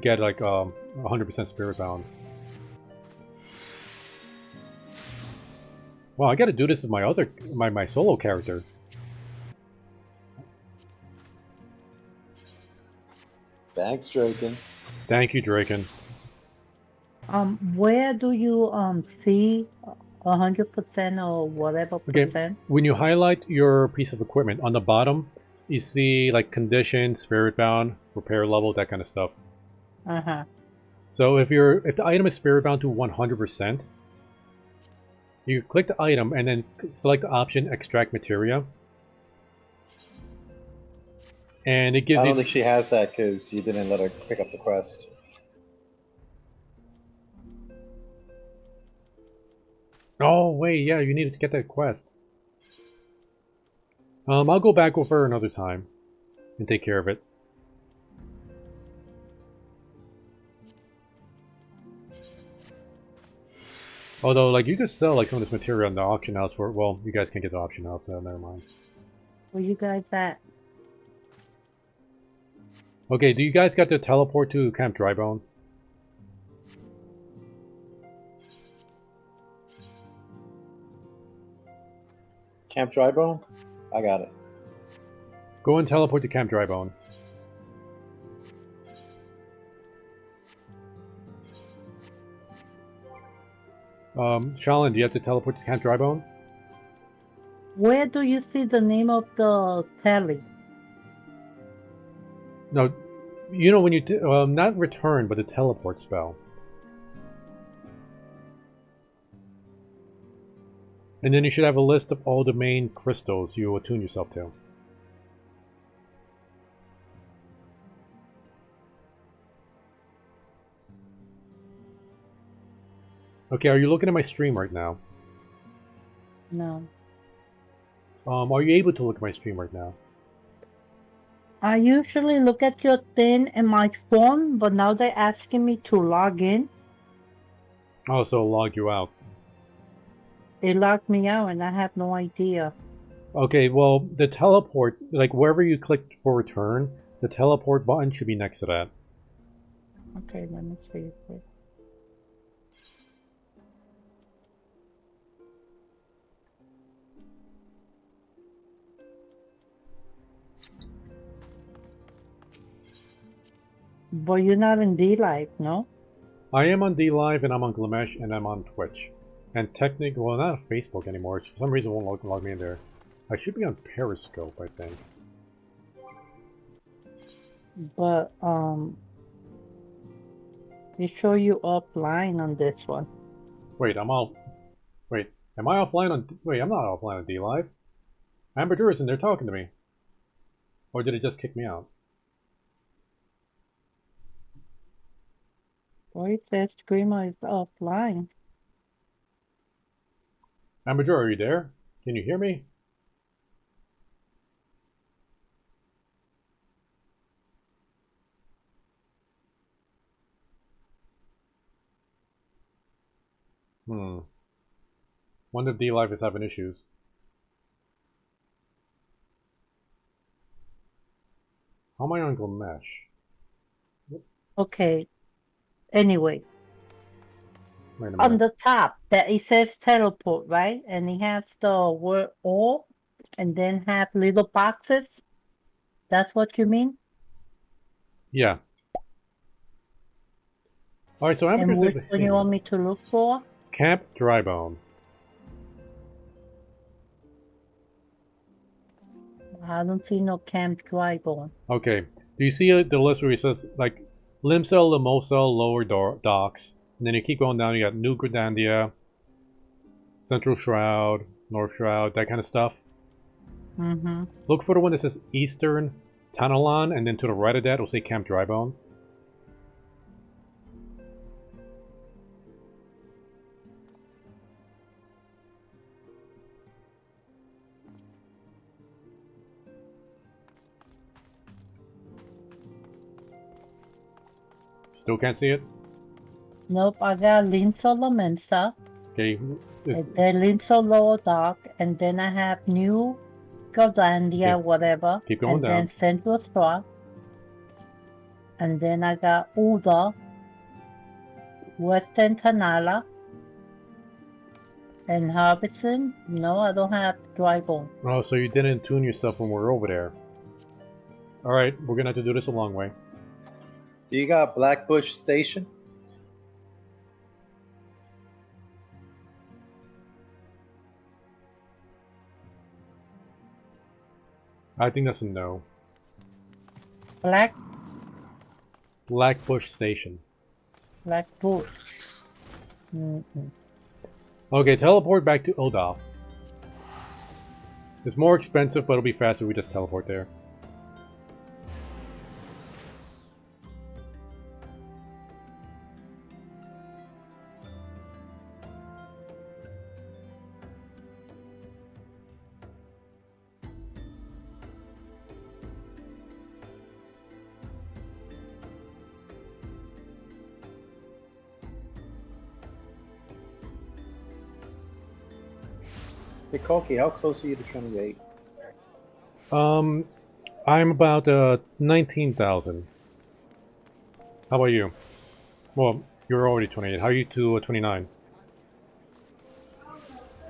Get, like, 100% spirit bound. Wow, I gotta do this with my other, my solo character. Thanks, Draken. Thank you, Draken. Where do you see 100% or whatever percent? Okay, when you highlight your piece of equipment on the bottom, you see like condition, spirit bound, repair level, that kind of stuff. So if the item is spirit bound to 100%, you click the item and then select the option extract materia. And it gives you... I don't think she has that because you didn't let her pick up the quest. Oh, wait, yeah, you needed to get that quest. I'll go back with her another time and take care of it. Although, like, you could sell, like, some of this material on the auction house for... Well, you guys can't get the auction house, so never mind. Where you guys at? Okay, do you guys got to teleport to Camp Drybone? Camp Drybone? I got it. Go and teleport to Camp Drybone. Shalin, do you have to teleport to Camp Drybone? Where do you see the name of the tally? No, you know when you... not return, but the teleport spell. And then you should have a list of all the main crystals you attune yourself to. Okay, are you looking at my stream right now? No. Are you able to look at my stream right now? I usually look at your thing in my phone, but now they're asking me to log in. Oh, so it'll log you out. It logged me out and I have no idea. Okay, well, the teleport, like wherever you click for return, the teleport button should be next to that. Okay, let me see. But you're not in D-Live, no? I am on D-Live and I'm on Glamesh and I'm on Twitch. And technically, well, not on Facebook anymore. For some reason, it won't log me in there. I should be on Periscope, I think. But, it show you offline on this one. Wait, am I offline on... Wait, I'm not offline on D-Live. Amber Drew is in there talking to me. Or did it just kick me out? Well, it says Screamer is offline. Amber Drew, are you there? Can you hear me? Wonder if D-Live is having issues. How am I on Glamesh? Okay. Anyway. Wait a minute. On the top, that it says teleport, right? And it has the word all. and then have little boxes? That's what you mean? Yeah. Alright, so I'm And which one you want me to look for? Camp Drybone. I don't see no Camp Drybone. Okay. Do you see the list where it says, like, Limsel, Limosel, Lower Docks, and then you keep going down, you got New Gradandia, Central Shroud, North Shroud, that kind of stuff? Mm-hmm. Look for the one that says Eastern Tanalon, and then to the right of that, it'll say Camp Drybone. Still can't see it? Nope, I got Linso Lamensa. Okay. And then Linso Lower Dock, and then I have New Gardandia, whatever. Keep going and down. then Central Straw. And then I got Uda, Western Tanala, and Harbison. No, I don't have Drybone. Oh, so you didn't tune yourself when we were over there. Alright, we're gonna have to do this a long way. Do you got Blackbush Station? I think that's a no. Blackbush Station. Blackbush. Okay, teleport back to Uldoth. It's more expensive, but it'll be faster if we just teleport there. Hey, Koki, how close are you to 28? I'm about 19,000. How about you? Well, you're already 28. How are you to 29?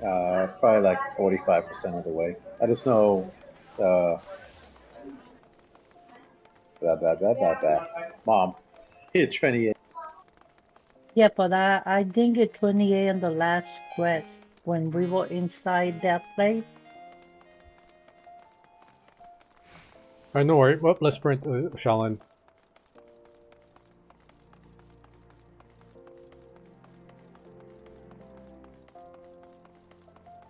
Probably like 45% of the way. I just know. Mom, hit 28. Yeah, but I didn't get 28 on the last quest when we were inside that place. Alright, no worry. Well, let's sprint, Shaolin.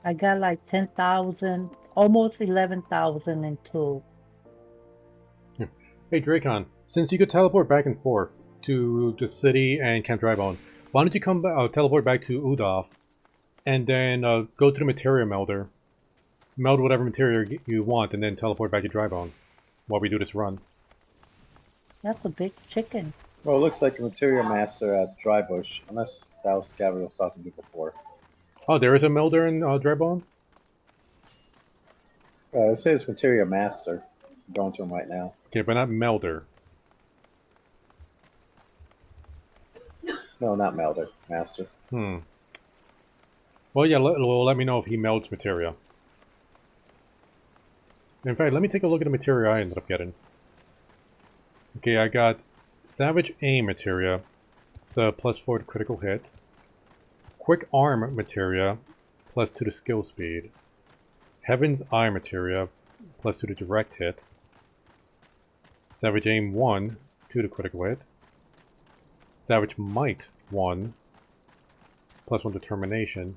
I got like 10,000, almost 11,000 in two. Hey, Dracon, since you could teleport back and forth to the city and Camp Drybone, why don't you come teleport back to Uldoth, and then go to the materia melder, meld whatever materia you want, and then teleport back to Drybone while we do this run. That's a big chicken. Well, it looks like a Materia Master at Drybush, unless that was Gabriel was talking to you before. Oh, there is a melder in Drybone? It says Materia Master. I'm going to him right now. Okay, but not melder. No, not Melder. Master. Well, yeah, let me know if he melds materia. In fact, let me take a look at the materia I ended up getting. Okay, I got Savage Aim materia. It's a +4 to critical hit. Quick Arm materia, +2 to skill speed. Heaven's Eye materia, +2 to direct hit. Savage Aim 1, 2 to critical hit. Savage Might 1, +1 determination.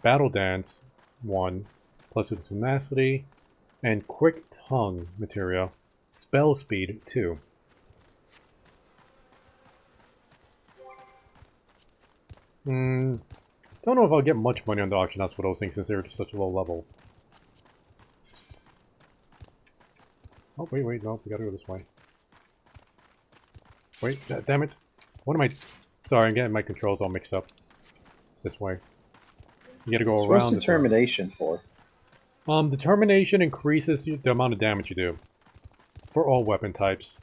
Battle Dance 1, +2 to tenacity. And Quick Tongue materia, spell speed 2. Don't know if I'll get much money on the auction house for those things since they're such a low level. Oh, wait, no, we gotta go this way. Wait, damn it. What am I... Sorry, I'm getting my controls all mixed up. It's this way. You gotta go around. What's determination for? Determination increases the amount of damage you do. For all weapon types.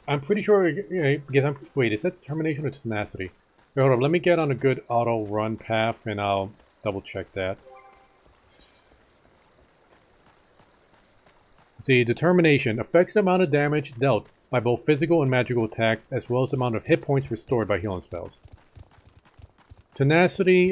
I'm pretty sure, because wait, is that determination or tenacity? Wait, hold on, let me get on a good auto run path and I'll double check that. See, determination affects the amount of damage dealt by both physical and magical attacks, as well as the amount of hit points restored by healing spells. Tenacity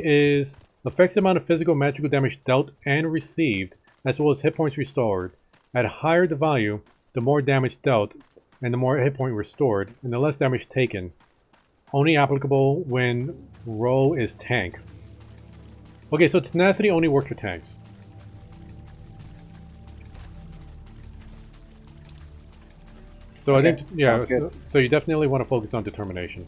affects the amount of physical and magical damage dealt and received, as well as hit points restored. At higher the value, the more damage dealt, and the more hit point restored, and the less damage taken. Only applicable when roll is tank. Okay, so tenacity only works for tanks. So okay, I think, yeah, so you definitely want to focus on determination.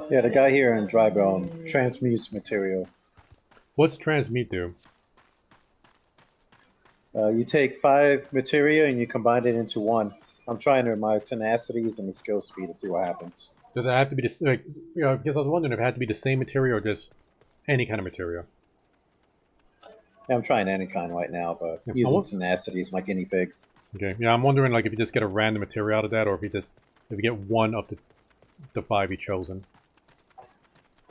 Yeah, the guy here in Drybone transmutes material. What's transmute do? You take 5 materia and you combine it into 1. I'm trying to my tenacities and the skill speed to see what happens. Does it have to be just like, you know, because I was wondering if it had to be the same material or just any kind of material. Yeah, I'm trying any kind right now, but yeah, using tenacity is my guinea pig. Okay, yeah, I'm wondering like if you just get a random material out of that, or if you get 1 up to the 5 you chosen.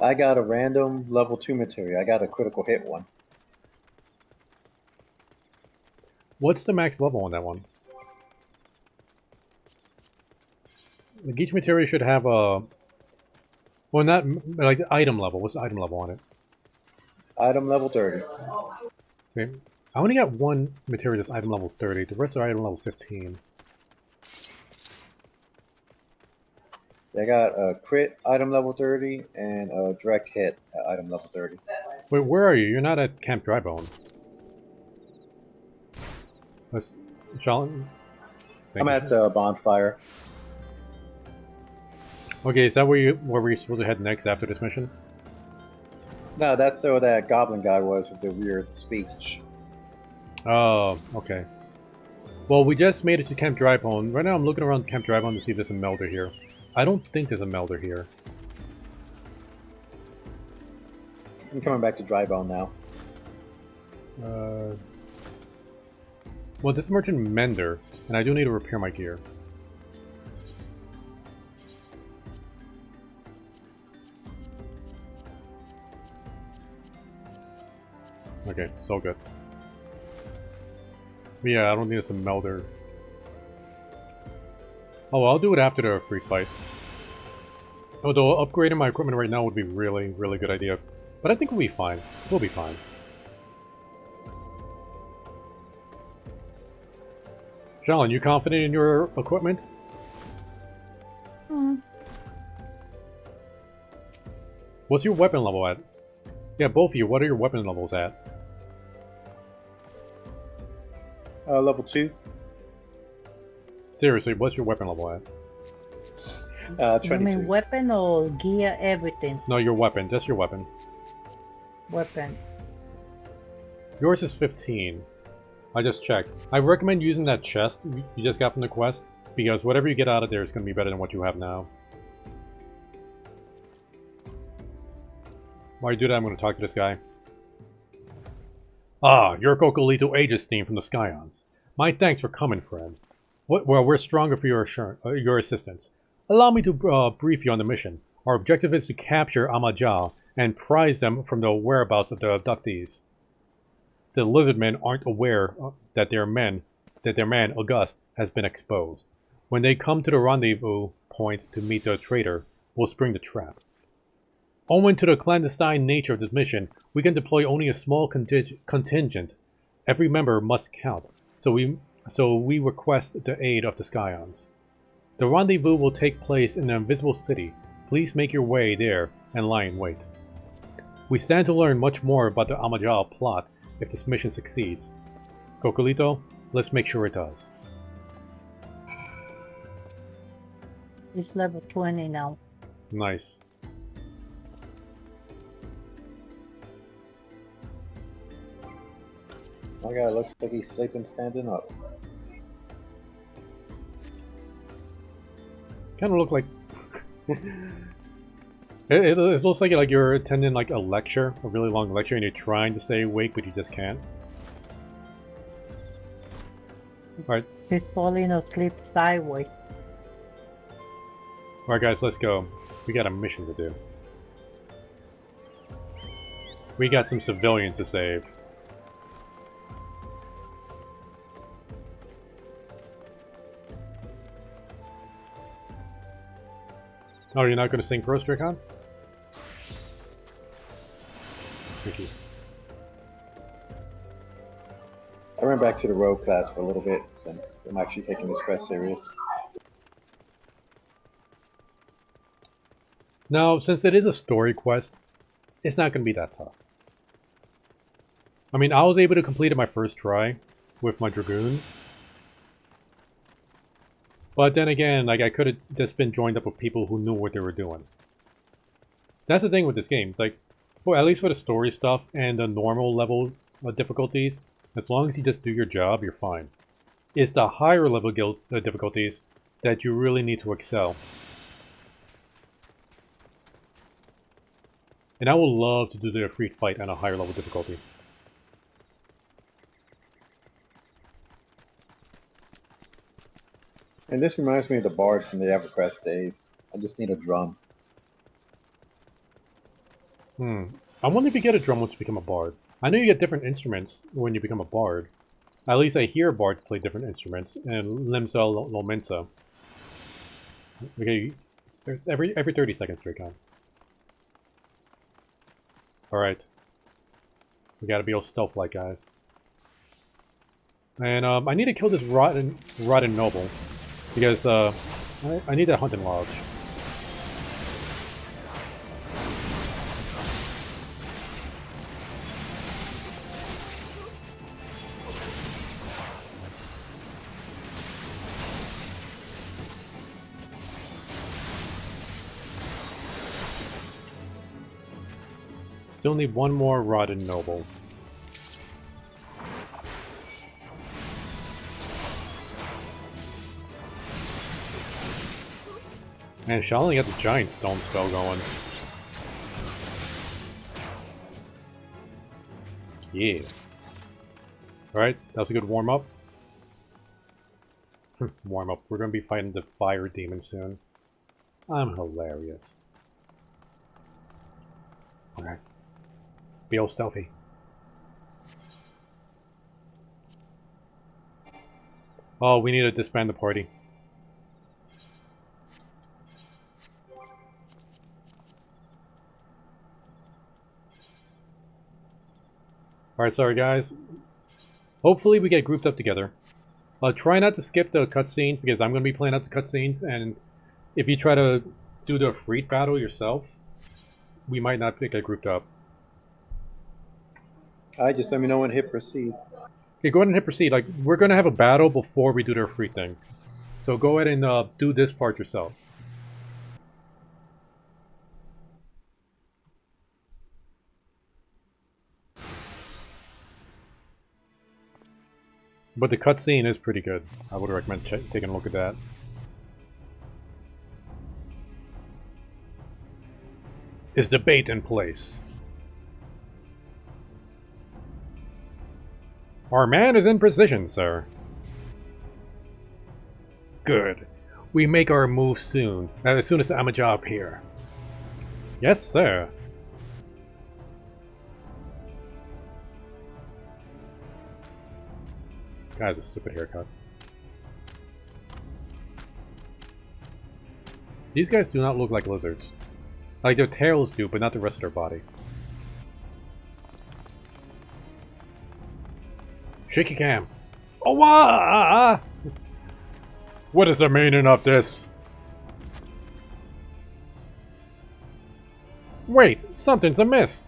I got a random level 2 material. I got a critical hit one. What's the max level on that one? Like each material should have a... Well, not like the item level. What's the item level on it? Item level 30. Okay. I only got 1 material that's item level 30. The rest are item level 15. I got a crit item level 30 and a direct hit at item level 30. Wait, where are you? You're not at Camp Drybone. Let's... I'm at the bonfire. Okay, is that where we're supposed to head next after this mission? No, that's where that goblin guy was with the weird speech. Oh, okay. Well, we just made it to Camp Drybone. Right now I'm looking around Camp Drybone to see if there's a melder here. I don't think there's a melder here. I'm coming back to Drybone now. Well, this is Merchant Mender, and I do need to repair my gear. Okay, it's all good. But yeah, I don't think it's a melder. Oh, well, I'll do it after the free fight. Although upgrading my equipment right now would be really, really good idea. But I think we'll be fine. We'll be fine. Shaolin, you confident in your equipment? What's your weapon level at? Yeah, both of you, what are your weapon levels at? Level 2. Seriously, what's your weapon level at? 22. You mean weapon or gear, everything? No, your weapon, just your weapon. Weapon. Yours is 15. I just checked. I recommend using that chest you just got from the quest, because whatever you get out of there is going to be better than what you have now. While you do that, I'm going to talk to this guy. Ah, you're Cocolito Aegis team from the Scions. My thanks for coming, friend. Well, we're stronger for your assistance. Allow me to brief you on the mission. Our objective is to capture Amajal and prize them from the whereabouts of the abductees. The lizardmen aren't aware that their man, August, has been exposed. When they come to the rendezvous point to meet the traitor, we'll spring the trap. Owing to the clandestine nature of this mission, we can deploy only a small contingent. Every member must count, so we request the aid of the Scions. The rendezvous will take place in the Invisible City. Please make your way there and lie in wait. We stand to learn much more about the Amajal plot if this mission succeeds. Cocolito, let's make sure it does. It's level 20 now. Nice. My guy looks like he's sleeping standing up. Kind of look like... it looks like you're attending like a lecture, a really long lecture, and you're trying to stay awake, but you just can't. Alright. He's falling asleep sideways. Alright guys, let's go. We got a mission to do. We got some civilians to save. Oh, you're not going to sing First, Dracon? Thank you. I went back to the rogue class for a little bit since I'm actually taking this quest serious. Now, since it is a story quest, it's not going to be that tough. I mean, I was able to complete it my first try with my Dragoon. But then again, like, I could have just been joined up with people who knew what they were doing. That's the thing with this game. It's like, well, at least for the story stuff and the normal level difficulties, as long as you just do your job, you're fine. It's the higher level difficulties that you really need to excel. And I would love to do the free fight on a higher level difficulty. And this reminds me of the Bard from the EverQuest days. I just need a drum. I wonder if you get a drum once you become a Bard. I know you get different instruments when you become a Bard. At least I hear Bards play different instruments, and Limsa Lomensa. Okay, every 30 seconds, Dracon. Alright. We gotta be all stealth-like, guys. And I need to kill this rotten noble. Because I need that hunting lodge. Still need one more rotten noble. Man, Shalini got the giant stone spell going. Yeah. Alright, that was a good warm-up. Warm-up. We're gonna be fighting the fire demon soon. I'm hilarious. Alright. Be all stealthy. Oh, we need to disband the party. Alright, sorry guys. Hopefully we get grouped up together. Try not to skip the cutscenes because I'm going to be playing out the cutscenes, and if you try to do the Freed battle yourself, we might not get grouped up. Just let me know when to hit proceed. Okay, go ahead and hit proceed. Like, we're going to have a battle before we do the Freed thing. So go ahead and do this part yourself. But the cutscene is pretty good. I would recommend taking a look at that. Is debate in place? Our man is in position, sir. Good. We make our move soon. As soon as I'm a job here. Yes, sir. Guys, a stupid haircut. These guys do not look like lizards. Like their tails do, but not the rest of their body. Shaky cam. Oh, wah! What is the meaning of this? Wait, something's amiss.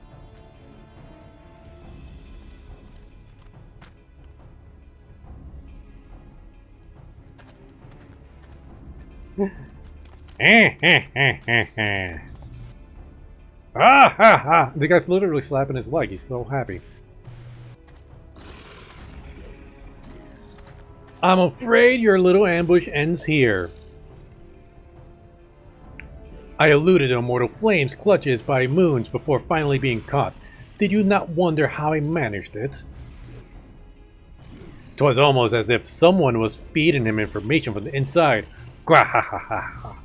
Ah ha ha! The guy's literally slapping his leg. He's so happy. I'm afraid your little ambush ends here. I eluded immortal flames' clutches by moons before finally being caught. Did you not wonder how I managed it? 'Twas almost as if someone was feeding him information from the inside. Grahahaha.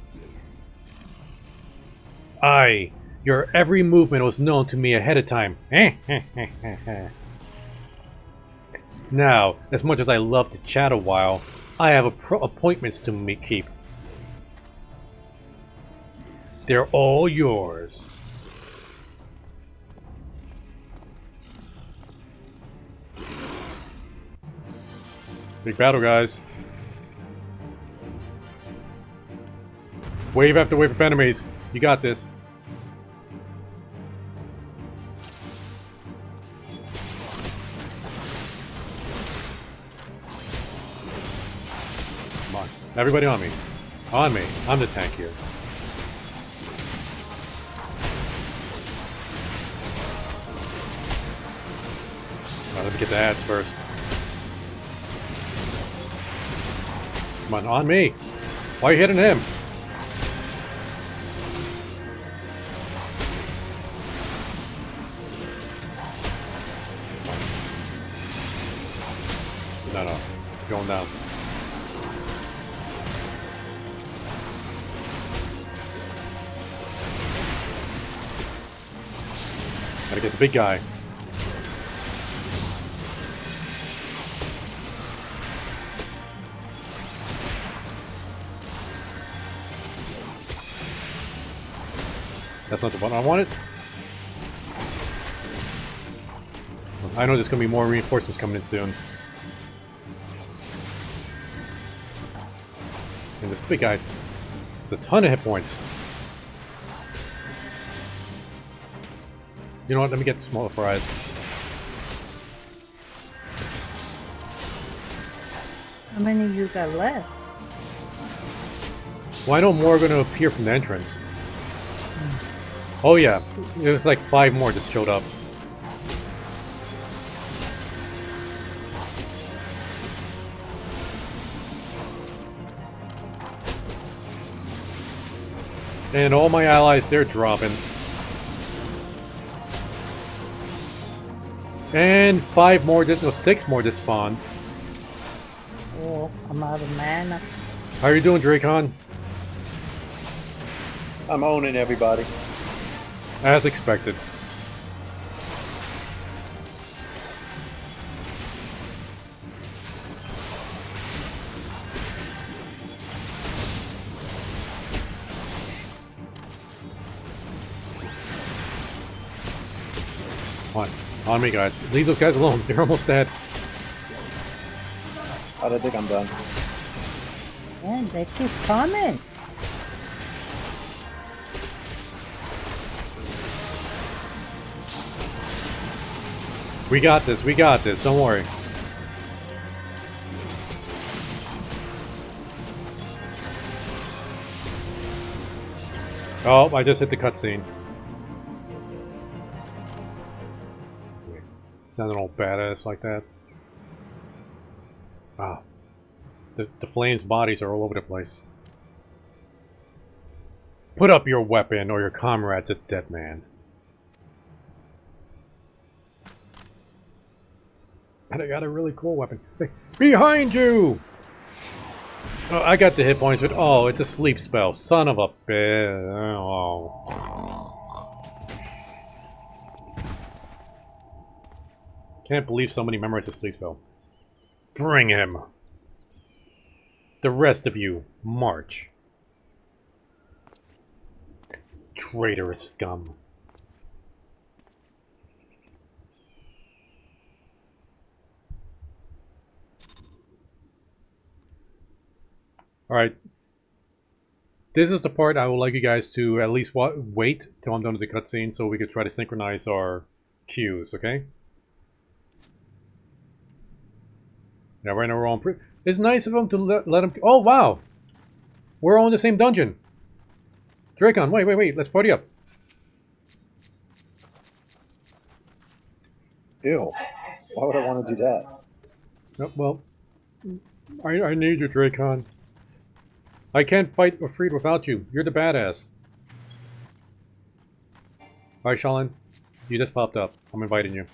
Your every movement was known to me ahead of time. Now, as much as I love to chat a while, I have appointments to keep. They're all yours. Big battle, guys. Wave after wave of enemies. You got this. Come on. Everybody on me. On me. I'm the tank here. Now, let me get the ads first. Come on me! Why are you hitting him? No. Going down. Gotta get the big guy. That's not the one I wanted. I know there's gonna be more reinforcements coming in soon. And this big guy has a ton of hit points. You know what? Let me get the smaller fries. How many of you got left? Well, I know more are going to appear from the entrance. Oh yeah, there's like 5 more just showed up. And all my allies, they're dropping. And 5 more, no, 6 more just spawned. Oh, I'm out of mana. How are you doing, Dracon? I'm owning everybody. As expected. On me, guys. Leave those guys alone. They're almost dead. I don't think I'm done. Man, they keep coming. We got this. We got this. Don't worry. Oh, I just hit the cutscene. Sounding all badass like that. Ah. The flames' bodies are all over the place. Put up your weapon or your comrade's a dead man. And I got a really cool weapon. Hey, behind you! Oh, I got the hit points, but oh, it's a sleep spell. Son of a bitch. Oh. Can't believe somebody memorized a sleep spell. Bring him. The rest of you, march. Traitorous scum. Alright. This is the part I would like you guys to at least wait till I'm done with the cutscene so we could try to synchronize our cues, okay? Yeah, right now we're on. It's nice of him to let him. Oh, wow! We're all in the same dungeon. Dracon, wait. Let's party up. Ew. Why would I want to do that? Oh, well, I need you, Dracon. I can't fight Afreed without you. You're the badass. Alright, Shalin. You just popped up. I'm inviting you.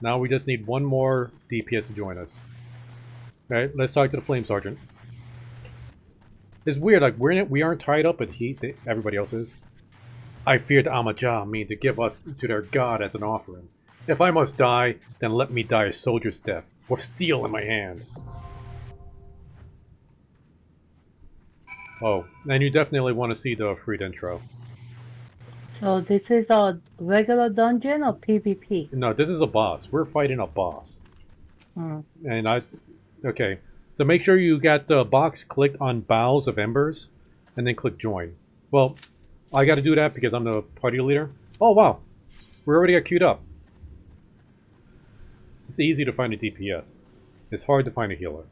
Now we just need one more DPS to join us. Alright, let's talk to the Flame Sergeant. It's weird, like we aren't tied up, but everybody else is. I fear the Amaja mean to give us to their god as an offering. If I must die, then let me die a soldier's death, with steel in my hand. Oh, and you definitely want to see the Freed intro. So this is a regular dungeon or PvP? No, this is a boss. We're fighting a boss. And okay. So make sure you got the box clicked on Bowels of Embers, and then click Join. Well, I got to do that because I'm the party leader. Oh wow, we already got queued up. It's easy to find a DPS. It's hard to find a healer.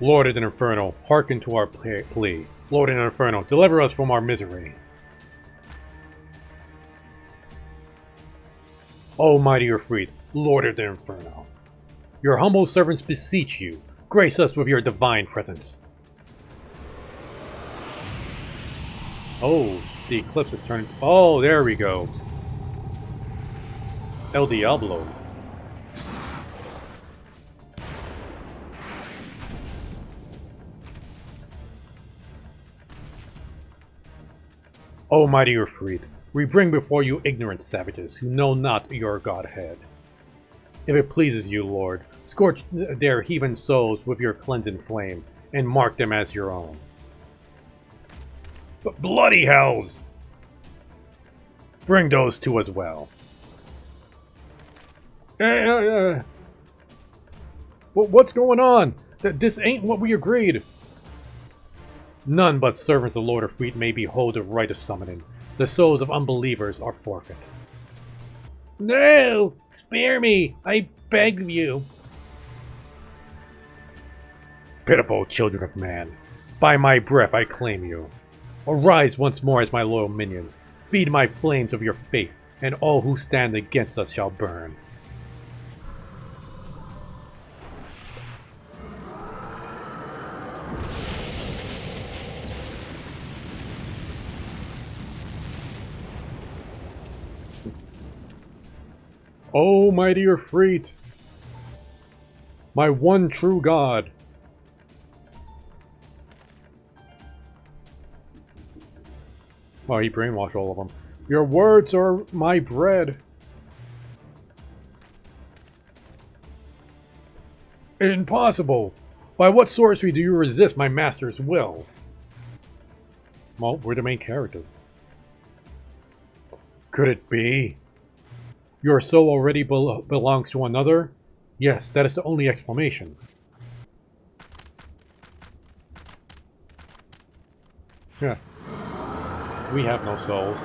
Lord of the Inferno, hearken to our plea. Lord of the Inferno, deliver us from our misery. O mighty Ifrit, Lord of the Inferno, your humble servants beseech you, grace us with your divine presence. Oh, the eclipse is turning. Oh, there we go. El Diablo. O mighty Ifrit, we bring before you ignorant savages who know not your godhead. If it pleases you, Lord, scorch their heathen souls with your cleansing flame, and mark them as your own. But bloody hells! Bring those two as well. What's going on? This ain't what we agreed. None but servants of Lord Ifrit may behold the right of summoning. The souls of unbelievers are forfeit. No! Spare me! I beg of you! Pitiful children of man, by my breath I claim you. Arise once more as my loyal minions. Feed my flames of your faith, and all who stand against us shall burn. O mighty Ifrit, my one true God. Oh, he brainwashed all of them. Your words are my bread. Impossible! By what sorcery do you resist my master's will? Well, we're the main character. Could it be? Your soul already belongs to another? Yes, that is the only explanation. Yeah. We have no souls.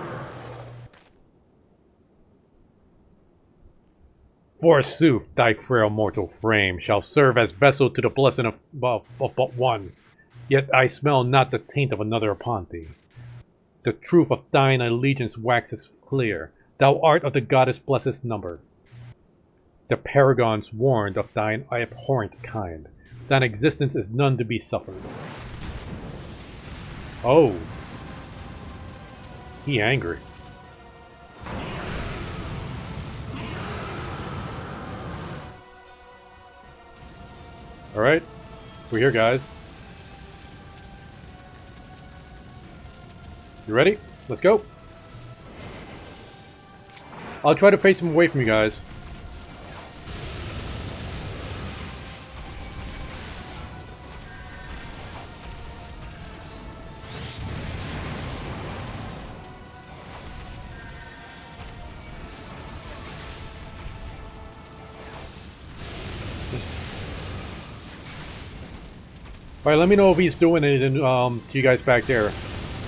Forsooth, thy frail mortal frame shall serve as vessel to the blessing of but one. Yet I smell not the taint of another upon thee. The truth of thine allegiance waxes clear. Thou art of the goddess blessed number. The paragons warned of thine abhorrent kind. Thine existence is none to be suffered. Oh. He angry. Alright. We're here, guys. You ready? Let's go. I'll try to face him away from you guys. Alright, let me know if he's doing anything to you guys back there,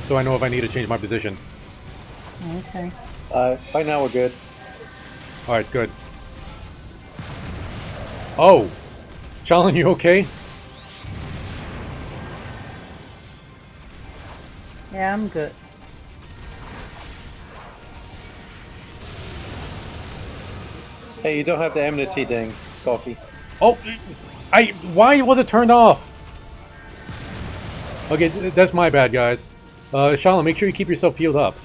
so I know if I need to change my position. Okay. Right now we're good. Alright, good. Oh! Shalin, you okay? Yeah, I'm good. Hey, you don't have the enmity thing, Coffee. Oh! Why was it turned off? Okay, that's my bad, guys. Shalom, make sure you keep yourself healed up.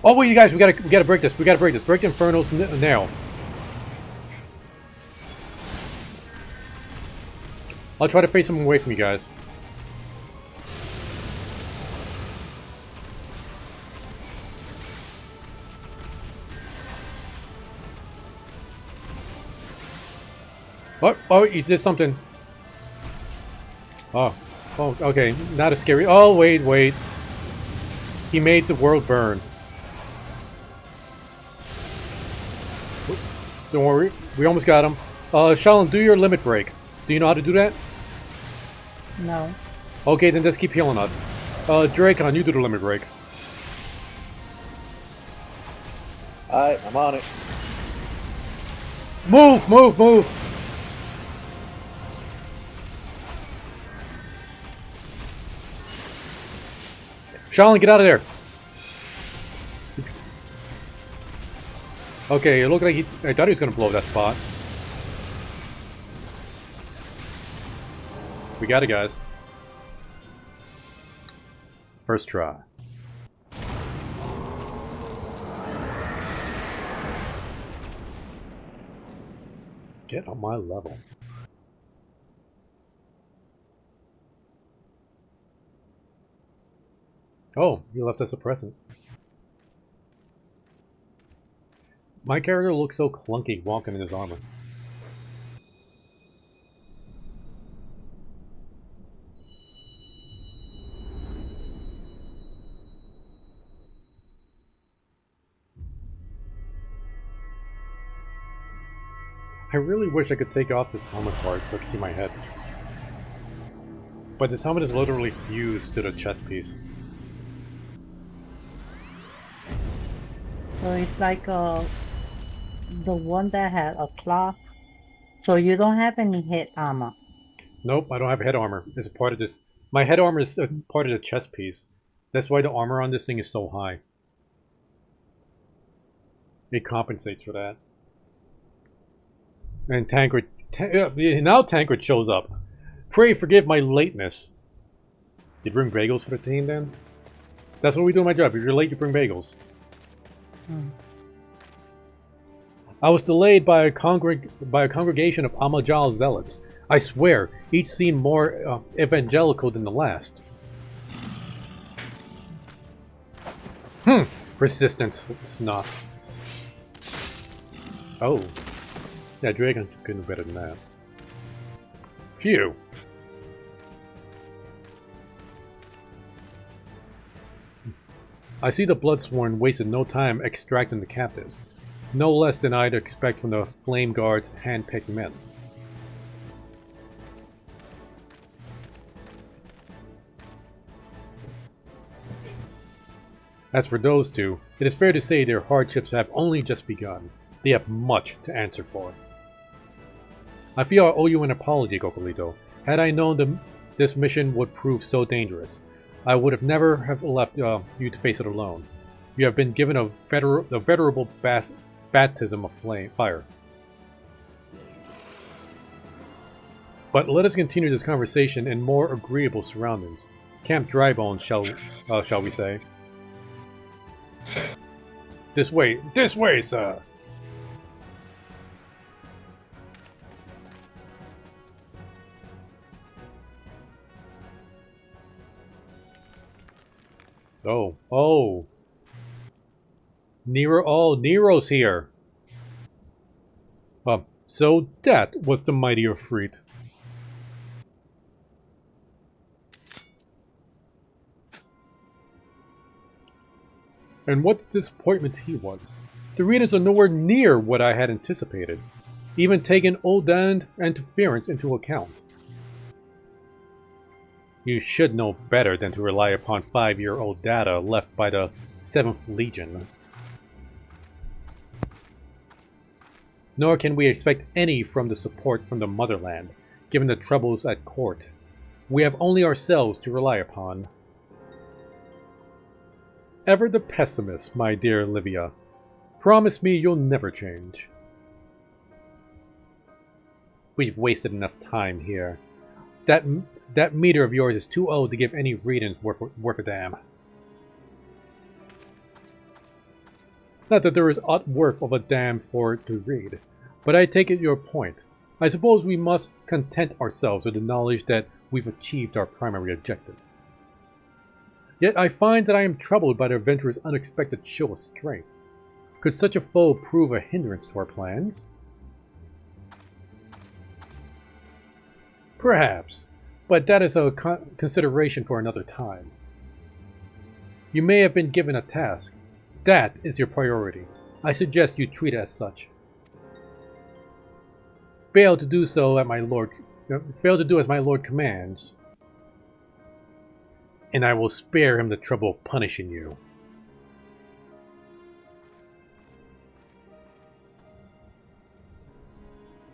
Oh wait, you guys, we gotta break this. We gotta break this. Break the Inferno's now. I'll try to face him away from you guys. Oh, he did something. Oh, okay, not as scary. Oh, wait. He made the world burn. Don't worry, we almost got him. Shalom, do your limit break. Do you know how to do that? No. Okay, then just keep healing us. Dracon, you do the limit break. Alright, I'm on it. Move! Shalom, get out of there! Okay, it looked like I thought he was gonna blow that spot. We got it, guys. First try. Get on my level. Oh, you left us a present. My character looks so clunky walking in his armor. I really wish I could take off this helmet part so I could see my head. But this helmet is literally fused to the chest piece. So it's like the one that had a cloth. So you don't have any head armor. Nope, I don't have head armor. It's a part of this. My head armor is a part of the chest piece. That's why the armor on this thing is so high. It compensates for that. And Tancred... now Tancred shows up. Pray forgive my lateness. You bring bagels for the team, then? That's what we do in my job. If you're late, you bring bagels. I was delayed by a congregation of Amajal zealots. I swear, each seemed more evangelical than the last. Persistence. It's not. Oh. Yeah, Dragon could do better than that. Phew. I see the Bloodsworn wasted no time extracting the captives. No less than I'd expect from the Flame Guard's hand-picked men. As for those two, it is fair to say their hardships have only just begun. They have much to answer for. I feel I owe you an apology, Cocolito. Had I known this mission would prove so dangerous, I would have never have left you to face it alone. You have been given a venerable baptism of fire. But let us continue this conversation in more agreeable surroundings. Camp Drybones, shall we say? This way, sir. Oh. Nero's here. So that was the mighty Efreet. And what a disappointment he was. The readings are nowhere near what I had anticipated, even taking Ul'dahn interference into account. You should know better than to rely upon 5-year-old data left by the 7th Legion. Nor can we expect any from the support from the motherland, given the troubles at court. We have only ourselves to rely upon. Ever the pessimist, my dear Livia. Promise me you'll never change. We've wasted enough time here. That meter of yours is too old to give any readings worth a damn. Not that there is aught worth of a damn for it to read, but I take it your point. I suppose we must content ourselves with the knowledge that we've achieved our primary objective. Yet I find that I am troubled by the adventurer's unexpected show of strength. Could such a foe prove a hindrance to our plans? Perhaps, but that is a consideration for another time. You may have been given a task. That is your priority. I suggest you treat it as such. Fail to do as my lord commands, and I will spare him the trouble of punishing you.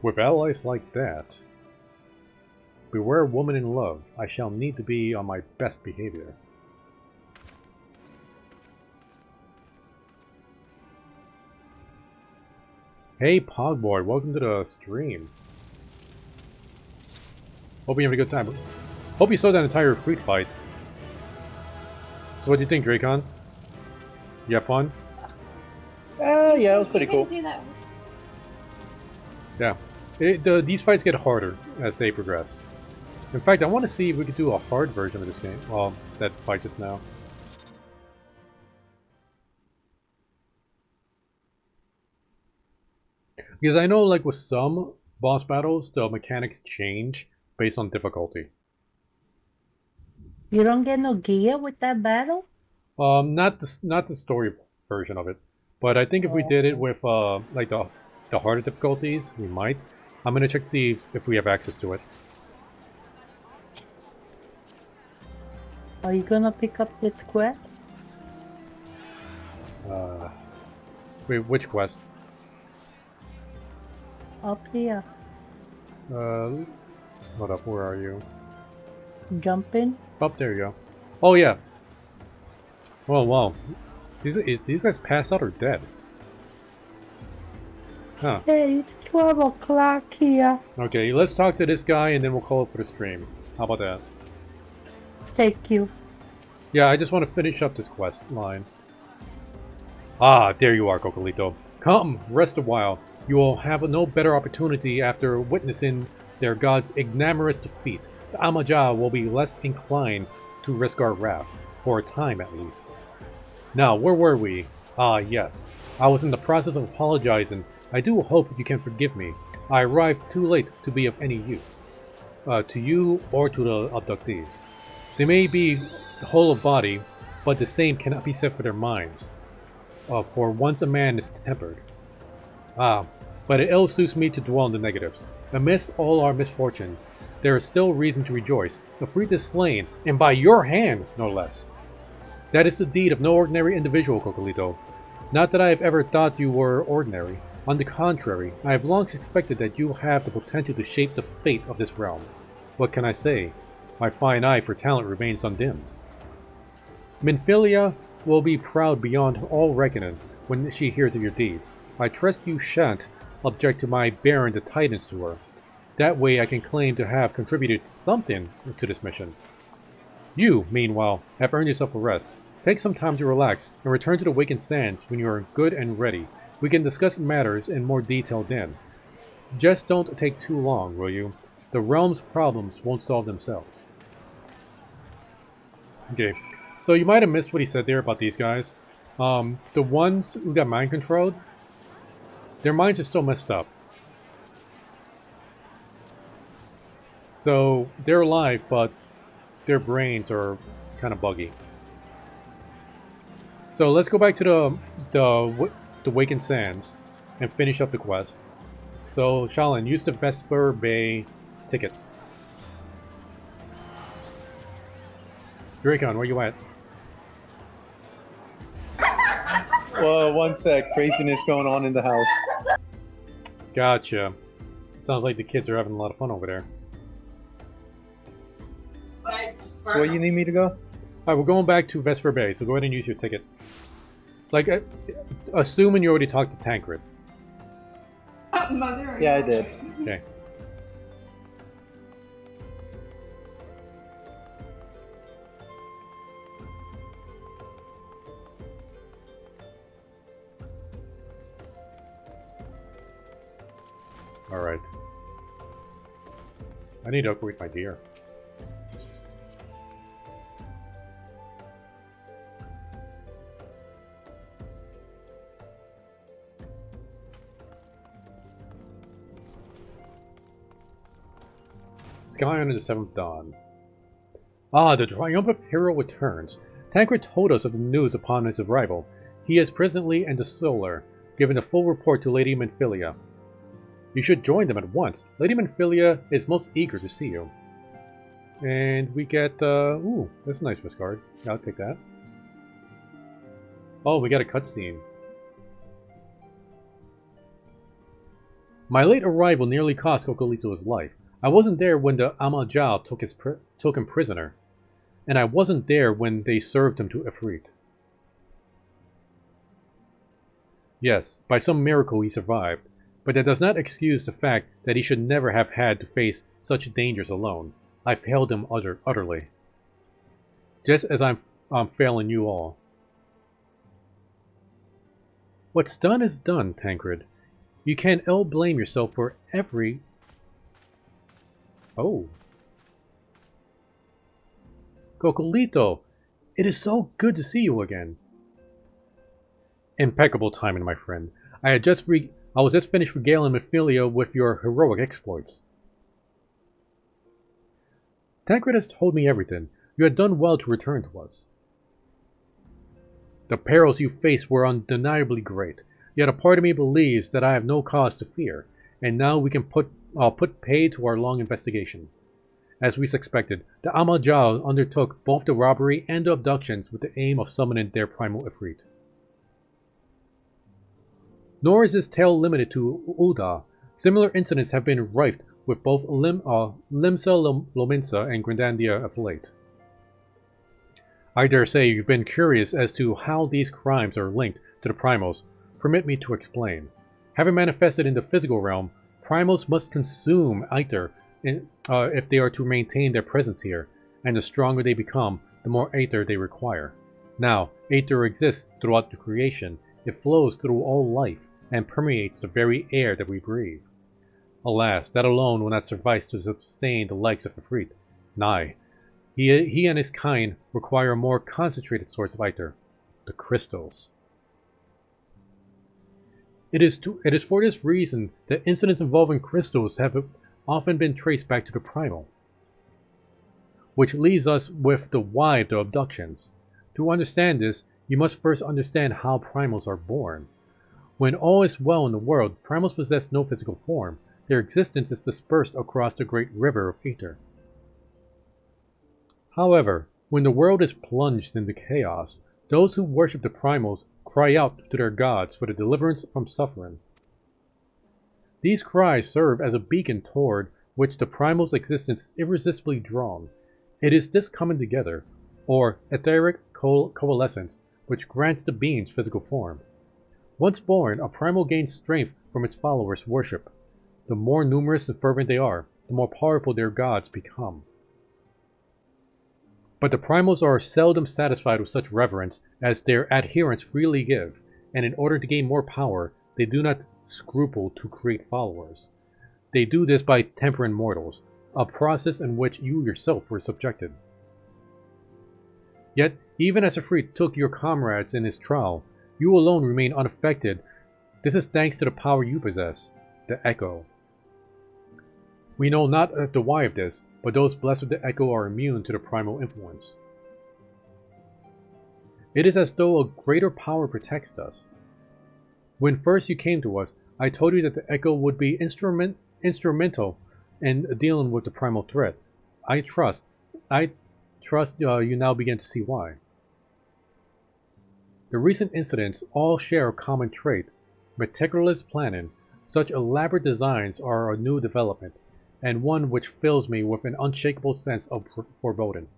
With allies like that, beware woman in love. I shall need to be on my best behavior. Hey Pogboy, welcome to the stream. Hope you have a good time. Hope you saw that entire Freak fight. So what do you think, Dracon? You have fun? Yeah, it was pretty cool. Yeah. These fights get harder as they progress. In fact, I want to see if we could do a hard version of this game. Well, that fight just now. Because I know, like with some boss battles, the mechanics change based on difficulty. You don't get no gear with that battle? Not the story version of it, but I think if we did it with like the harder difficulties, we might. I'm gonna check to see if we have access to it. Are you gonna pick up this quest? Wait, which quest? Up here. Hold up, where are you? Jump in. Up there you go. Oh yeah. Oh wow. These guys passed out or dead? Huh. Hey, it's 12 o'clock here. Okay, let's talk to this guy and then we'll call it for the stream. How about that? Thank you. Yeah, I just want to finish up this quest line. Ah, there you are, Cocolito. Come, rest a while. You will have no better opportunity after witnessing their god's ignominious defeat. The Amaja will be less inclined to risk our wrath, for a time at least. Now, where were we? Ah, yes. I was in the process of apologizing. I do hope you can forgive me. I arrived too late to be of any use. To you or to the abductees. They may be whole of body, but the same cannot be said for their minds. For once a man is tempered. Ah, but it ill suits me to dwell on the negatives. Amidst all our misfortunes, there is still reason to rejoice. The Freak is slain, and by your hand, no less. That is the deed of no ordinary individual, Cocolito. Not that I have ever thought you were ordinary. On the contrary, I have long suspected that you have the potential to shape the fate of this realm. What can I say? My fine eye for talent remains undimmed. Minfilia will be proud beyond all reckoning when she hears of your deeds. I trust you shan't object to my bearing the tidings to her. That way I can claim to have contributed something to this mission. You, meanwhile, have earned yourself a rest. Take some time to relax and return to the Wakened Sands when you are good and ready. We can discuss matters in more detail then. Just don't take too long, will you? The realm's problems won't solve themselves. Okay, so you might have missed what he said there about these guys. The ones who got mind controlled, their minds are still messed up. So they're alive, but their brains are kind of buggy. So let's go back to the Wakened Sands and finish up the quest. So Shaolin, use the Vesper Bay ticket. Dracon, where you at? Well, one sec. Craziness going on in the house. Gotcha. Sounds like the kids are having a lot of fun over there. So where you need me to go? Alright, we're going back to Vesper Bay, so go ahead and use your ticket. Like, assuming you already talked to Tancred. Mother, Yeah, I did. Okay. Alright. I need to upgrade my gear. Scion in the Seventh Dawn. Ah, the triumphant hero returns. Tancred told us of the news upon his arrival. He is presently in the Solar, giving a full report to Lady Minfilia. You should join them at once. Lady Minfilia is most eager to see you. And we get, ooh, that's a nice wrist guard. I'll take that. Oh, we got a cutscene. My late arrival nearly cost Cocolito his life. I wasn't there when the Amajal took him prisoner. And I wasn't there when they served him to Ifrit. Yes, by some miracle he survived, but that does not excuse the fact that he should never have had to face such dangers alone. I failed him utterly. Just as I'm failing you all. What's done is done, Tancred. You can't ill blame yourself for every... Oh. Cocolito! It is so good to see you again. Impeccable timing, my friend. I was just finished regaling Minfilia with your heroic exploits. Tancred has told me everything. You had done well to return to us. The perils you faced were undeniably great, yet a part of me believes that I have no cause to fear, and now we can put pay to our long investigation. As we suspected, the Amajal undertook both the robbery and the abductions with the aim of summoning their primal Ifrit. Nor is this tale limited to Ul'dah. Similar incidents have been rife with both Limsa Lominsa and Grindandia of late. I dare say you've been curious as to how these crimes are linked to the Primals. Permit me to explain. Having manifested in the physical realm, Primals must consume Aether if they are to maintain their presence here, and the stronger they become, the more Aether they require. Now, Aether exists throughout the creation. It flows through all life, and permeates the very air that we breathe. Alas, that alone will not suffice to sustain the likes of Ifrit. Nay, he and his kind require a more concentrated source of Aether, the crystals. It is for this reason that incidents involving crystals have often been traced back to the primal. Which leaves us with the why of the abductions. To understand this, you must first understand how primals are born. When all is well in the world, primals possess no physical form. Their existence is dispersed across the great river of Aether. However, when the world is plunged into chaos, those who worship the primals cry out to their gods for the deliverance from suffering. These cries serve as a beacon toward which the primal's existence is irresistibly drawn. It is this coming together, or etheric coalescence, which grants the beings physical form. Once born, a primal gains strength from its followers' worship. The more numerous and fervent they are, the more powerful their gods become. But the primals are seldom satisfied with such reverence as their adherents freely give, and in order to gain more power, they do not scruple to create followers. They do this by tempering mortals, a process in which you yourself were subjected. Yet, even as Ifrit took your comrades in his trial, you alone remain unaffected. This is thanks to the power you possess, the Echo. We know not the why of this, but those blessed with the Echo are immune to the primal influence. It is as though a greater power protects us. When first you came to us, I told you that the Echo would be instrumental in dealing with the primal threat. I trust you now begin to see why. The recent incidents all share a common trait: meticulous planning. Such elaborate designs are a new development, and one which fills me with an unshakable sense of foreboding.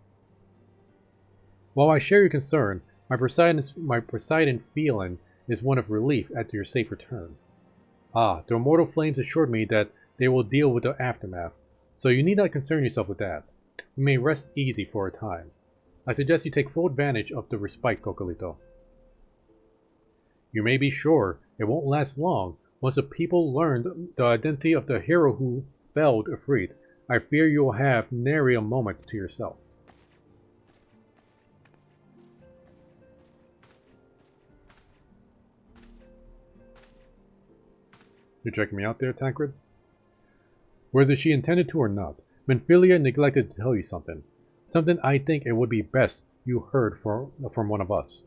While I share your concern, My Poseidon feeling is one of relief at your safe return. Ah, the immortal flames assured me that they will deal with the aftermath, so you need not concern yourself with that. You may rest easy for a time. I suggest you take full advantage of the respite, Cocolito. You may be sure it won't last long. Once the people learn the identity of the hero who felled Ifrit, I fear you will have nary a moment to yourself. You checking me out there, Tancred? Whether she intended to or not, Minfilia neglected to tell you something. Something I think it would be best you heard from one of us.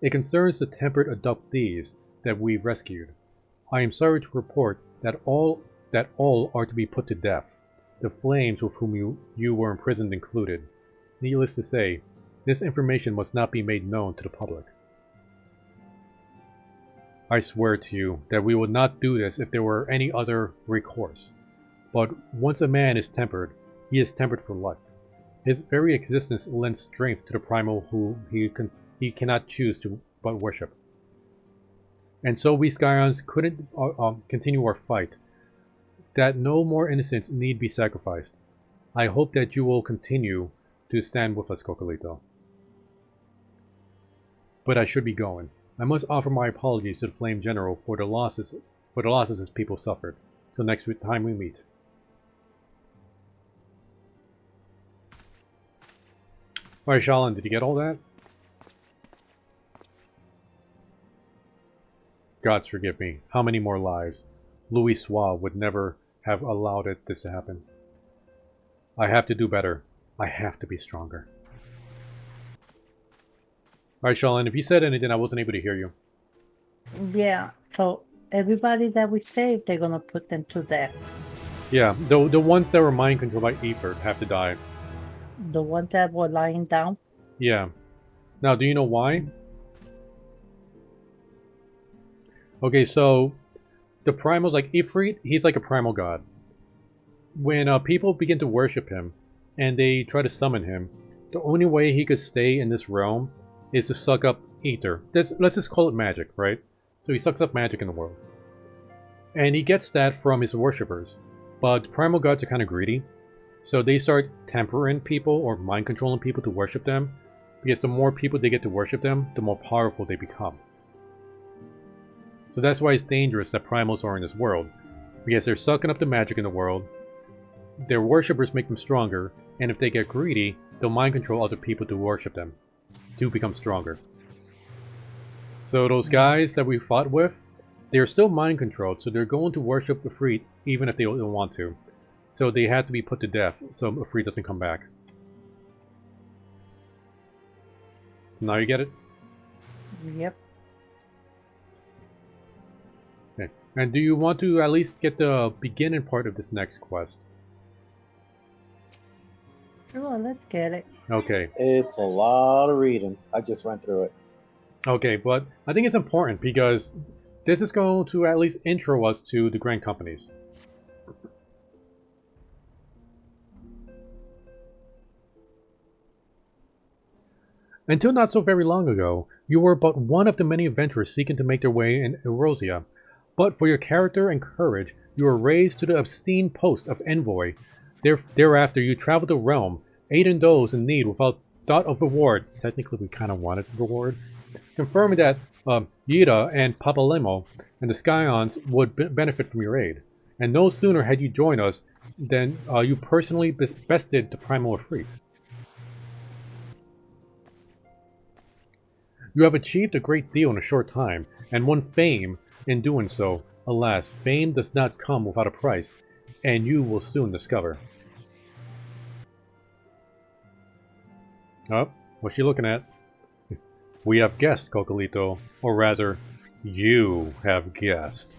It concerns the tempered abductees that we've rescued. I am sorry to report that all are to be put to death, the flames with whom you were imprisoned included. Needless to say, this information must not be made known to the public. I swear to you that we would not do this if there were any other recourse. But once a man is tempered, he is tempered for life. His very existence lends strength to the primal who he cannot choose to but worship. And so we Scions couldn't continue our fight, that no more innocents need be sacrificed. I hope that you will continue to stand with us, Cocolito. But I should be going. I must offer my apologies to the Flame General for the losses his people suffered. Till next time we meet. Alright, Shalin, did you get all that? Gods forgive me. How many more lives? Louis Soir would never have allowed this to happen. I have to do better. I have to be stronger. Alright, Shalin, if you said anything, I wasn't able to hear you. Yeah, so everybody that we saved, they're gonna put them to death. Yeah, the ones that were mind controlled by Ifrit have to die. The ones that were lying down? Yeah. Now, do you know why? Okay, so the primals, like Ifrit, he's like a primal god. When people begin to worship him and they try to summon him, the only way he could stay in this realm is to suck up ether. Let's just call it magic, right? So he sucks up magic in the world. And he gets that from his worshippers. But primal gods are kind of greedy. So they start tempering people or mind controlling people to worship them. Because the more people they get to worship them, the more powerful they become. So that's why it's dangerous that primals are in this world. Because they're sucking up the magic in the world. Their worshippers make them stronger. And if they get greedy, they'll mind control other people to worship them. To become stronger. So those guys that we fought with, they're still mind controlled, so they're going to worship Ifrit even if they don't want to. So they have to be put to death so Ifrit doesn't come back. So now you get it? Yep. Okay. And do you want to at least get the beginning part of this next quest? Sure, let's get it. Okay. It's a lot of reading. I just went through it. Okay, but I think it's important because this is going to at least intro us to the Grand Companies. Until not so very long ago, you were but one of the many adventurers seeking to make their way in Erosia. But for your character and courage, you were raised to the obscene post of envoy. Thereafter, you traveled the realm, aiding those in need without thought of reward. Technically, we kind of wanted reward. Confirming that Yida and Papalemo and the Scions would benefit from your aid. And no sooner had you joined us than you personally bested the Primal Ifrit. You have achieved a great deal in a short time, and won fame in doing so. Alas, fame does not come without a price, and you will soon discover. Oh, what's she looking at? We have guessed, Cocolito. Or rather, you have guessed.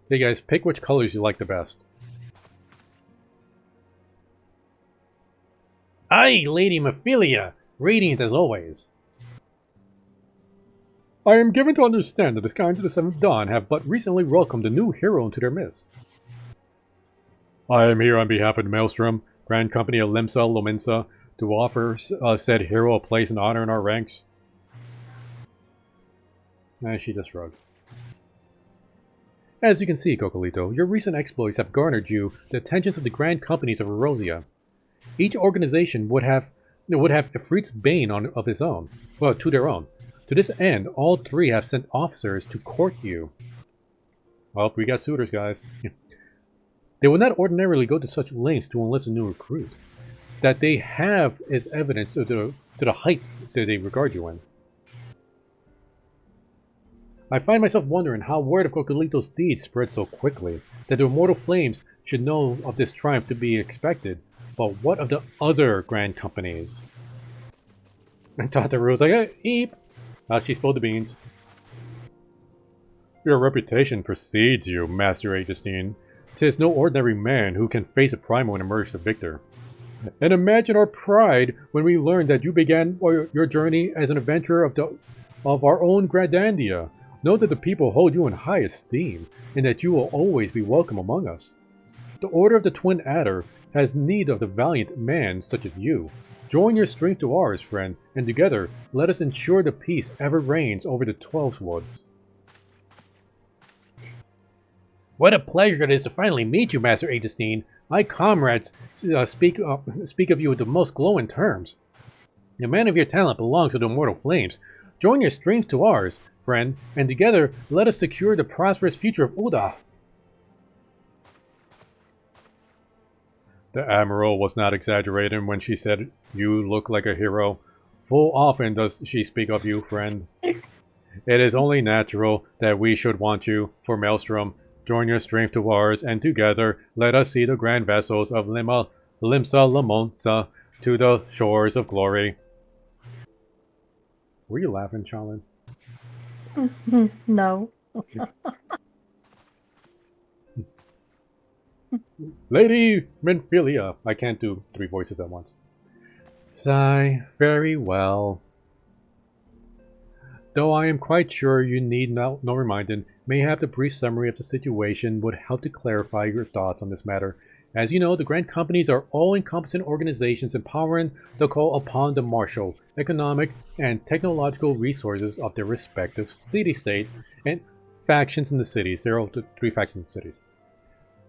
Hey guys, pick which colors you like the best. Aye, Lady Minfilia! Radiant as always. I am given to understand that the Scions of the Seventh Dawn have but recently welcomed a new hero into their midst. I am here on behalf of the Maelstrom, Grand Company of Limsa Lominsa, to offer said hero a place and honor in our ranks. And she just shrugs. As you can see, Cocolito, your recent exploits have garnered you the attentions of the Grand Companies of Erosia. Each organization would have Ifrit's bane of his own, well, to their own. To this end, all three have sent officers to court you. Well, we got suitors, guys. They would not ordinarily go to such lengths to enlist a new recruit. That they have is evidence to the height that they regard you in. I find myself wondering how word of Cocolito's deeds spread so quickly, that the immortal flames should know of this triumph to be expected. But what of the other Grand Companies? And Tataru's like, hey, eep! She spilled the beans. Your reputation precedes you, Master Augustine. 'Tis no ordinary man who can face a primal and emerge the victor. And imagine our pride when we learned that you began your journey as an adventurer of our own Gradandia. Know that the people hold you in high esteem, and that you will always be welcome among us. The Order of the Twin Adder has need of the valiant man such as you. Join your strength to ours, friend, and together let us ensure the peace ever reigns over the 12 Woods. What a pleasure it is to finally meet you, Master Augustine. My comrades speak of you in the most glowing terms. A man of your talent belongs to the immortal flames. Join your strength to ours, friend, and together let us secure the prosperous future of Uda. The Admiral was not exaggerating when she said, you look like a hero. Full often does she speak of you, friend. It is only natural that we should want you, for Maelstrom. Join your strength to ours, and together let us see the grand vessels of Limsa Lamonza to the shores of glory. Were you laughing, Chalin? No. Lady Minfilia. I can't do 3 voices at once. Sigh. Very well. Though I am quite sure you need no reminding, mayhap the brief summary of the situation would help to clarify your thoughts on this matter. As you know, the Grand Companies are all-encompassing organizations empowering the call upon the martial, economic, and technological resources of their respective city-states and factions in the cities. There are 3 factions in the cities.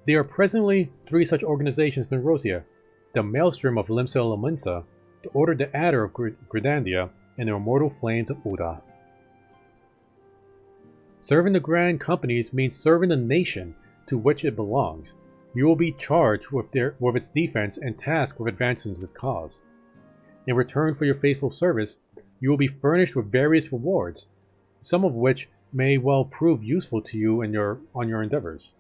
There are presently 3 such organizations in Rosia: the Maelstrom of Limsa Laminsa, the Order the Adder of Gradandia, and the Immortal Flames of Uda. Serving the Grand Companies means serving the nation to which it belongs. You will be charged with its defense and tasked with advancing this cause. In return for your faithful service, you will be furnished with various rewards, some of which may well prove useful to you on your endeavors.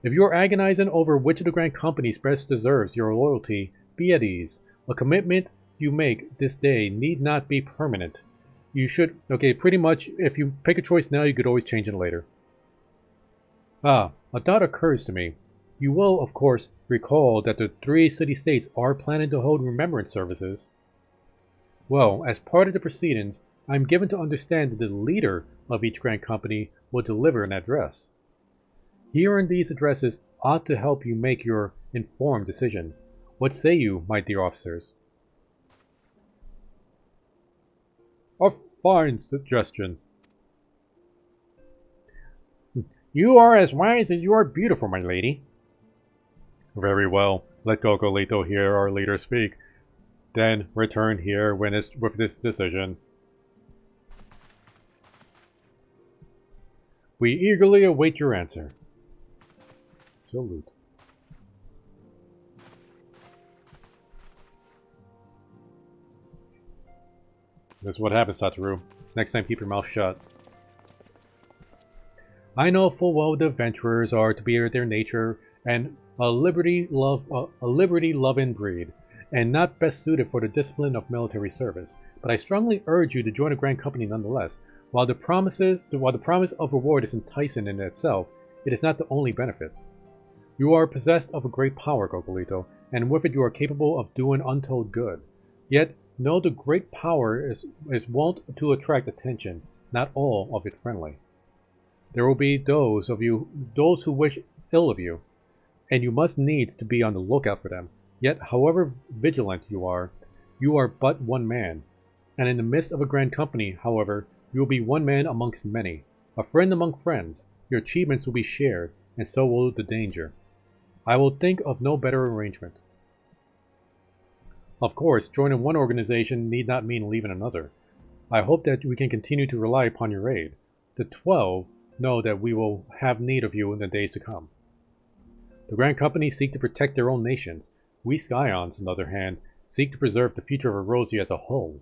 If you are agonizing over which of the Grand Companies best deserves your loyalty, be at ease. A commitment you make this day need not be permanent. You should, okay, pretty much, if you pick a choice now, you could always change it later. A thought occurs to me. You will, of course, recall that the 3 city-states are planning to hold remembrance services. Well, as part of the proceedings, I am given to understand that the leader of each Grand Company will deliver an address. Hearing these addresses ought to help you make your informed decision. What say you, my dear officers? A fine suggestion. You are as wise as you are beautiful, my lady. Very well. Let Cocolito hear our leader speak. Then return here with this decision. We eagerly await your answer. Salute. This is what happens, Satoru. Next time, keep your mouth shut. I know full well the adventurers are to be their nature and a liberty-loving breed, and not best suited for the discipline of military service. But I strongly urge you to join a Grand Company nonetheless. While the promise of reward is enticing in itself, it is not the only benefit. You are possessed of a great power, Cocolito, and with it you are capable of doing untold good. Yet, know the great power is wont to attract attention, not all of it friendly. There will be those who wish ill of you, and you must need to be on the lookout for them. Yet, however vigilant you are but one man. And in the midst of a grand company, however, you will be one man amongst many, a friend among friends. Your achievements will be shared, and so will the danger. I will think of no better arrangement. Of course, joining one organization need not mean leaving another. I hope that we can continue to rely upon your aid. The 12 know that we will have need of you in the days to come. The Grand Companies seek to protect their own nations. We Scions, on the other hand, seek to preserve the future of Erosia as a whole.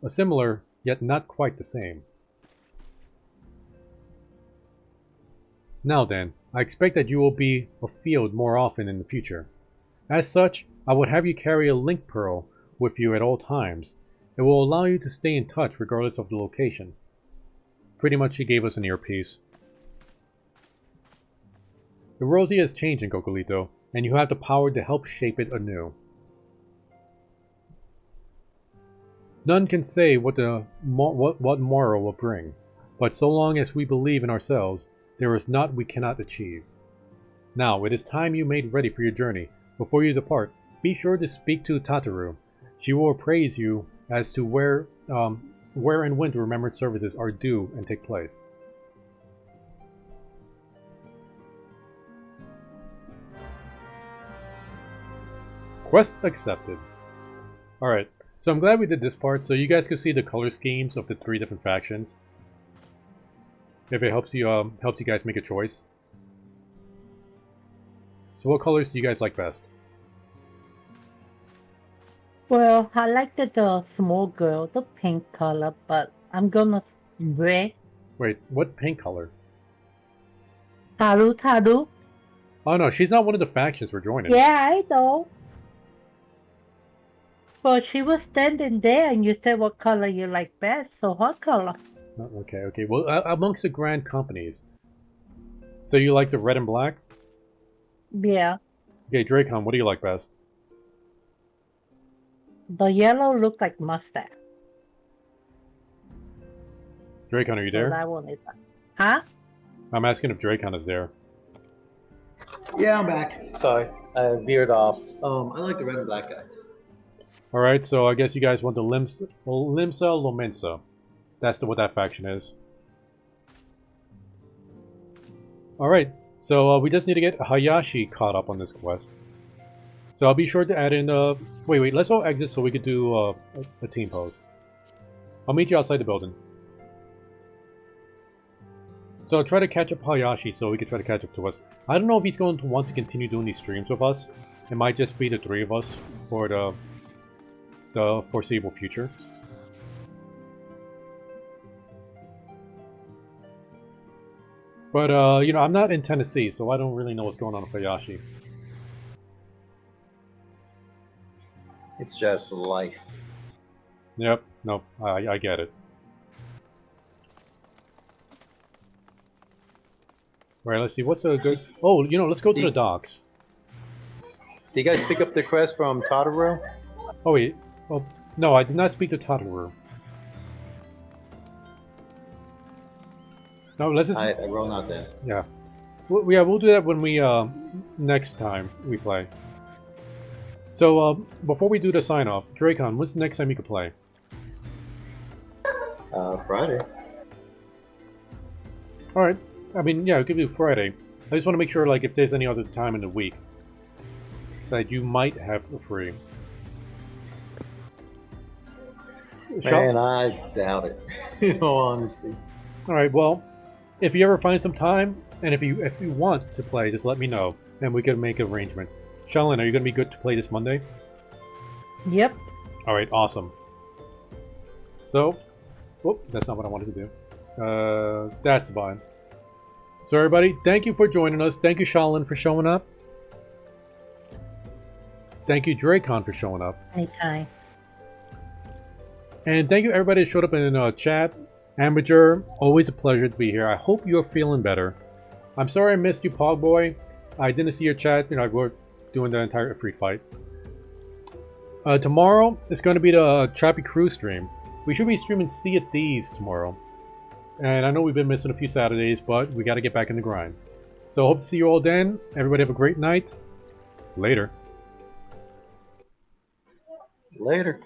A similar, yet not quite the same. Now then, I expect that you will be afield more often in the future. As such, I would have you carry a link pearl with you at all times. It will allow you to stay in touch regardless of the location. Pretty much she gave us an earpiece. Erosia is changing, Cocolito, and you have the power to help shape it anew. None can say what tomorrow will bring, but so long as we believe in ourselves, there is naught we cannot achieve. Now, it is time you made ready for your journey. Before you depart, be sure to speak to Tataru. She will appraise you as to where and when the remembered services are due and take place. Quest accepted. Alright, so I'm glad we did this part so you guys could see the color schemes of the 3 different factions. If it helps you guys make a choice. So what colors do you guys like best? Well, I like the small girl, the pink color, but I'm gonna red. Wait, what pink color? Taru. Oh no, she's not one of the factions we're joining. Yeah, I know. Well, she was standing there and you said what color you like best, so what color? Okay. Well, amongst the Grand Companies. So you like the red and black? Yeah. Okay, Dracon, what do you like best? The yellow looks like mustache. Dracon, are you there? So that one is... Huh? I'm asking if Dracon is there. Yeah, I'm back. Sorry, I veered off. I like the red and black guy. Alright, so I guess you guys want the Limsa Lomensa. That's what that faction is. Alright, so we just need to get Hayashi caught up on this quest. So I'll be sure to add in... Wait, let's all exit so we could do a team pose. I'll meet you outside the building. So I'll try to catch up Hayashi so he can try to catch up to us. I don't know if he's going to want to continue doing these streams with us. It might just be the 3 of us for the foreseeable future. But, you know, I'm not in Tennessee, so I don't really know what's going on with Hayashi. It's just life. Yep, no, I get it. Alright, let's see, what's a good... Oh, you know, let's go to the docks. Did you guys pick up the quest from Tataru? Oh, wait. Oh, no, I did not speak to Tataru. No, let's just... I roll not that. Yeah. We'll do that when we, next time we play. So, before we do the sign-off, Dracon, when's the next time you can play? Friday. Alright. I mean, yeah, I'll give you Friday. I just want to make sure, like, if there's any other time in the week that you might have free. Man, I doubt it. In all honesty. Alright, well, if you ever find some time, and if you want to play, just let me know, and we can make arrangements. Shaolin, are you going to be good to play this Monday? Yep. Alright, awesome. So, whoop, that's not what I wanted to do. That's fine. So everybody, thank you for joining us. Thank you, Shaolin, for showing up. Thank you, Dracon, for showing up. Anytime. And thank you everybody that showed up in chat. Amateur, always a pleasure to be here. I hope you're feeling better. I'm sorry I missed you, Pogboy. I didn't see your chat. You know, we're doing the entire free fight. Tomorrow is going to be the Choppy Crew stream. We should be streaming Sea of Thieves tomorrow. And I know we've been missing a few Saturdays, but we got to get back in the grind. So hope to see you all then. Everybody have a great night. Later. Later.